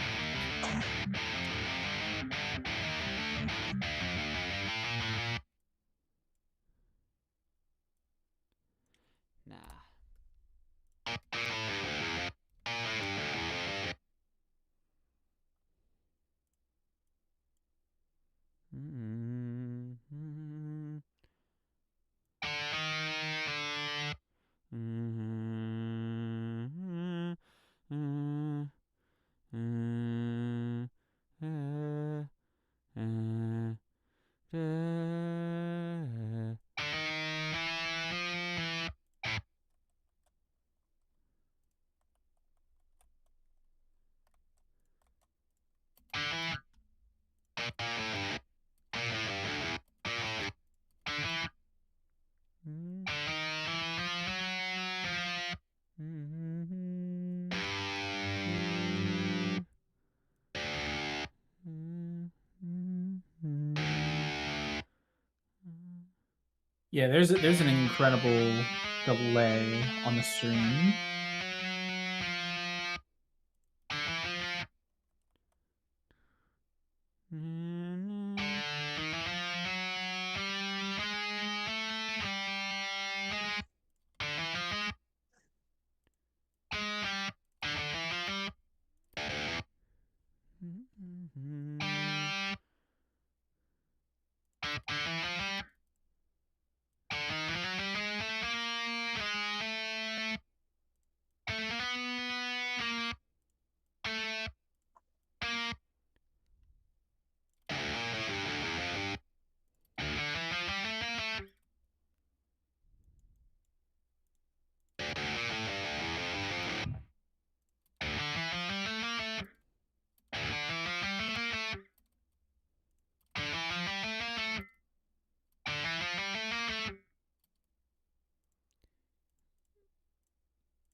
Yeah, there's an incredible delay on the stream.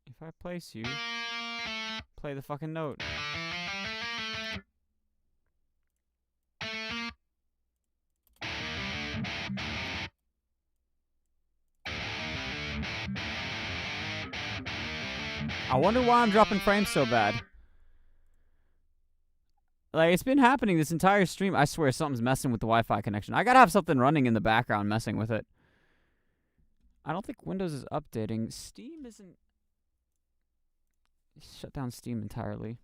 If I place you, play the fucking note. I wonder why I'm dropping frames so bad. Like, it's been happening this entire stream. I swear something's messing with the Wi-Fi connection. I gotta have something running in the background messing with it. I don't think Windows is updating. Steam isn't... Shut down Steam entirely.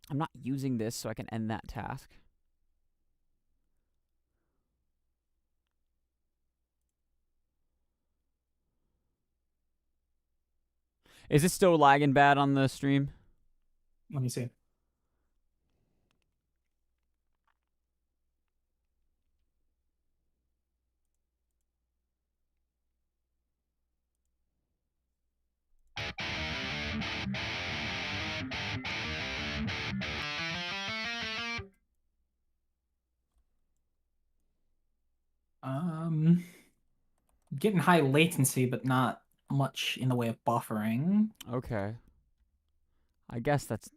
I'm not using this so I can end that task. Is it still lagging bad on the stream? Let me see. Getting high latency, but not much in the way of buffering. Okay. I guess that's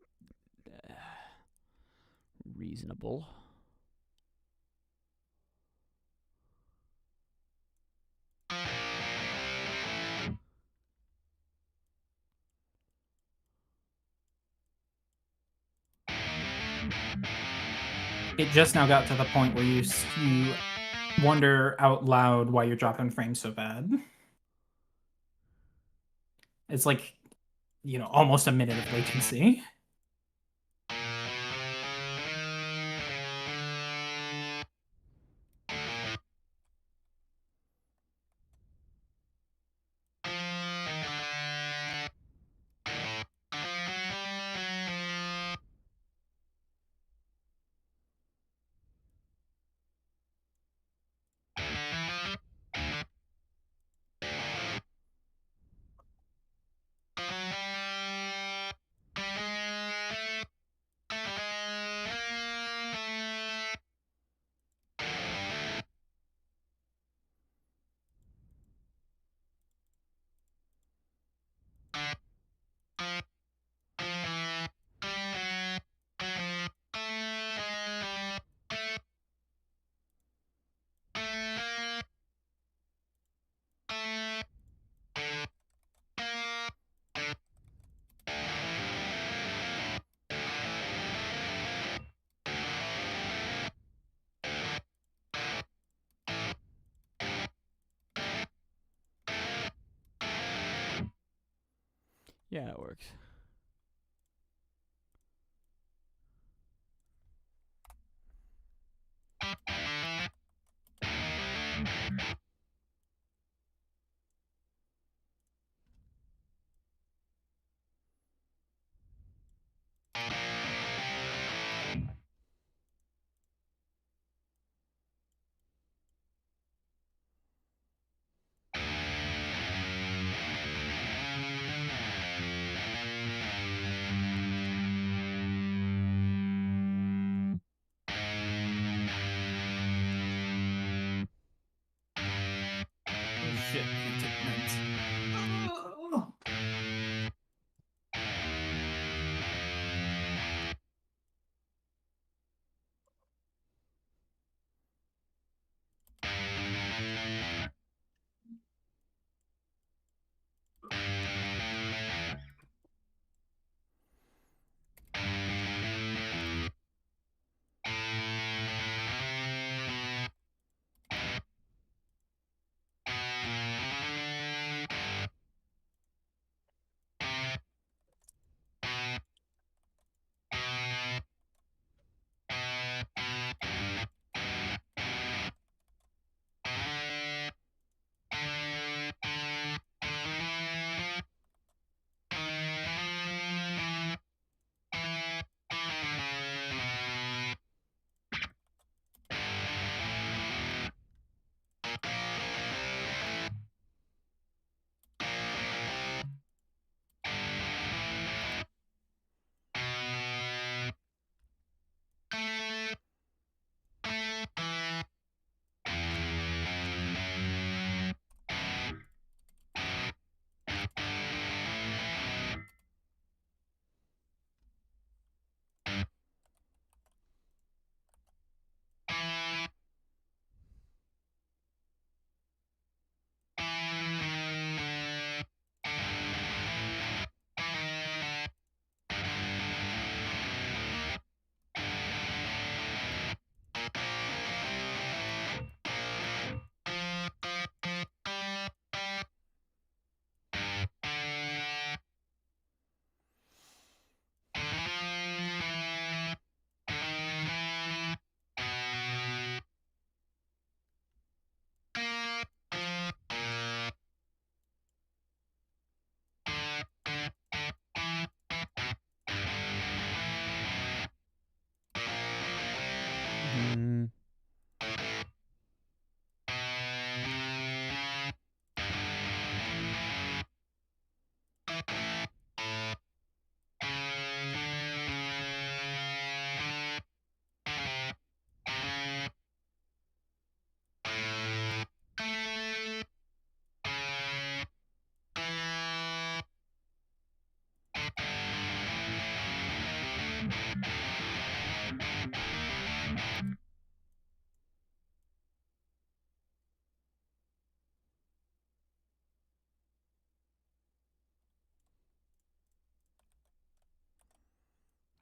reasonable. It just now got to the point where you wonder out loud why you're dropping frames so bad. It's like, you know, almost a minute of latency. Yeah, it works. Oh shit, he took meds. Oh. Mm.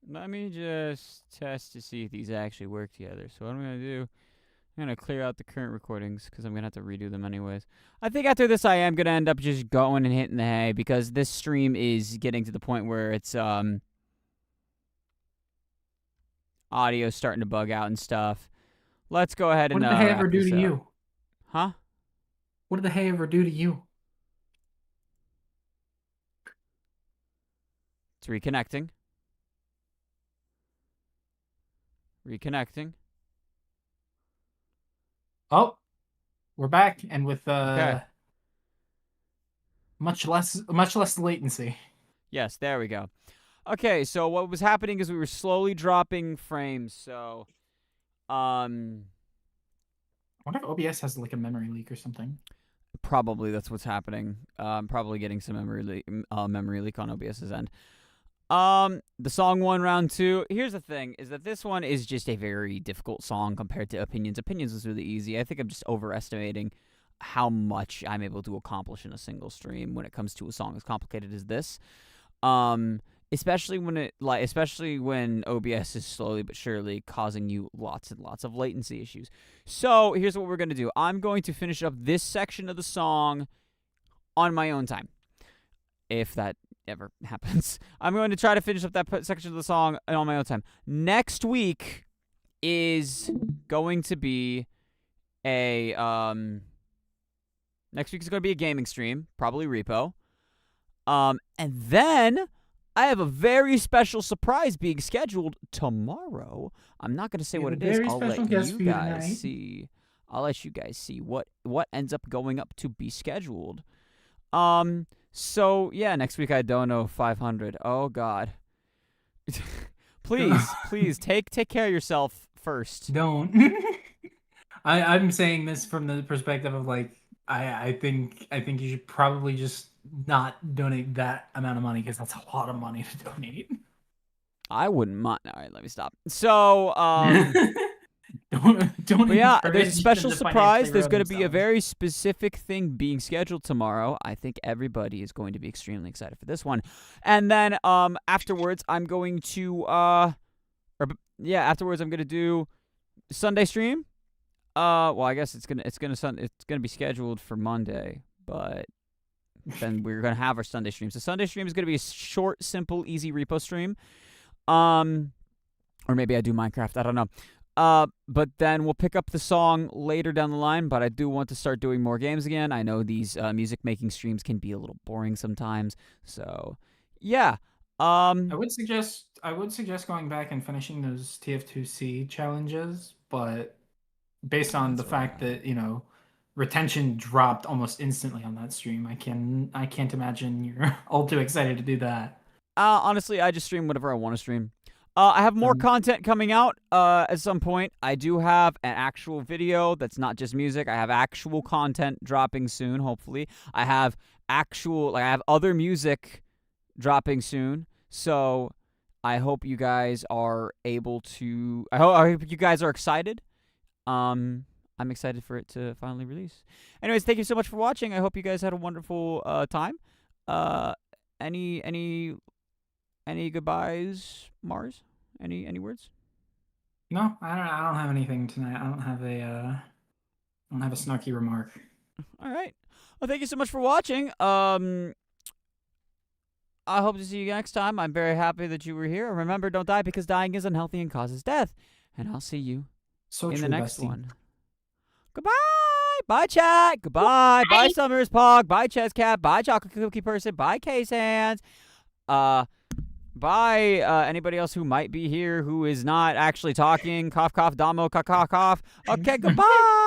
Let me just test to see if these actually work together. So what I'm going to do, I'm going to clear out the current recordings because I'm going to have to redo them anyways. I think after this I am going to end up just going and hitting the hay because this stream is getting to the point where it's audio starting to bug out and stuff. Let's go ahead What and did the hay wrap ever do this to up. you? Huh? What did the hay ever do to you? It's reconnecting. Reconnecting. Oh, we're back, and with Okay. much less latency. Yes, there we go. Okay, so what was happening is we were slowly dropping frames. So, I wonder if OBS has like a memory leak or something. probably that's what's happening. Probably getting some memory leak on OBS's end. The song 1, round 2. Here's the thing: is that this one is just a very difficult song compared to Opinions. Opinions was really easy. I think I'm just overestimating how much I'm able to accomplish in a single stream when it comes to a song as complicated as this. Especially when OBS is slowly but surely causing you lots and lots of latency issues. So here's what we're gonna do. I'm going to finish up this section of the song on my own time. If that ever happens. I'm going to try to finish up that section of the song on my own time. Next week is going to be a gaming stream, probably Repo. And then I have a very special surprise being scheduled tomorrow. I'm not going to say what it is. I'll let you guys see. I'll let you guys see what ends up going up to be scheduled. So yeah, next week I don't know 500. Oh God. please take care of yourself first. Don't. I'm saying this from the perspective of like I think you should probably just not donate that amount of money because that's a lot of money to donate. I wouldn't mind. All right, let me stop. So don't but yeah, encourage there's a special them to surprise. financially There's ruin going to be a themselves. very specific thing being scheduled tomorrow. I think everybody is going to be extremely excited for this one. And then afterwards, I'm going to afterwards I'm going to do Sunday stream. Well, I guess it's gonna be scheduled for Monday, but then we're gonna have our Sunday stream. So Sunday stream is gonna be a short, simple, easy repo stream. Or maybe I do Minecraft. I don't know. But then we'll pick up the song later down the line. But I do want to start doing more games again. I know these music making streams can be a little boring sometimes. So yeah. I would suggest going back and finishing those TF2C challenges, but based on the fact that, you know, retention dropped almost instantly on that stream, I can't imagine you're all too excited to do that. Honestly, I just stream whatever I want to stream. I have more content coming out at some point. I do have an actual video that's not just music. I have actual content dropping soon, hopefully. I have other music dropping soon. So I hope you guys are able to... I hope you guys are excited. I'm excited for it to finally release. Anyways, thank you so much for watching. I hope you guys had a wonderful time. Any goodbyes, Mars? Any words? No, I don't have anything tonight. I don't have a snarky remark. All right. Well, thank you so much for watching. I hope to see you next time. I'm very happy that you were here. Remember, don't die because dying is unhealthy and causes death. And I'll see you in the next one. Goodbye. Bye, chat. Goodbye. Bye, Summers Pog. Bye, Chess Cat. Bye, Chocolate Cookie Person. Bye, Case Hands. Bye, anybody else who might be here who is not actually talking. Cough, cough, Damo, cough, cough, cough. Okay, goodbye.